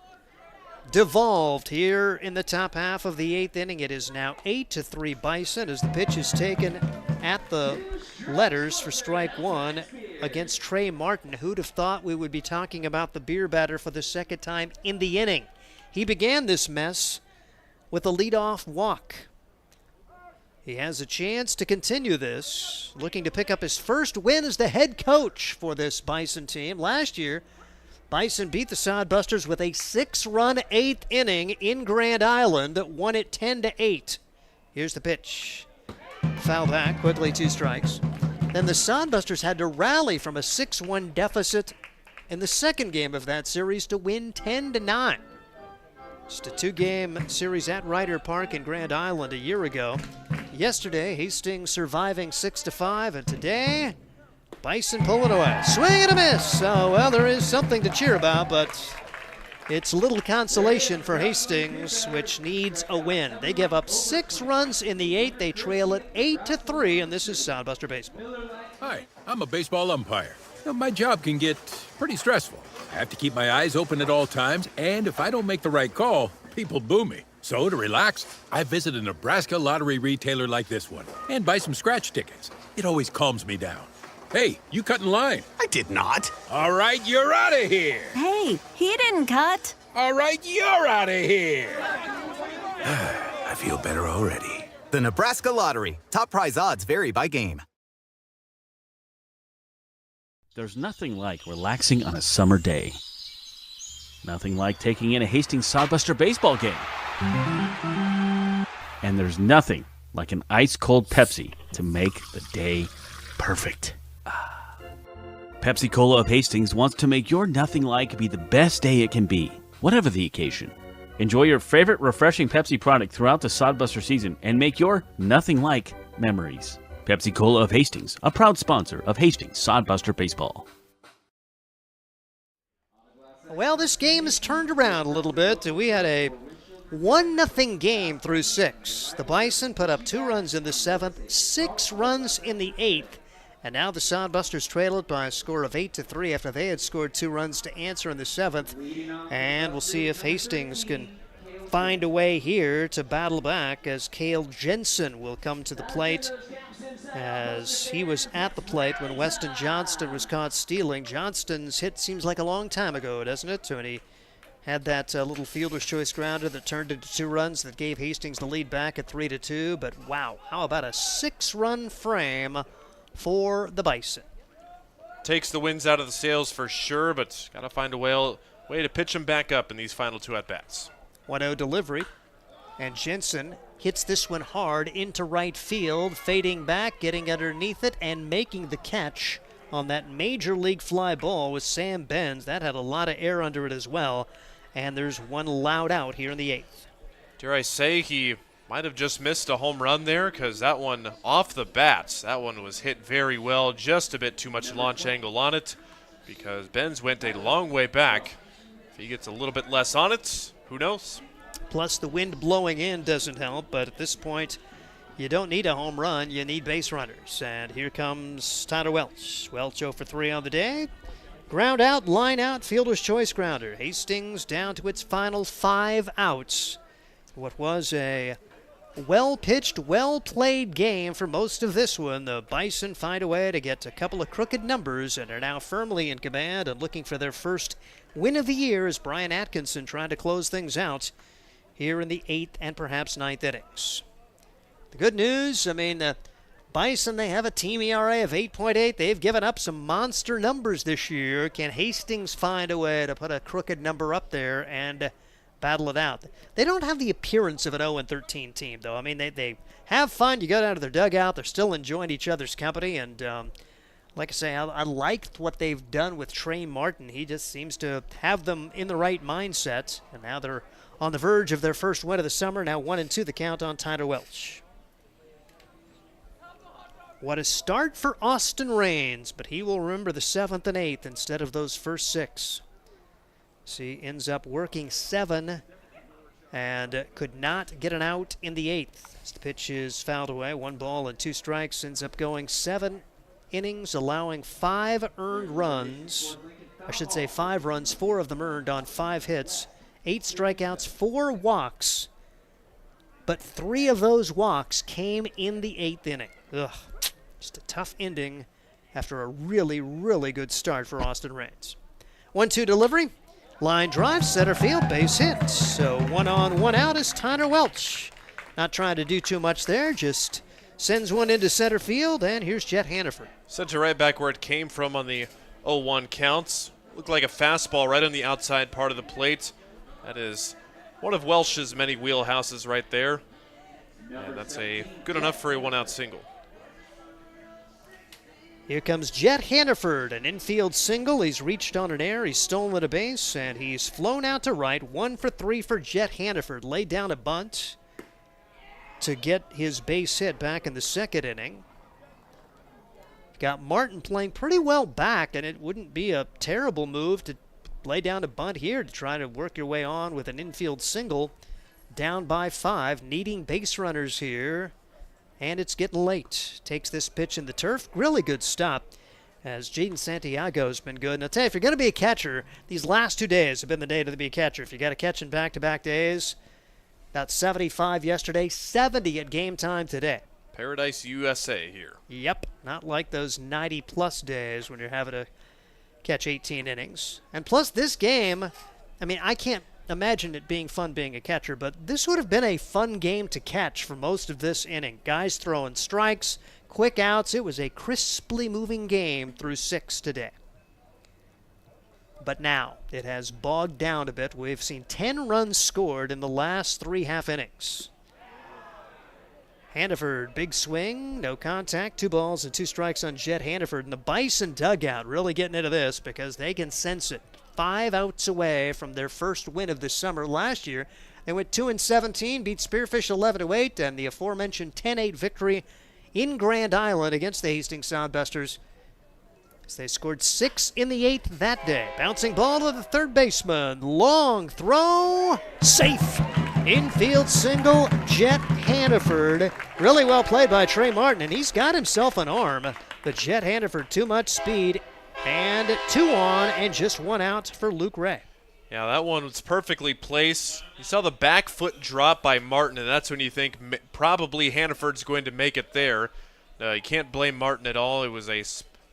devolved here in the top half of the 8th inning. It is now 8-3 Bison as the pitch is taken at the letters for strike 1 against Trey Martin. Who'd have thought we would be talking about the beer batter for the 2nd time in the inning? He began this mess with a leadoff walk. He has a chance to continue this, looking to pick up his first win as the head coach for this Bison team. Last year, Bison beat the Sodbusters with a 6-run 8th inning in Grand Island that won it 10-8. Here's the pitch. Foul back, quickly 2 strikes. Then the Sodbusters had to rally from a 6-1 deficit in the second game of that series to win 10-9. Just a 2-game series at Ryder Park in Grand Island a year ago. Yesterday, Hastings surviving 6-5, and today, Bison pulling away. Swing and a miss. Oh, well, there is something to cheer about, but it's little consolation for Hastings, which needs a win. They give up 6 runs in the 8th. They trail it 8-3, and this is Sodbuster Baseball. Hi, I'm a baseball umpire. My job can get pretty stressful. I have to keep my eyes open at all times, and if I don't make the right call, people boo me. So to relax, I visit a Nebraska lottery retailer like this one and buy some scratch tickets. It always calms me down. Hey, you cut in line. I did not. All right, you're out of here. Hey, he didn't cut. All right, you're out of here. I feel better already. The Nebraska Lottery. Top prize odds vary by game. There's nothing like relaxing on a summer day. Nothing like taking in a Hastings Sodbuster baseball game. And there's nothing like an ice-cold Pepsi to make the day perfect. Pepsi Cola of Hastings wants to make your nothing like be the best day it can be, whatever the occasion. Enjoy your favorite refreshing Pepsi product throughout the Sodbuster season and make your nothing like memories. Pepsi Cola of Hastings, a proud sponsor of Hastings Sodbuster Baseball. Well, this game has turned around a little bit. We had a 1-0 game through 6. The Bison put up 2 runs in the 7th, 6 runs in the 8th, and now the Sodbusters trail it by a score of 8-3 after they had scored 2 runs to answer in the 7th. And we'll see if Hastings can find a way here to battle back as Cale Jensen will come to the plate, as he was at the plate when Weston Johnston was caught stealing. Johnston's hit seems like a long time ago, doesn't it? When he had that little fielder's choice grounder that turned into 2 runs that gave Hastings the lead back at 3-2. But wow, how about a 6-run frame for the Bison? Takes the wins out of the sails for sure, but got to find a way to pitch them back up in these final 2 at-bats. 1-0 delivery, and Jensen hits this one hard into right field, fading back, getting underneath it, and making the catch on that major league fly ball with Sam Benz. That had a lot of air under it as well, and there's one loud out here in the 8th. Dare I say he might have just missed a home run there, because that one off the bats, that one was hit very well, just a bit too much launch angle on it, because Benz went a long way back. If he gets a little bit less on it, who knows? Plus the wind blowing in doesn't help, but at this point you don't need a home run, you need base runners. And here comes Tyler Welch. Welch 0 for 3 on the day. Ground out, line out, fielder's choice grounder. Hastings down to its final 5 outs. What was a well-pitched, well-played game for most of this one. The Bison find a way to get a couple of crooked numbers and are now firmly in command and looking for their first win of the year as Brian Atkinson trying to close things out here in the 8th and perhaps 9th innings. The good news, the Bison, they have a team ERA of 8.8. They've given up some monster numbers this year. Can Hastings find a way to put a crooked number up there and battle it out? They don't have the appearance of an 0-13 team, though. They have fun. You go down to their dugout. They're still enjoying each other's company. And like I say, I liked what they've done with Trey Martin. He just seems to have them in the right mindset. And now they're on the verge of their first win of the summer. Now 1-2 the count on Tyler Welch. What a start for Austin Raines, but he will remember the 7th and 8th instead of those first 6. See, ends up working 7 and could not get an out in the 8th. As the pitch is fouled away, 1 ball and 2 strikes, ends up going 7 innings, allowing 5 earned runs. I should say 5 runs, 4 of them earned on 5 hits, 8 strikeouts, 4 walks, but 3 of those walks came in the 8th inning. Ugh, just a tough ending after a really, really good start for Austin Raines. 1-2 delivery. Line drive, center field, base hit. So 1 on, 1 out is Tyler Welch. Not trying to do too much there, just sends one into center field, and here's Jet Hannaford. Sent it right back where it came from on the 0-1 counts. Looked like a fastball right on the outside part of the plate. That is one of Welch's many wheelhouses right there. And that's a good enough for a 1-out single. Here comes Jet Hannaford, an infield single. He's reached on an air, he's stolen a base, and he's flown out to right. 1 for 3 for Jet Hannaford. Laid down a bunt. to get his base hit back in the second inning. Got Martin playing pretty well back, and it wouldn't be a terrible move to lay down a bunt here to try to work your way on with an infield single. Down by 5, needing base runners here, and it's getting late. Takes this pitch in the turf. Really good stop, as Jaden Santiago's been good. And I'll tell you, if you're going to be a catcher, these last 2 days have been the day to be a catcher. If you got to catch in back-to-back days, about 75 yesterday, 70 at game time today. Paradise USA here. Yep, not like those 90-plus days when you're having to catch 18 innings. And plus this game, I mean, I can't imagine it being fun being a catcher, but this would have been a fun game to catch for most of this inning. Guys throwing strikes, quick outs. It was a crisply moving game through 6 today. But now it has bogged down a bit. We've seen 10 runs scored in the last 3 half innings. Hannaford, big swing, no contact, 2 balls and 2 strikes on Jet Hannaford. And the Bison dugout really getting into this because they can sense it. 5 outs away from their first win of the summer. Last year, they went 2-17, beat Spearfish 11-8, and the aforementioned 10-8 victory in Grand Island against the Hastings Sodbusters. They scored 6 in the 8th that day. Bouncing ball to the third baseman. Long throw. Safe. Infield single. Jet Hannaford. Really well played by Trey Martin, and he's got himself an arm. But Jet Hannaford, too much speed. And 2 on and just 1 out for Luke Ray. Yeah, that one was perfectly placed. You saw the back foot drop by Martin, and that's when you think probably Hannaford's going to make it there. You can't blame Martin at all. It was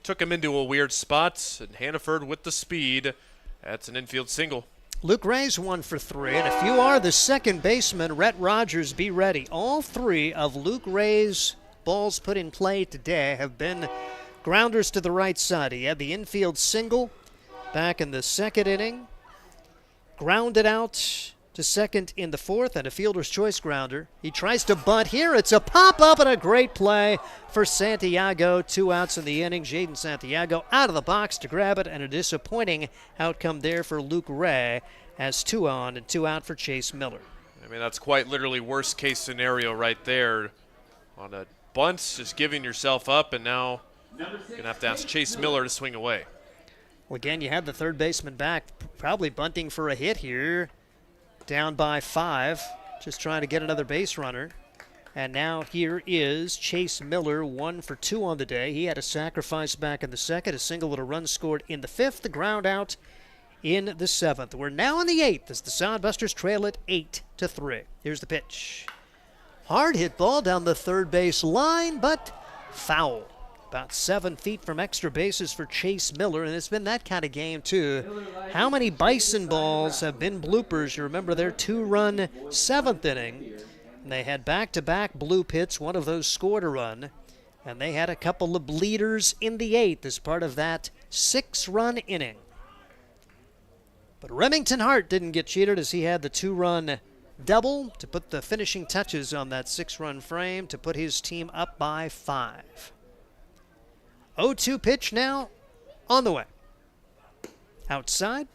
took him into a weird spot, and Hannaford with the speed. That's an infield single. Luke Ray's 1 for 3, and if you are the second baseman, Rhett Rogers, be ready. All 3 of Luke Ray's balls put in play today have been grounders to the right side. He had the infield single back in the second inning, grounded out to second in the 4th, and a fielder's choice grounder. He tries to bunt here. It's a pop-up and a great play for Santiago. 2 outs in the inning. Jaden Santiago out of the box to grab it, and a disappointing outcome there for Luke Ray as 2 on and 2 out for Chase Miller. I mean, that's quite literally worst-case scenario right there. On a bunt, just giving yourself up, and now you're going to have to ask Chase Miller to swing away. Well, again, you had the third baseman back, probably bunting for a hit here. Down by 5, just trying to get another base runner. And now here is Chase Miller, 1 for 2 on the day. He had a sacrifice back in the second, a single and a run scored in the 5th, the ground out in the 7th. We're now in the 8th as the Sodbusters trail it 8-3. Here's the pitch. Hard hit ball down the third base line, but foul. About 7 feet from extra bases for Chase Miller, and it's been that kind of game, too. How many Bison balls have been bloopers? You remember their 2-run 7th inning. And they had back-to-back bloop hits. One of those scored a run. And they had a couple of bleeders in the 8th as part of that 6-run inning. But Remington Hart didn't get cheated as he had the 2-run double to put the finishing touches on that 6-run frame to put his team up by 5. 0-2 pitch now on the way. Outside.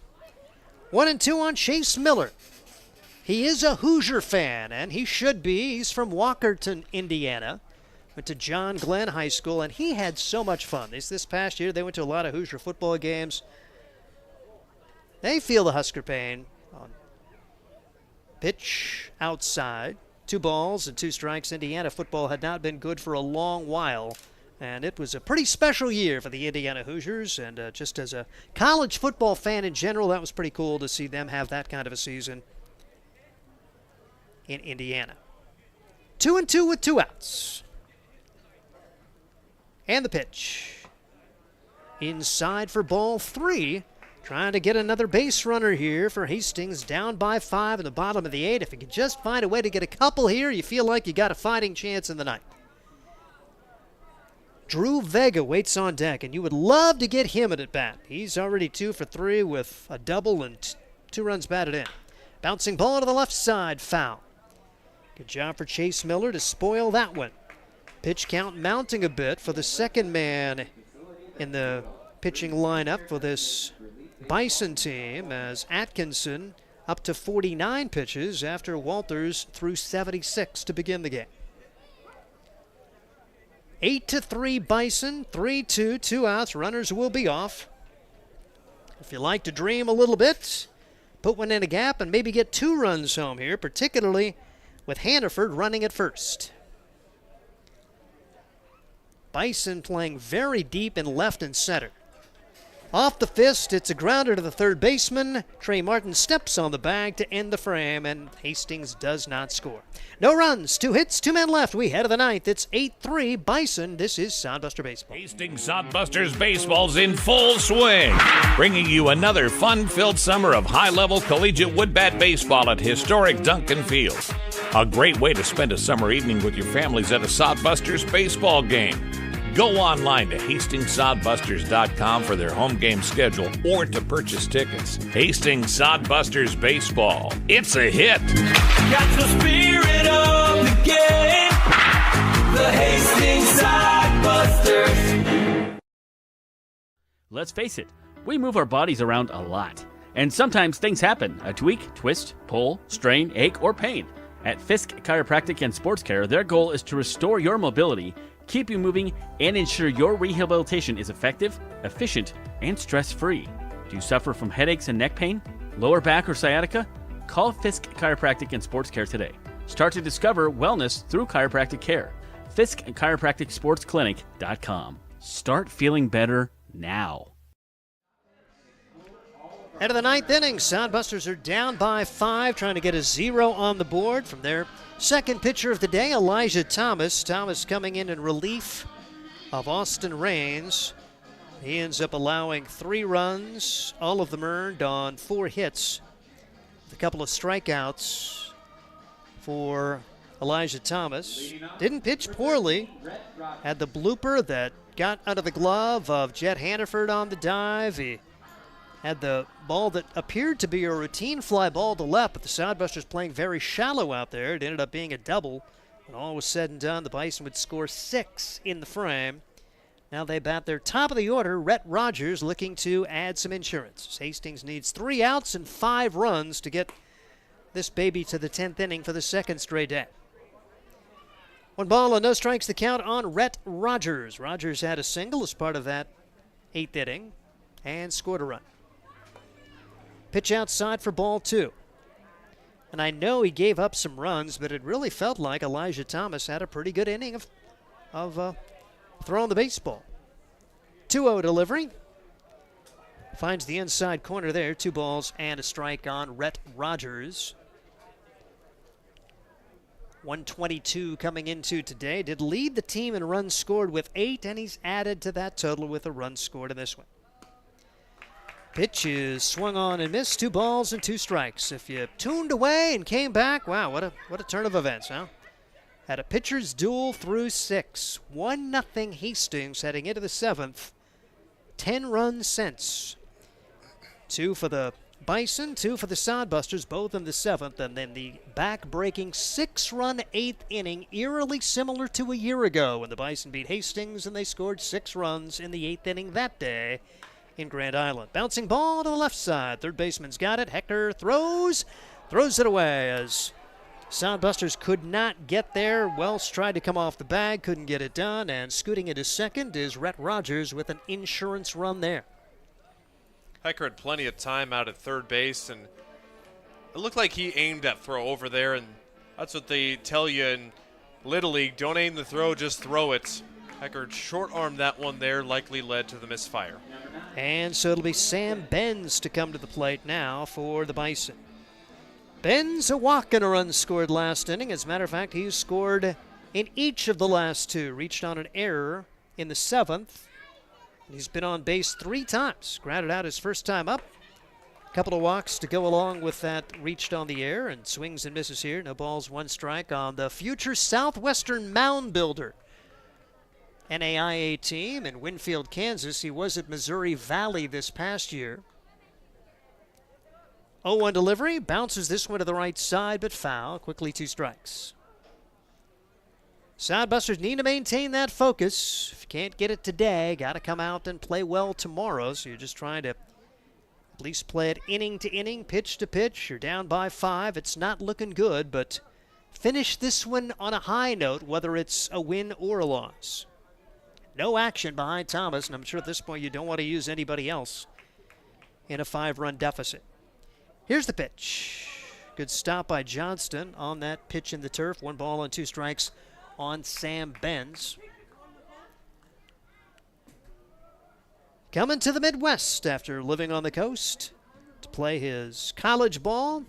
1-2 on Chase Miller. He is a Hoosier fan, and he should be. He's from Walkerton, Indiana. Went to John Glenn High School, and he had so much fun. This past year, they went to a lot of Hoosier football games. They feel the Husker pain. On pitch outside. 2 balls and 2 strikes. Indiana football had not been good for a long while. And it was a pretty special year for the Indiana Hoosiers. And just as a college football fan in general, that was pretty cool to see them have that kind of a season in Indiana. 2-2 with 2 outs. And the pitch. Inside for ball 3. Trying to get another base runner here for Hastings. Down by 5 in the bottom of the 8th. If you could just find a way to get a couple here, you feel like you got a fighting chance in the ninth. Drew Vega waits on deck, and you would love to get him at bat. He's already 2 for 3 with a double and 2 runs batted in. Bouncing ball to the left side, foul. Good job for Chase Miller to spoil that one. Pitch count mounting a bit for the second man in the pitching lineup for this Bison team as Atkinson up to 49 pitches after Walters threw 76 to begin the game. 8-3 Bison, 3-2, 2 outs. Runners will be off. If you like to dream a little bit, put one in a gap and maybe get 2 runs home here, particularly with Hannaford running at first. Bison playing very deep in left and center. Off the fist, it's a grounder to the third baseman. Trey Martin steps on the bag to end the frame, and Hastings does not score. No runs, 2 hits, 2 men left. We head to the ninth. It's 8-3 Bison. This is Sodbuster Baseball. Hastings Sodbusters Baseball's in full swing, bringing you another fun-filled summer of high-level collegiate woodbat baseball at historic Duncan Field. A great way to spend a summer evening with your families at a Sodbusters baseball game. Go online to HastingsSodbusters.com for their home game schedule or to purchase tickets. Hastings Sodbusters Baseball. It's a hit. Got the spirit of the game. The Hastings Sodbusters. Let's face it, we move our bodies around a lot. And sometimes things happen. A tweak, twist, pull, strain, ache, or pain. At Fisk Chiropractic and Sports Care, their goal is to restore your mobility, keep you moving, and ensure your rehabilitation is effective, efficient, and stress-free. Do you suffer from headaches and neck pain, lower back or sciatica? Call Fisk Chiropractic and Sports Care today. Start to discover wellness through chiropractic care. Fisk Chiropractic Sports Clinic.com. Start feeling better now. Head of the ninth inning, Sodbusters are down by 5, trying to get a 0 on the board from their second pitcher of the day, Elijah Thomas. Thomas coming in relief of Austin Raines. He ends up allowing 3 runs, all of them earned on 4 hits. A couple of strikeouts for Elijah Thomas. Didn't pitch poorly. Had the blooper that got out of the glove of Jet Hannaford on the dive. He had the ball that appeared to be a routine fly ball to left, but the Sodbusters playing very shallow out there. It ended up being a double. When all was said and done, the Bison would score 6 in the frame. Now they bat their top of the order, Rhett Rogers, looking to add some insurance. Hastings needs 3 outs and 5 runs to get this baby to the 10th inning for the second straight day. 1 ball and no strikes the count on Rhett Rogers. Rogers had a single as part of that 8th inning and scored a run. Pitch outside for ball 2. And I know he gave up some runs, but it really felt like Elijah Thomas had a pretty good inning of throwing the baseball. 2-0 delivery. Finds the inside corner there. 2 balls and a strike on Rhett Rogers. 122 coming into today. Did lead the team in runs scored with 8, and he's added to that total with a run scored in this one. Pitch is swung on and missed. 2 balls and 2 strikes. If you tuned away and came back, wow, what a turn of events, huh? Had a pitcher's duel through 6. 1-0 Hastings heading into the 7th. 10 runs since. 2 for the Bison, 2 for the Sodbusters, both in the 7th, and then the back-breaking 6-run 8th inning, eerily similar to a year ago when the Bison beat Hastings and they scored 6 runs in the 8th inning that day in Grand Island. Bouncing ball to the left side. Third baseman's got it. Hector throws it away as Sodbusters could not get there. Wells tried to come off the bag, couldn't get it done, and scooting into second is Rhett Rogers with an insurance run there. Hector had plenty of time out at third base, and it looked like he aimed that throw over there, and that's what they tell you in Little League. Don't aim the throw, just throw it. Hector short-armed that one there, likely led to the misfire. And so it'll be Sam Benz to come to the plate now for the Bison. Benz a walk and a run scored last inning. As a matter of fact, he's scored in each of the last 2. Reached on an error in the 7th. He's been on base 3 times. Grounded out his first time up. A couple of walks to go along with that reached on the air, and swings and misses here. No balls, 1 strike on the future Southwestern Mound Builder NAIA team in Winfield, Kansas. He was at Missouri Valley this past year. 0-1 delivery. Bounces this one to the right side, but foul. Quickly 2 strikes. Sodbusters need to maintain that focus. If you can't get it today, got to come out and play well tomorrow. So you're just trying to at least play it inning to inning, pitch to pitch. You're down by 5. It's not looking good, but finish this one on a high note, whether it's a win or a loss. No action behind Thomas, and I'm sure at this point you don't want to use anybody else in a 5-run deficit. Here's the pitch. Good stop by Johnston on that pitch in the turf. 1 ball and 2 strikes on Sam Benz. Coming to the Midwest after living on the coast to play his college ball.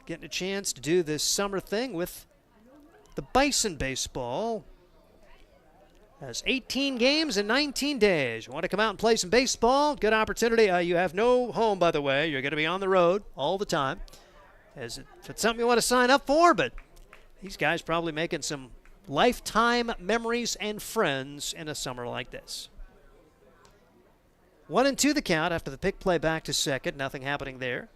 Getting a chance to do this summer thing with the Bison baseball. Has 18 games in 19 days. You want to come out and play some baseball? Good opportunity. You have no home, by the way. You're going to be on the road all the time. If it's something you want to sign up for, but these guys probably making some lifetime memories and friends in a summer like this. 1-2 the count after the pick play back to second. Nothing happening there.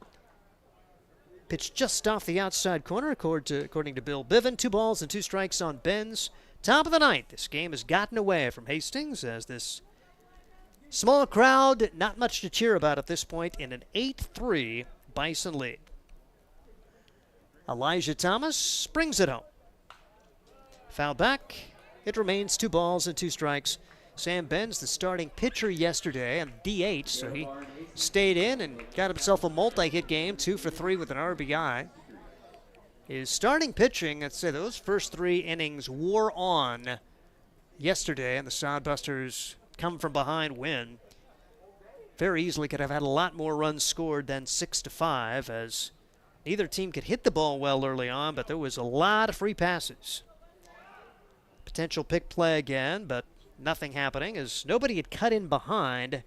Pitch just off the outside corner, according to Bill Biven. 2 balls and 2 strikes on Benz. Top of the ninth. This game has gotten away from Hastings as this small crowd, not much to cheer about at this point, in an 8-3 Bison lead. Elijah Thomas brings it home. Foul back. It remains 2 balls and 2 strikes. Sam Benz, the starting pitcher yesterday, and DH, so he stayed in and got himself a multi-hit game, 2 for 3 with an RBI. His starting pitching, I'd say those first 3 innings wore on yesterday, and the Sodbusters come from behind win. Very easily could have had a lot more runs scored than 6-5, as neither team could hit the ball well early on, but there was a lot of free passes. Potential pick play again, but nothing happening as nobody had cut in behind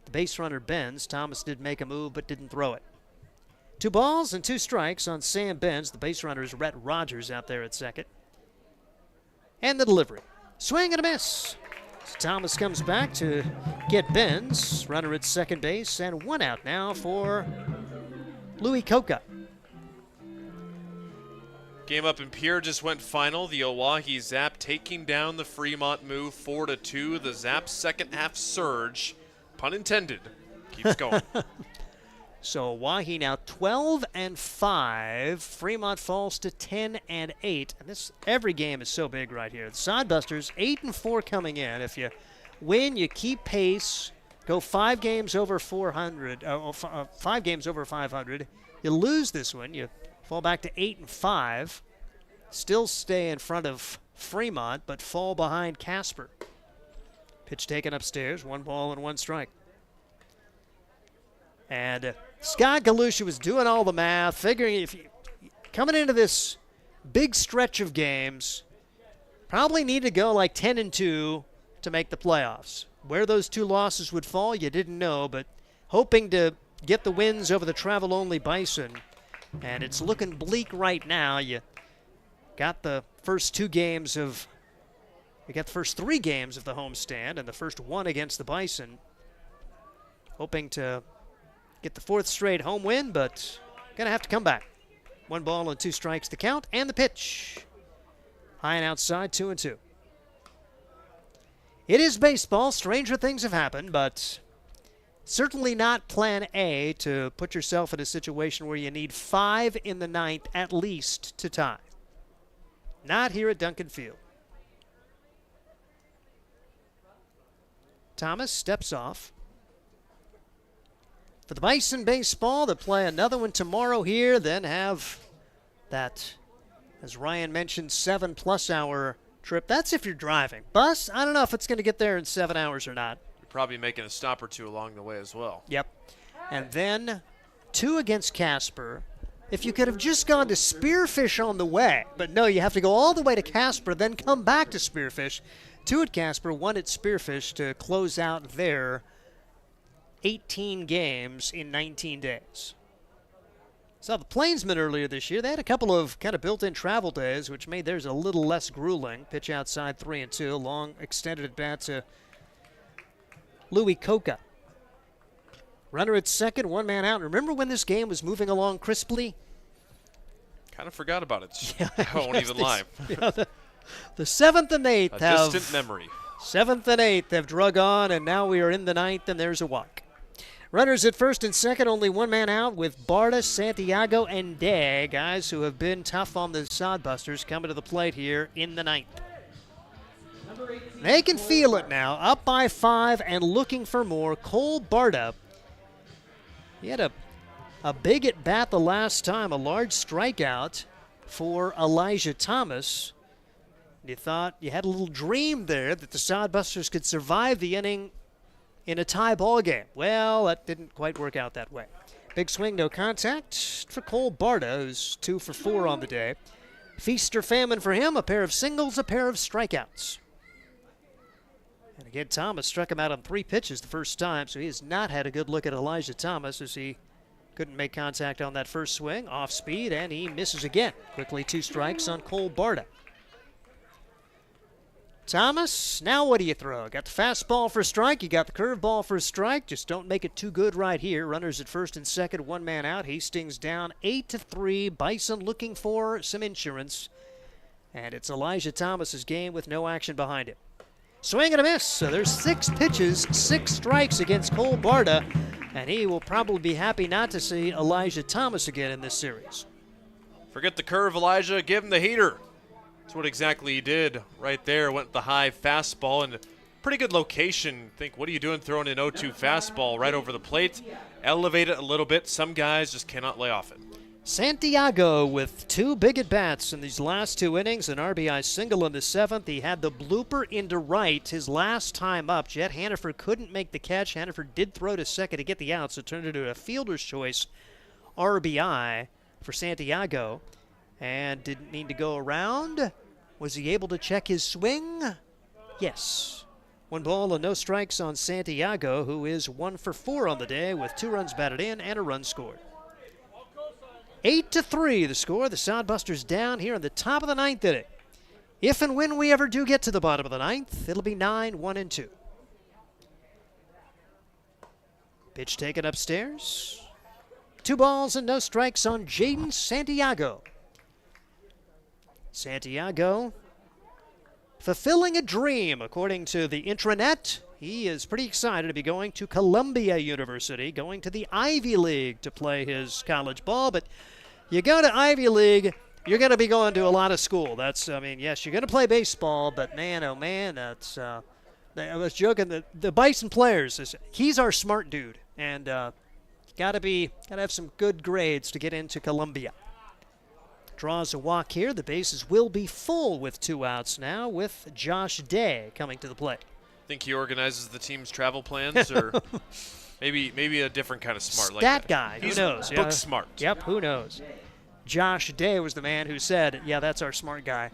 the base runner Benz. Thomas did make a move but didn't throw it. 2 balls and 2 strikes on Sam Benz. The base runner is Rhett Rogers out there at second. And the delivery. Swing and a miss. So Thomas comes back to get Benz. Runner at second base, and 1 out now for Louis Coca. Game up in Pierre just went final. The Oahe Zap taking down the Fremont move 4-2. The Zap's second half surge, pun intended, keeps going. So Oahe now 12-5. Fremont falls to 10-8. And this every game is so big right here. The Sodbusters 8-4 coming in. If you win, you keep pace. Go 5 games over 400. 5 games over 500. You lose this one, you fall back to 8-5. Still stay in front of Fremont, but fall behind Casper. Pitch taken upstairs. 1 ball and 1 strike. And Scott Galusha was doing all the math, figuring if you coming into this big stretch of games, probably need to go like 10-2 to make the playoffs. Where those 2 losses would fall, you didn't know, but hoping to get the wins over the travel-only Bison. And it's looking bleak right now. You got the first 3 games of the homestand and the first 1 against the Bison. Hoping to get the 4th straight home win, but gonna have to come back. 1 ball and 2 strikes to count, and the pitch. High and outside, 2-2. It is baseball. Stranger things have happened, but certainly not plan A to put yourself in a situation where you need 5 in the 9th at least to tie. Not here at Duncan Field. Thomas steps off. For the Bison baseball, they'll play another one tomorrow here, then have that, as Ryan mentioned, 7+ hour trip. That's if you're driving. Bus, I don't know if it's going to get there in 7 hours or not. You're probably making a stop or 2 along the way as well. Yep. And then 2 against Casper. If you could have just gone to Spearfish on the way, but no, you have to go all the way to Casper, then come back to Spearfish. 2 at Casper, 1 at Spearfish to close out their 18 games in 19 days. Saw the Plainsmen earlier this year. They had a couple of kind of built-in travel days, which made theirs a little less grueling. Pitch outside, 3-2. Long extended at bat to Louis Coca. Runner at second, 1 man out. Remember when this game was moving along crisply? Kind of forgot about it. I won't even lie. Yeah, the 7th and 8th have distant memory. 7th and 8th have drug on, and now we are in the 9th, and there's a walk. Runners at first and second, only 1 man out with Barta, Santiago, and Day, guys who have been tough on the Sodbusters coming to the plate here in the 9th. They can feel it now, up by 5 and looking for more. Cole Barta, he had a big at bat the last time, a large strikeout for Elijah Thomas. You thought you had a little dream there that the Sodbusters could survive the inning in a tie ball game. Well, that didn't quite work out that way. Big swing, no contact for Cole Barta, who's 2 for 4 on the day. Feast or famine for him, a pair of singles, a pair of strikeouts. And again, Thomas struck him out on 3 pitches the first time, so he has not had a good look at Elijah Thomas as he couldn't make contact on that first swing. Off speed, and he misses again. Quickly 2 strikes on Cole Barta. Thomas, now what do you throw? Got the fastball for a strike, you got the curveball for a strike. Just don't make it too good right here. Runners at first and second, 1 man out. Hastings down 8-3. Bison looking for some insurance. And it's Elijah Thomas's game with no action behind it. Swing and a miss. So there's 6 pitches, 6 strikes against Cole Barta. And he will probably be happy not to see Elijah Thomas again in this series. Forget the curve, Elijah. Give him the heater. That's what exactly he did right there. Went the high fastball and pretty good location. Think, what are you doing throwing an 0-2 fastball right over the plate? Elevate it a little bit. Some guys just cannot lay off it. Santiago with 2 big at-bats in these last 2 innings. An RBI single in the 7th. He had the blooper into right his last time up. Jet Hannaford couldn't make the catch. Hannaford did throw to second to get the out, so it turned into a fielder's choice RBI for Santiago. And didn't need to go around. Was he able to check his swing? Yes. 1 ball and no strikes on Santiago, who is 1 for 4 on the day with 2 runs batted in and a run scored. 8-3 the score. The Sodbusters down here in the top of the 9th inning. If and when we ever do get to the bottom of the 9th, it'll be 9-1-2. Pitch taken upstairs. 2 balls and no strikes on Jaden Santiago. Santiago fulfilling a dream, according to the intranet. He is pretty excited to be going to Columbia University, going to the Ivy League to play his college ball. But you go to Ivy League, you're going to be going to a lot of school. That's, I mean, yes, you're going to play baseball, but man, oh man, that's, I was joking, the Bison players, he's our smart dude. And gotta have some good grades to get into Columbia. Draws a walk here. The bases will be full with 2 outs now with Josh Day coming to the plate. Think he organizes the team's travel plans, or maybe a different kind of smart like that guy. He's who knows? book smart. Yep, who knows? Josh Day was the man who said, yeah, that's our smart guy.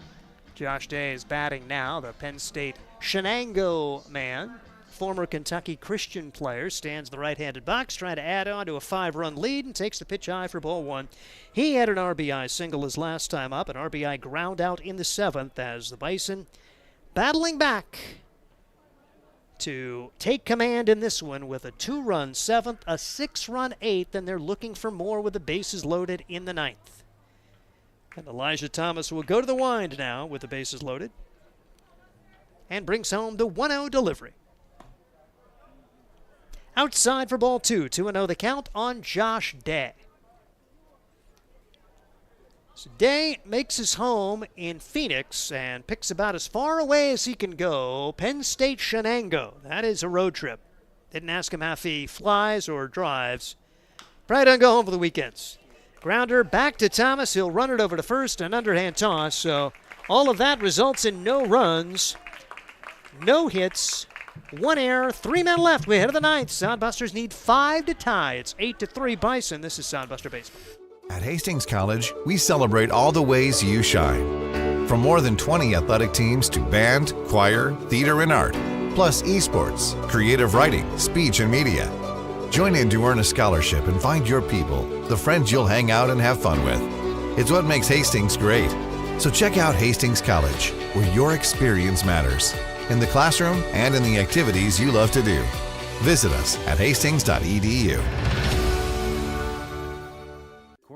Josh Day is batting now, the Penn State Shenango man. Former Kentucky Christian player, stands the right-handed box, trying to add on to a 5-run lead and takes the pitch high for ball 1. He had an RBI single his last time up, an RBI ground out in the 7th as the Bison battling back to take command in this one with a 2-run 7th, a 6-run 8th, and they're looking for more with the bases loaded in the 9th. And Elijah Thomas will go to the wind now with the bases loaded and brings home the 1-0 delivery. Outside for ball 2, 2-0 the count on Josh Day. So Day makes his home in Phoenix and picks about as far away as he can go. Penn State Shenango. That is a road trip. Didn't ask him if he flies or drives. Probably doesn't go home for the weekends. Grounder back to Thomas. He'll run it over to first, an underhand toss. So all of that results in no runs, no hits, 1 error, 3 men left. We're ahead of the 9th. Sodbusters need 5 to tie. It's 8-3 Bison. This is Sodbuster Baseball. At Hastings College, we celebrate all the ways you shine. From more than 20 athletic teams to band, choir, theater, and art, plus esports, creative writing, speech, and media. Join in to earn a scholarship and find your people, the friends you'll hang out and have fun with. It's what makes Hastings great. So check out Hastings College, where your experience matters, in the classroom and in the activities you love to do. Visit us at hastings.edu.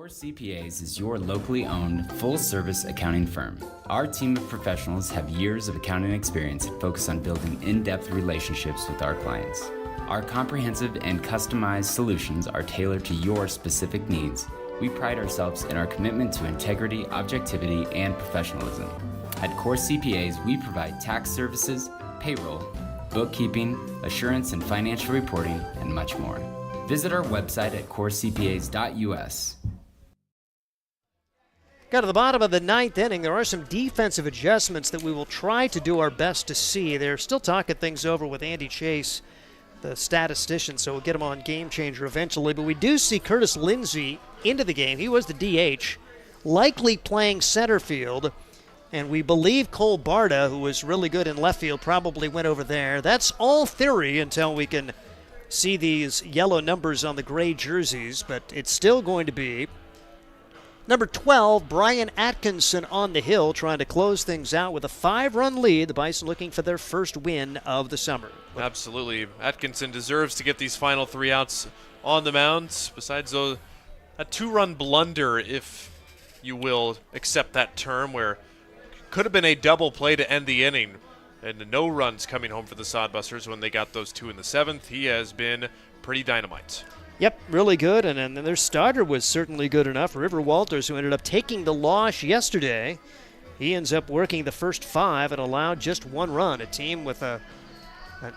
CPAs is your locally owned, full-service accounting firm. Our team of professionals have years of accounting experience and focus on building in-depth relationships with our clients. Our comprehensive and customized solutions are tailored to your specific needs. We pride ourselves in our commitment to integrity, objectivity, and professionalism. At Core CPAs, we provide tax services, payroll, bookkeeping, assurance and financial reporting, and much more. Visit our website at corecpas.us. Got to the bottom of the ninth inning. There are some defensive adjustments that we will try to do our best to see. They're still talking things over with Andy Chase, the statistician, so we'll get him on Game Changer eventually. But we do see Curtis Lindsey into the game. He was the DH, likely playing center field. And we believe Cole Barda, who was really good in left field, probably went over there. That's all theory until we can see these yellow numbers on the gray jerseys, but it's still going to be number 12, Brian Atkinson on the hill, trying to close things out with a 5-run lead. The Bison looking for their first win of the summer. Absolutely. Atkinson deserves to get these final 3 outs on the mound. Besides a 2-run blunder, if you will accept that term, where could have been a double play to end the inning, and no runs coming home for the Sodbusters when they got those 2 in the 7th. He has been pretty dynamite. Yep, really good, and then their starter was certainly good enough. River Walters, who ended up taking the loss yesterday, he ends up working the first 5 and allowed just 1 run. A team with a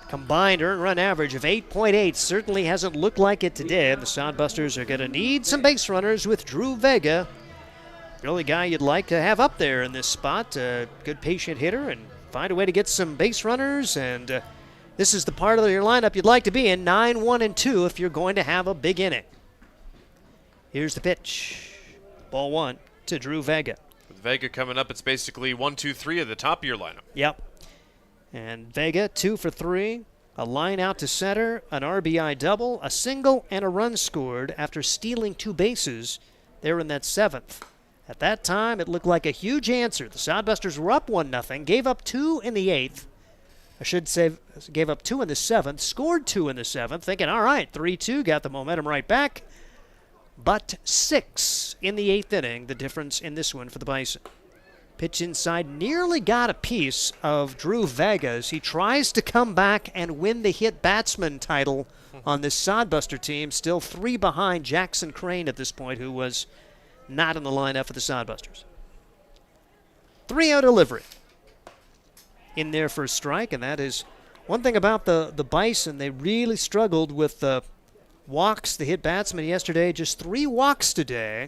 combined earned run average of 8.8 certainly hasn't looked like it today. The Sodbusters are going to need some base runners with Drew Vega. The only guy you'd like to have up there in this spot, a good patient hitter, and find a way to get some base runners. And this is the part of your lineup you'd like to be in, 9, 1, and 2, if you're going to have a big inning. Here's the pitch. Ball 1 to Drew Vega. With Vega coming up, it's basically 1, 2, 3 at the top of your lineup. Yep. And Vega 2 for 3, a line out to center, an RBI double, a single, and a run scored after stealing 2 bases there in that 7th. At that time, it looked like a huge answer. The Sodbusters were up 1-0, gave up 2 in the 8th. I should say gave up 2 in the 7th, scored 2 in the 7th, thinking, all right, 3-2, got the momentum right back. But 6 in the 8th inning, the difference in this one for the Bison. Pitch inside, nearly got a piece of Drew Vega as he tries to come back and win the hit batsman title on this Sodbuster team. Still 3 behind Jackson Crane at this point, who was not in the lineup for the Sodbusters. 3-0 delivery in there for a strike, and that is one thing about the Bison. They really struggled with the walks. The hit batsman yesterday, just 3 walks today.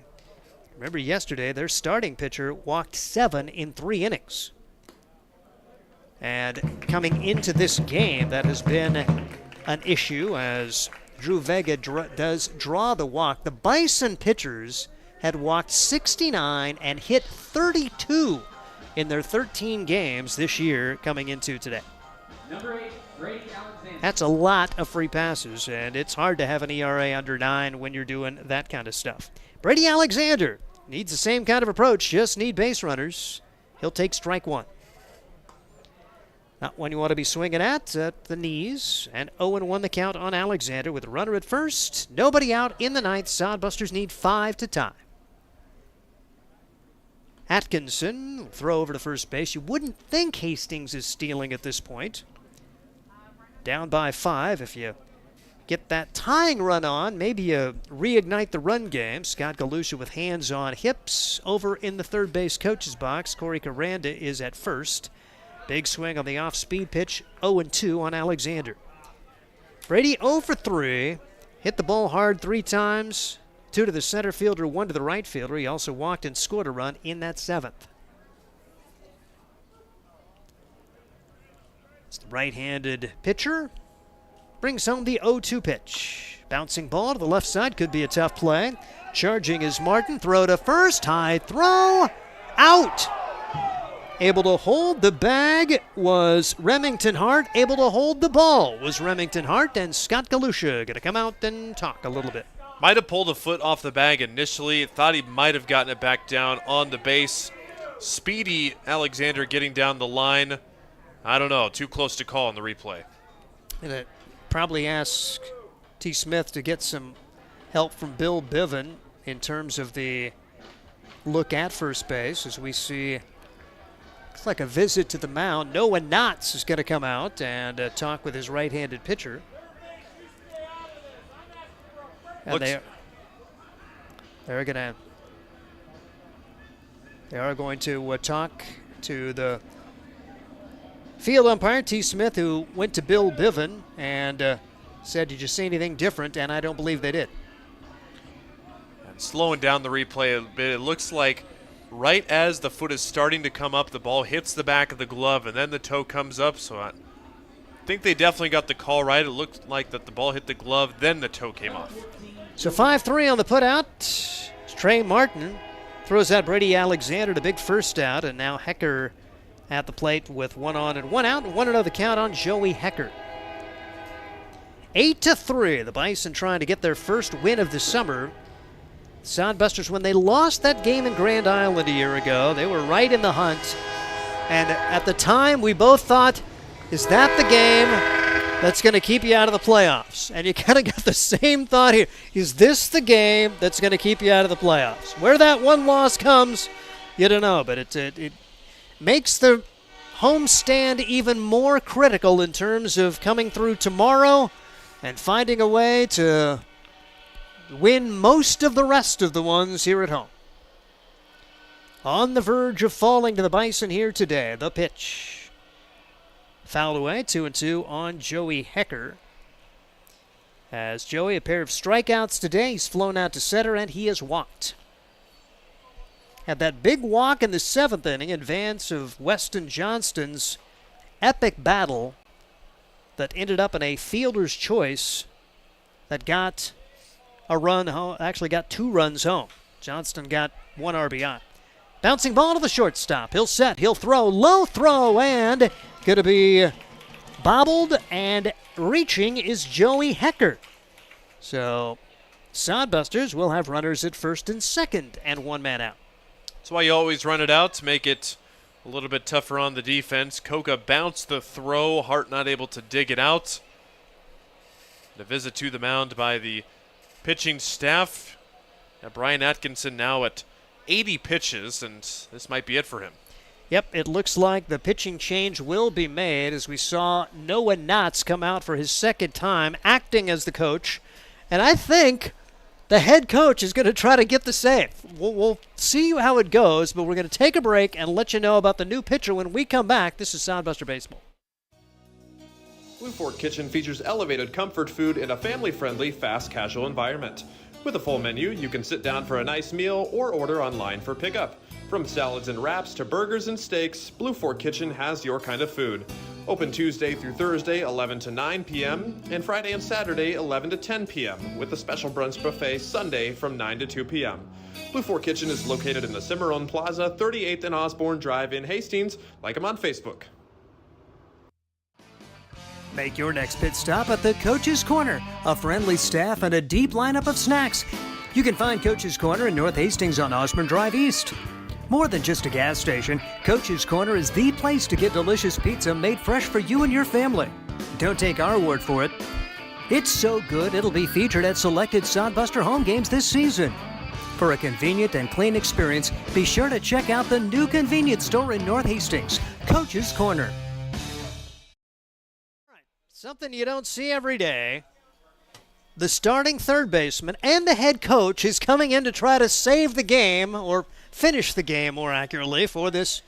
Remember yesterday, their starting pitcher walked 7 in 3 innings. And coming into this game, that has been an issue as Drew Vega does draw the walk. The Bison pitchers had walked 69 and hit 32 in their 13 games this year coming into today. Number 8, Brady Alexander. That's a lot of free passes, and it's hard to have an ERA under 9 when you're doing that kind of stuff. Brady Alexander needs the same kind of approach, just need base runners. He'll take strike 1. Not one you want to be swinging at the knees. And 0-1 the count on Alexander with a runner at first. Nobody out in the 9th. Sodbusters need 5 to tie. Atkinson will throw over to first base. You wouldn't think Hastings is stealing at this point. Down by 5. If you get that tying run on, maybe you reignite the run game. Scott Galusha with hands on hips over in the third base coach's box. Corey Caranda is at first. Big swing on the off-speed pitch. 0-2 on Alexander. Brady 0 for 3. Hit the ball hard 3 times. 2 to the center fielder, 1 to the right fielder. He also walked and scored a run in that 7th. It's the right-handed pitcher. Brings home the 0-2 pitch. Bouncing ball to the left side could be a tough play. Charging is Martin. Throw to first. High throw. Out. Able to hold the bag was Remington Hart. Able to hold the ball was Remington Hart. And Scott Galusha going to come out and talk a little bit. Might have pulled a foot off the bag initially. Thought he might have gotten it back down on the base. Speedy Alexander getting down the line. I don't know. Too close to call on the replay. And it probably ask T. Smith to get some help from Bill Biven in terms of the look at first base as we see. Looks like a visit to the mound. Noah Knotts is going to come out and talk with his right-handed pitcher. And they are going to talk to the field umpire, T. Smith, who went to Bill Biven and said, "Did you see anything different?" And I don't believe they did. And slowing down the replay a bit, it looks like right as the foot is starting to come up, the ball hits the back of the glove, and then the toe comes up. So I think they definitely got the call right. It looked like that the ball hit the glove, then the toe came off. So 5-3 on the putout. Trey Martin throws out Brady Alexander, the big first out, and now Hecker at the plate with 1 on and 1 out, and 1-0 the count on Joey Hecker. 8-3, the Bison trying to get their first win of the summer. Sodbusters, when they lost that game in Grand Island a year ago, they were right in the hunt. And at the time, we both thought, is that the game that's going to keep you out of the playoffs? And you kind of got the same thought here. Is this the game that's going to keep you out of the playoffs? Where that one loss comes, you don't know. But it makes the homestand even more critical in terms of coming through tomorrow and finding a way to win most of the rest of the ones here at home. On the verge of falling to the Bison here today, the pitch. Fouled away, 2-2 on Joey Hecker. As Joey, a pair of strikeouts today, he's flown out to center and he has walked. Had that big walk in the 7th inning in advance of Weston Johnston's epic battle that ended up in a fielder's choice that got a run home, actually got 2 runs home. Johnston got 1 RBI. Bouncing ball to the shortstop. He'll set, he'll throw, low throw, and going to be bobbled, and reaching is Joey Hecker. So Sodbusters will have runners at first and second and 1 man out. That's why you always run it out to make it a little bit tougher on the defense. Coca bounced the throw, Hart not able to dig it out. And a visit to the mound by the pitching staff. Now Brian Atkinson now at 80 pitches, and this might be it for him. Yep, it looks like the pitching change will be made as we saw Noah Knotts come out for his 2nd time acting as the coach. And I think the head coach is going to try to get the save. We'll see how it goes, but we're going to take a break and let you know about the new pitcher when we come back. This is Sodbuster Baseball. Blue Fork Kitchen features elevated comfort food in a family-friendly, fast casual environment. With a full menu, you can sit down for a nice meal or order online for pickup. From salads and wraps to burgers and steaks, Blue Fork Kitchen has your kind of food. Open Tuesday through Thursday, 11 to 9 p.m., and Friday and Saturday, 11 to 10 p.m., with a special brunch buffet Sunday from 9 to 2 p.m. Blue Fork Kitchen is located in the Cimarron Plaza, 38th and Osborne Drive in Hastings. Like them on Facebook. Make your next pit stop at the Coach's Corner. A friendly staff and a deep lineup of snacks. You can find Coach's Corner in North Hastings on Osborne Drive East. More than just a gas station, Coach's Corner is the place to get delicious pizza made fresh for you and your family. Don't take our word for it. It's so good it'll be featured at selected Sodbuster home games this season. For a convenient and clean experience, be sure to check out the new convenience store in North Hastings, Coach's Corner. Something you don't see every day. The starting third baseman and the head coach is coming in to try to save the game, or finish the game more accurately, for this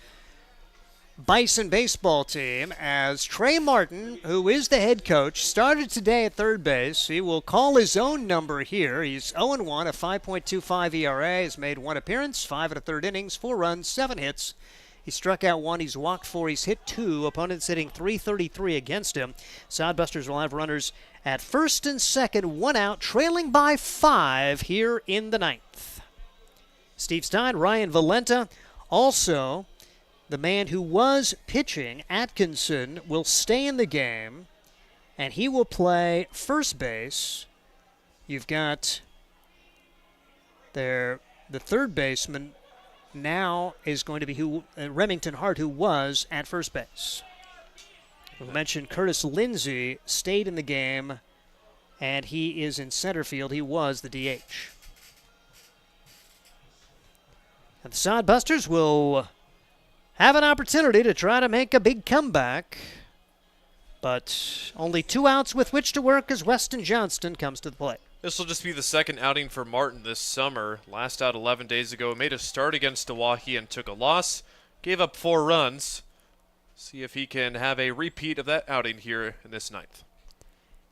Bison baseball team, as Trey Martin, who is the head coach, started today at third base. He will call his own number here. He's 0-1, a 5.25 ERA, has made 1 appearance, 5 1/3 innings, 4 runs, 7 hits. He struck out 1, he's walked 4, he's hit 2. Opponents hitting .333 against him. Sodbusters will have runners at first and second, 1 out, trailing by 5 here in the 9th. Steve Stein, Ryan Valenta, also the man who was pitching, Atkinson, will stay in the game, and he will play first base. You've got there the third baseman now is going to be Remington Hart, who was at first base. We mentioned Curtis Lindsey stayed in the game, and he is in center field. He was the DH. And the Sodbusters will have an opportunity to try to make a big comeback, but only 2 outs with which to work as Weston Johnston comes to the plate. This will just be the second outing for Martin this summer. Last out 11 days ago, made a start against Milwaukee and took a loss. Gave up 4 runs. See if he can have a repeat of that outing here in this 9th.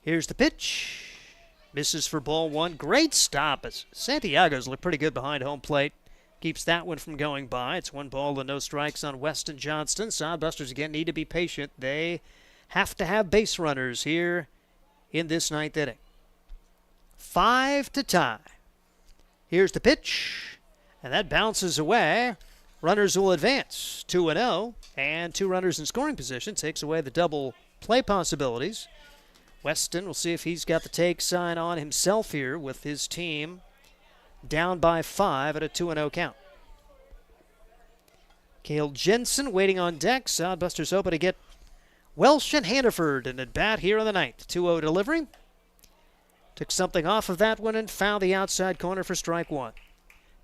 Here's the pitch. Misses for ball 1. Great stop. Santiago's looked pretty good behind home plate. Keeps that one from going by. It's 1 ball and no strikes on Weston Johnston. Sodbusters again need to be patient. They have to have base runners here in this 9th inning. 5 to tie. Here's the pitch. And that bounces away. Runners will advance 2-0. And 2 runners in scoring position. Takes away the double play possibilities. Weston, we'll see if he's got the take sign on himself here with his team down by 5 at a 2-0 count. Cale Jensen waiting on deck. Sodbusters hoping to get Welsh and Hannaford in at bat here in the 9th. 2-0 delivery. Took something off of that one and found the outside corner for strike 1.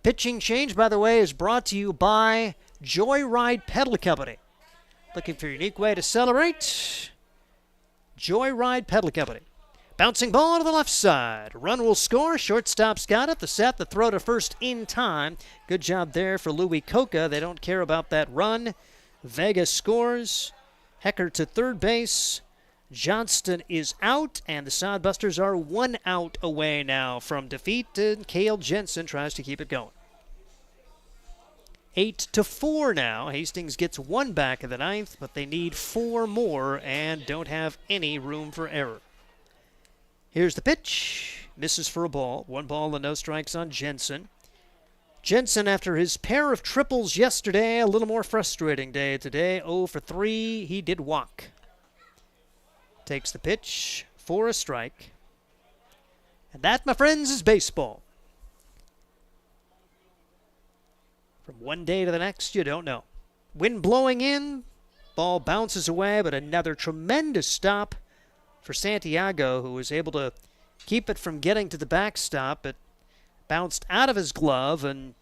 Pitching change, by the way, is brought to you by Joyride Pedal Company. Looking for a unique way to celebrate? Joyride Pedal Company. Bouncing ball to the left side. Run will score. Shortstop's got it. The set, the throw to first in time. Good job there for Louis Coca. They don't care about that run. Vega scores. Hecker to third base. Johnston is out, and the Sodbusters are 1 out away now from defeat. And Cale Jensen tries to keep it going. 8-4 now. Hastings gets 1 back in the 9th, but they need 4 more and don't have any room for error. Here's the pitch. Misses for a ball. 1 ball and no strikes on Jensen. Jensen, after his pair of triples yesterday, a little more frustrating day today. 0 for 3. He did walk. Takes the pitch for a strike. And that, my friends, is baseball. From one day to the next, you don't know. Wind blowing in, ball bounces away, but another tremendous stop for Santiago, who was able to keep it from getting to the backstop. It bounced out of his glove and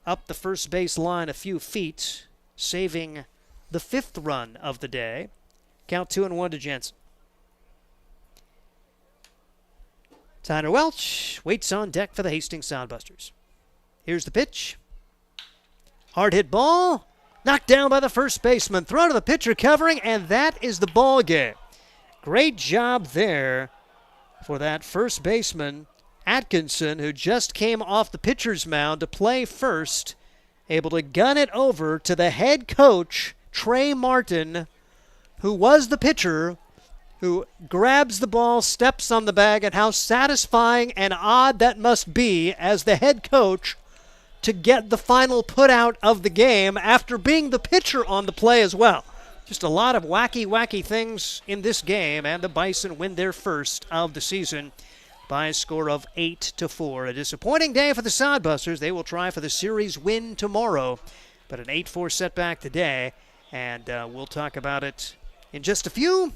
up the first base line a few feet, saving the 5th run of the day. Count 2-1 to Jensen. Tyler Welch waits on deck for the Hastings Sodbusters. Here's the pitch. Hard hit ball, knocked down by the first baseman. Throw to the pitcher covering, and that is the ball game. Great job there for that first baseman, Atkinson, who just came off the pitcher's mound to play first, able to gun it over to the head coach, Trey Martin, who was the pitcher, who grabs the ball, steps on the bag, and how satisfying and odd that must be as the head coach to get the final put out of the game after being the pitcher on the play as well. Just a lot of wacky things in this game, and the Bison win their first of the season by a score of 8-4. A disappointing day for the Sodbusters. They will try for the series win tomorrow, but an 8-4 setback today, and we'll talk about it in just a few.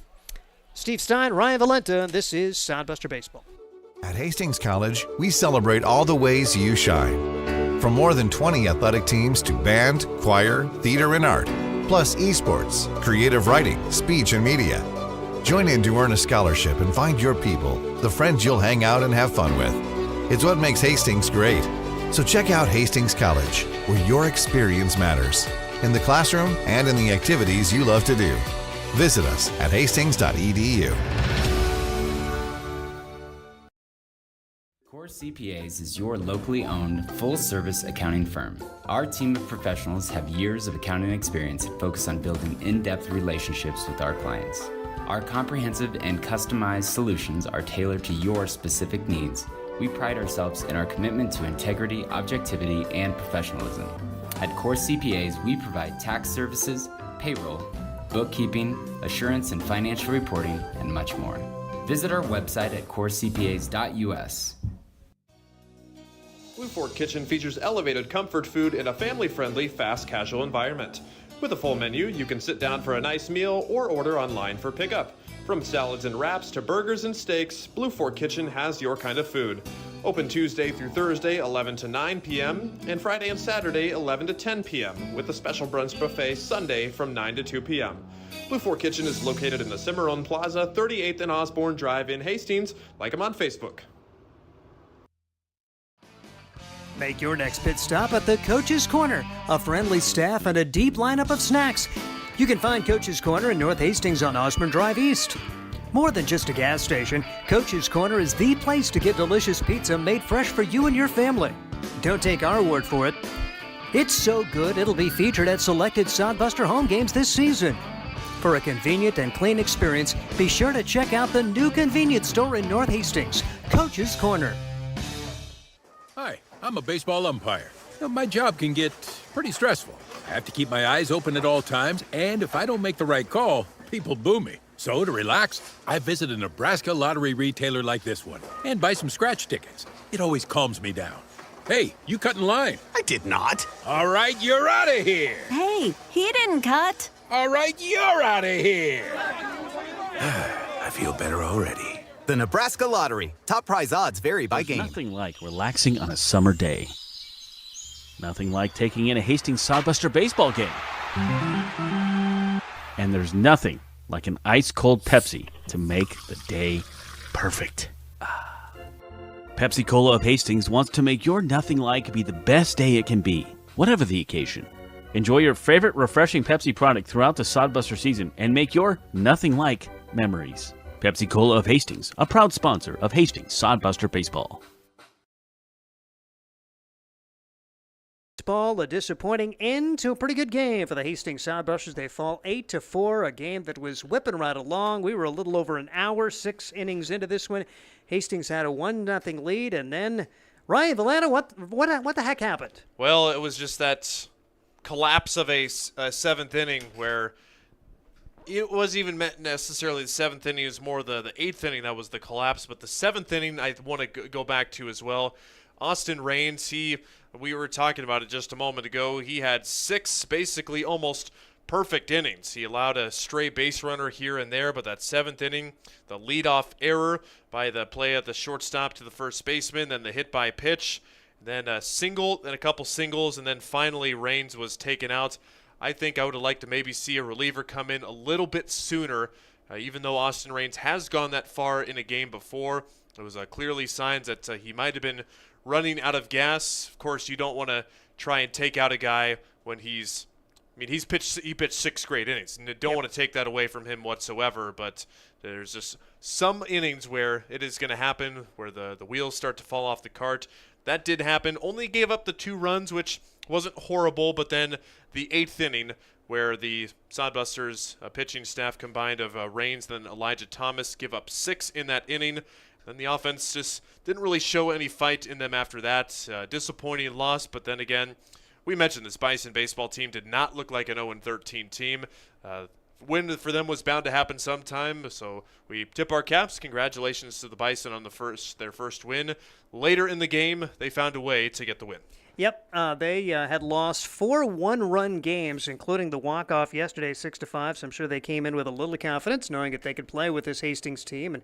Steve Stein, Ryan Valenta, and this is Sodbuster Baseball. At Hastings College, we celebrate all the ways you shine. From more than 20 athletic teams to band, choir, theater, and art, plus esports, creative writing, speech, and media. Join in to earn a scholarship and find your people, the friends you'll hang out and have fun with. It's what makes Hastings great. So check out Hastings College, where your experience matters, in the classroom and in the activities you love to do. Visit us at hastings.edu. Core CPAs is your locally owned, full-service accounting firm. Our team of professionals have years of accounting experience and focus on building in-depth relationships with our clients. Our comprehensive and customized solutions are tailored to your specific needs. We pride ourselves in our commitment to integrity, objectivity, and professionalism. At Core CPAs, we provide tax services, payroll, bookkeeping, assurance and financial reporting, and much more. Visit our website at corecpas.us. Blue Fork Kitchen features elevated comfort food in a family-friendly, fast casual environment. With a full menu, you can sit down for a nice meal or order online for pickup. From salads and wraps to burgers and steaks, Blue Fork Kitchen has your kind of food. Open Tuesday through Thursday, 11 to 9 p.m., and Friday and Saturday, 11 to 10 p.m., with a special brunch buffet Sunday from 9 to 2 p.m. Blue Fork Kitchen is located in the Cimarron Plaza, 38th and Osborne Drive in Hastings. Like them on Facebook. Make your next pit stop at the Coach's Corner, a friendly staff and a deep lineup of snacks. You can find Coach's Corner in North Hastings on Osborne Drive East. More than just a gas station, Coach's Corner is the place to get delicious pizza made fresh for you and your family. Don't take our word for it. It's so good it'll be featured at selected Sodbuster home games this season. For a convenient and clean experience, be sure to check out the new convenience store in North Hastings, Coach's Corner. Hi, I'm a baseball umpire. My job can get pretty stressful. I have to keep my eyes open at all times, and if I don't make the right call, people boo me. So to relax, I visit a Nebraska lottery retailer like this one and buy some scratch tickets. It always calms me down. Hey, you cut in line. I did not. All right, you're out of here. Hey, he didn't cut. All right, you're out of here. I feel better already. The Nebraska Lottery. Top prize odds vary by game. Nothing like relaxing on a summer day. Nothing like taking in a Hastings Sodbuster baseball game. And there's nothing like an ice-cold Pepsi to make the day perfect. Pepsi Cola of Hastings wants to make your nothing like be the best day it can be, whatever the occasion. Enjoy your favorite refreshing Pepsi product throughout the Sodbuster season and make your nothing like memories. Pepsi Cola of Hastings, a proud sponsor of Hastings Sodbuster Baseball. A disappointing end to a pretty good game for the Hastings Sodbusters. They fall 8-4, a game that was whipping right along. We were a little over an hour, 6 innings into this one. Hastings had a 1-0 lead, and then Ryan Valetta, what the heck happened? Well, it was just that collapse of a seventh inning where it wasn't even meant necessarily the seventh inning. It was more the eighth inning that was the collapse. But the seventh inning I want to go back to as well. Austin Raines, we were talking about it just a moment ago. He had 6 basically almost perfect innings. He allowed a stray base runner here and there, but that seventh inning, the leadoff error by the play at the shortstop to the first baseman, then the hit by pitch, then a single, then a couple singles, and then finally Raines was taken out. I think I would have liked to maybe see a reliever come in a little bit sooner, even though Austin Raines has gone that far in a game before. It was clearly signs that he might have been running out of gas. Of course, you don't want to try and take out a guy when he pitched 6 great innings, and you don't want to take that away from him whatsoever, but there's just some innings where it is going to happen, where the wheels start to fall off the cart. That did happen. Only gave up the 2 runs, which wasn't horrible, but then the 8th inning, where the Sodbusters pitching staff combined of Raines and Elijah Thomas give up 6 in that inning. Then the offense just didn't really show any fight in them after that. Disappointing loss, but then again, we mentioned this Bison baseball team did not look like an 0-13 team. Win for them was bound to happen sometime, so we tip our caps. Congratulations to the Bison on their first win. Later in the game, they found a way to get the win. Yep, they had lost 4 one-run games, including the walk-off yesterday, 6-5, so I'm sure they came in with a little confidence, knowing that they could play with this Hastings team. And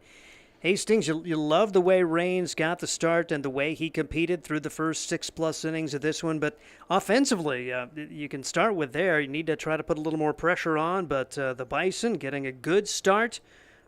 Hastings, you love the way Raines got the start and the way he competed through the first 6+ innings of this one. But offensively, you can start with there. You need to try to put a little more pressure on. But the Bison getting a good start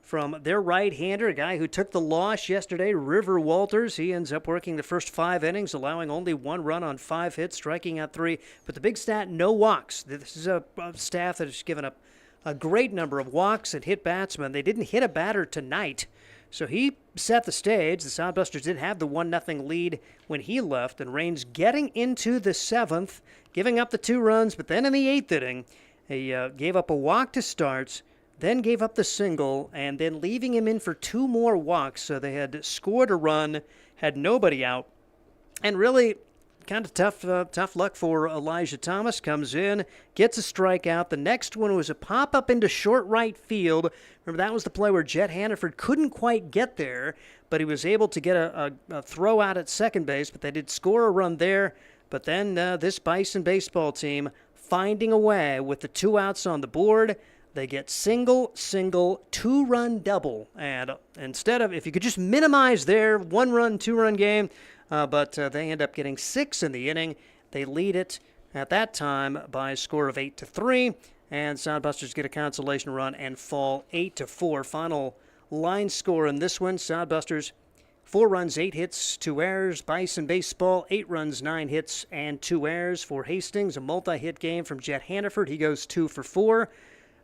from their right-hander, a guy who took the loss yesterday, River Walters. He ends up working the first 5 innings, allowing only 1 run on 5 hits, striking out 3. But the big stat, no walks. This is a staff that has given up a great number of walks and hit batsmen. They didn't hit a batter tonight. So he set the stage. The Sodbusters did have the 1-0 lead when he left, and Raines getting into the 7th, giving up the 2 runs, but then in the 8th inning, he gave up a walk to start, then gave up the single, and then leaving him in for 2 more walks. So they had scored a run, had nobody out, and really kind of tough luck for Elijah Thomas. Comes in, gets a strikeout. The next one was a pop-up into short right field. Remember, that was the play where Jet Hannaford couldn't quite get there, but he was able to get a throw out at second base, but they did score a run there. But then this Bison baseball team finding a way with the 2 outs on the board. They get single, 2-run double. And instead of, if you could just minimize their 1-run, 2-run game, but they end up getting 6 in the inning. They lead it at that time by a score of 8-3, and Sodbusters get a consolation run and fall 8-4. Final line score in this one: Sodbusters 4 runs, 8 hits, 2 errors. Bison baseball, 8 runs, 9 hits, and 2 errors for Hastings. A multi-hit game from Jet Hannaford. He goes 2 for 4.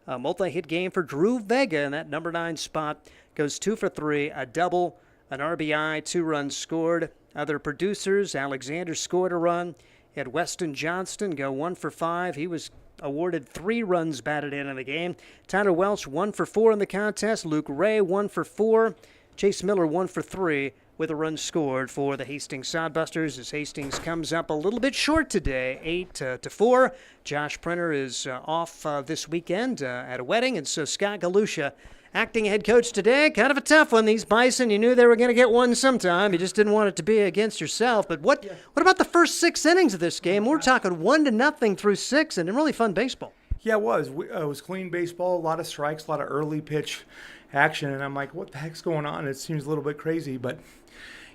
A multi-hit game for Drew Vega in that number 9 spot. Goes 2 for 3, a double, an RBI, 2 runs scored. Other producers, Alexander scored a run. Had Weston Johnston go 1 for 5. He was awarded 3 runs batted in the game. Tyler Welch 1 for 4 in the contest. Luke Ray 1 for 4. Chase Miller 1 for 3 with a run scored for the Hastings Sodbusters as Hastings comes up a little bit short today, 8-4. Josh Printer is off this weekend at a wedding, and so Scott Galusha, acting head coach today, kind of a tough one. These Bison, you knew they were going to get one sometime. You just didn't want it to be against yourself. But what about the first 6 innings of this game? We're talking 1-0 through 6, and really fun baseball. Yeah, it was. It was clean baseball, a lot of strikes, a lot of early pitch action, and I'm like, what the heck's going on? It seems a little bit crazy, but,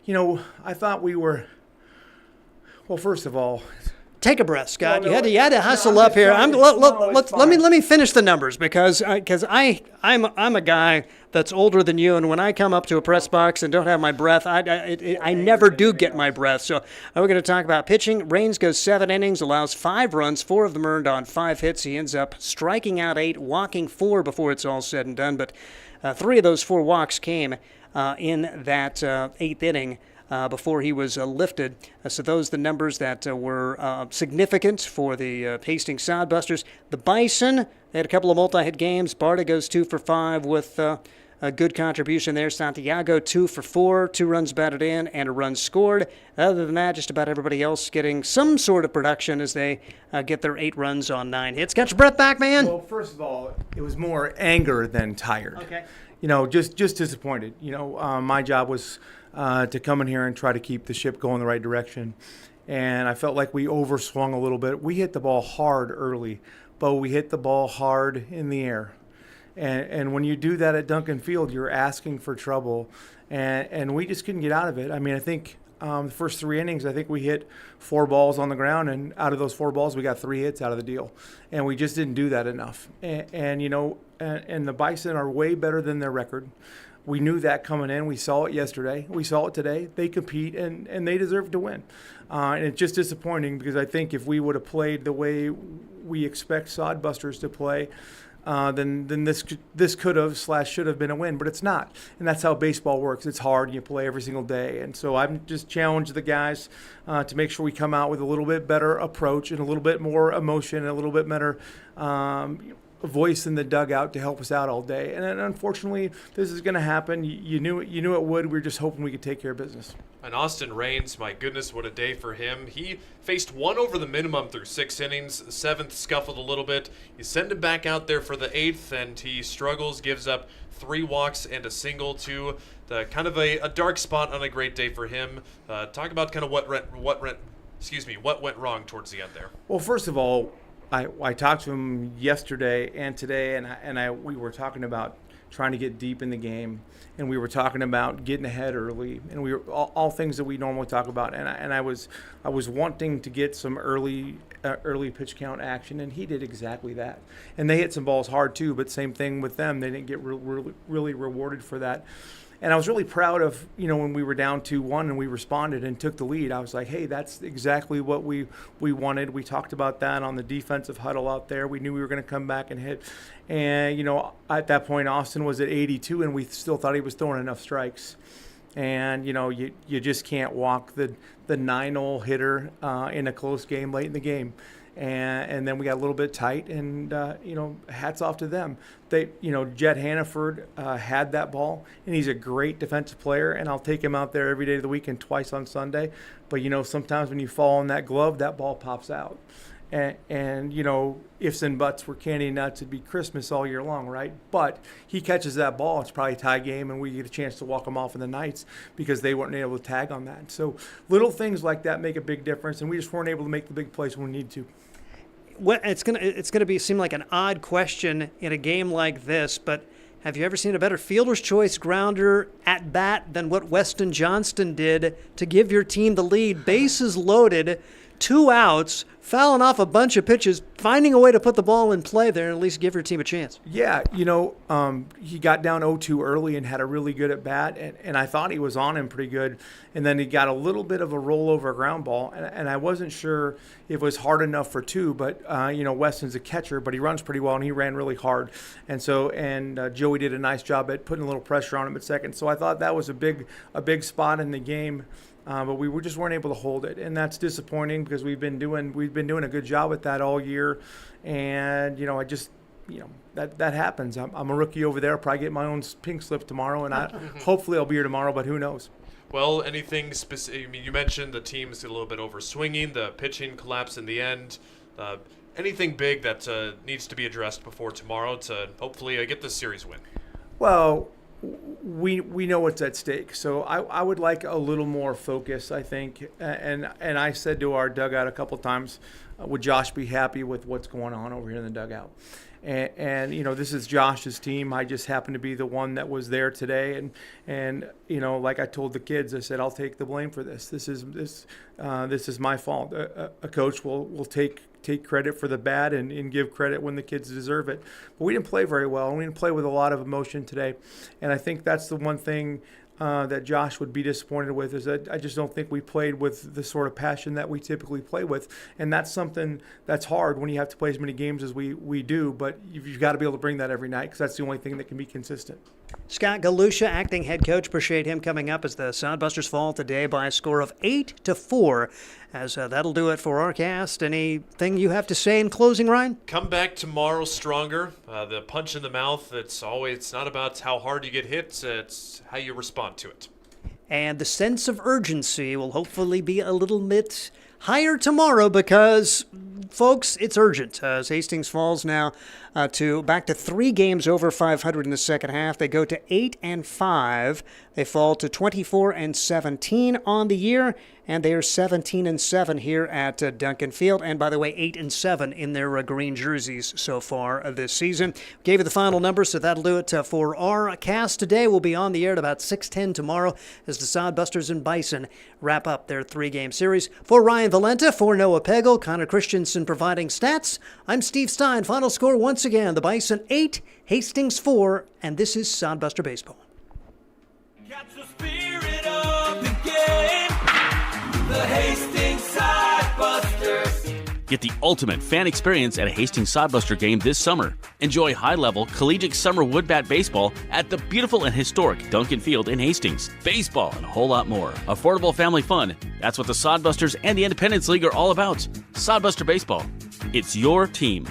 I thought we were, well, first of all, take a breath, Scott. You had to hustle up here. Let me finish the numbers because I'm a guy that's older than you, and when I come up to a press box and don't have my breath, I never do get my breath. So we're going to talk about pitching. Raines goes 7 innings, allows 5 runs, 4 of them earned on 5 hits. He ends up striking out 8, walking 4 before it's all said and done. But 3 of those 4 walks came in that 8th inning. Before he was lifted. So those are the numbers that were significant for the Hastings Sodbusters. The Bison, they had a couple of multi-hit games. Barta goes 2 for 5 with a good contribution there. Santiago 2 for 4, 2 runs batted in and a run scored. Other than that, just about everybody else getting some sort of production as they get their 8 runs on 9 hits. Got your breath back, man? Well, first of all, it was more anger than tired. Okay. Just disappointed. My job was to come in here and try to keep the ship going the right direction. And I felt like we overswung a little bit. We hit the ball hard early, but we hit the ball hard in the air. And when you do that at Duncan Field, you're asking for trouble. And we just couldn't get out of it. I mean, I think the first 3 innings, I think we hit 4 balls on the ground. And out of those 4 balls, we got 3 hits out of the deal. And we just didn't do that enough. And the Bison are way better than their record. We knew that coming in. We saw it yesterday. We saw it today. They compete, and they deserve to win. And it's just disappointing because I think if we would have played the way we expect Sodbusters to play, then this could have / should have been a win, but it's not. And that's how baseball works. It's hard. You play every single day. And so I'm just challenged the guys to make sure we come out with a little bit better approach and a little bit more emotion and a little bit better voice in the dugout to help us out all day. And then unfortunately, this is going to happen. You knew it would. We were just hoping we could take care of business. And Austin Raines, my goodness, what a day for him. He faced 1 over the minimum through 6 innings. The 7th scuffled a little bit. You send him back out there for the 8th, and he struggles, gives up 3 walks and a single to the kind of a dark spot on a great day for him. Talk about kind of what went wrong towards the end there. Well, first of all, I talked to him yesterday and today, and we were talking about trying to get deep in the game, and we were talking about getting ahead early, and we were all things that we normally talk about. And I was wanting to get some early pitch count action, and he did exactly that. And they hit some balls hard too, but same thing with them. They didn't get really rewarded for that. And I was really proud of, when we were down 2-1 and we responded and took the lead. I was like, hey, that's exactly what we wanted. We talked about that on the defensive huddle out there. We knew we were going to come back and hit. And, at that point, Austin was at 82, and we still thought he was throwing enough strikes. And, you just can't walk the 9-hole hitter in a close game late in the game. And then we got a little bit tight, and hats off to them. They, Jet Hannaford had that ball, and he's a great defensive player, and I'll take him out there every day of the week and twice on Sunday. But sometimes when you fall in that glove, that ball pops out. And ifs and buts were candy nuts. It'd be Christmas all year long, right? But he catches that ball. It's probably a tie game, and we get a chance to walk them off in the Knights because they weren't able to tag on that. So little things like that make a big difference, and we just weren't able to make the big plays when we need to. Well, it's gonna seem like an odd question in a game like this, but have you ever seen a better fielder's choice grounder at bat than what Weston Johnston did to give your team the lead? Bases loaded, 2 outs, fouling off a bunch of pitches, finding a way to put the ball in play there and at least give your team a chance. Yeah, he got down 0-2 early and had a really good at bat, and I thought he was on him pretty good. And then he got a little bit of a rollover ground ball, and I wasn't sure if it was hard enough for 2, but Weston's a catcher, but he runs pretty well and he ran really hard. And Joey did a nice job at putting a little pressure on him at second. So I thought that was a big spot in the game. But we just weren't able to hold it, and that's disappointing because we've been doing a good job with that all year, and that happens. I'm a rookie over there. I'll probably get my own pink slip tomorrow, and hopefully I'll be here tomorrow, but who knows? Well, anything specific? I mean, you mentioned the team's a little bit over swinging, the pitching collapse in the end. Anything big that needs to be addressed before tomorrow to hopefully get this series win? Well, we know what's at stake, so I would like a little more focus, I think. And I said to our dugout a couple times, would Josh be happy with what's going on over here in the dugout? And this is Josh's team. I just happen to be the one that was there today, and like I told the kids, I said I'll take the blame for this. This is my fault. A coach will take credit for the bad and give credit when the kids deserve it. But we didn't play very well, and we didn't play with a lot of emotion today. And I think that's the one thing that Josh would be disappointed with, is that I just don't think we played with the sort of passion that we typically play with. And that's something that's hard when you have to play as many games as we do, but you've got to be able to bring that every night because that's the only thing that can be consistent. Scott Galusha, acting head coach, appreciate him coming up as the Sodbusters fall today by a score of 8-4. As that'll do it for our cast. Anything you have to say in closing, Ryan? Come back tomorrow stronger. The punch in the mouth, it's not about how hard you get hit, it's how you respond to it. And the sense of urgency will hopefully be a little bit higher tomorrow because, folks, it's urgent. As Hastings falls now back to 3 games over 500 in the second half. They go to 8-5. They fall to 24-17 on the year, and they are 17-7 here at Duncan Field. And by the way, 8-7 in their green jerseys so far this season. Gave you the final numbers, so that'll do it for our cast today. We'll be on the air at about 6:10 tomorrow as the Sodbusters and Bison wrap up their 3-game series. For Ryan Valenta, for Noah Pegel, Connor Christensen providing stats, I'm Steve Stein. Final score once again, the Bison 8, Hastings 4, and this is Sodbuster Baseball. Catch the spirit of the game, the Hastings Sodbusters. Get the ultimate fan experience at a Hastings Sodbuster game this summer. Enjoy high-level collegiate summer woodbat baseball at the beautiful and historic Duncan Field in Hastings. Baseball and a whole lot more. Affordable family fun. That's what the Sodbusters and the Independence League are all about. Sodbuster Baseball. It's your team.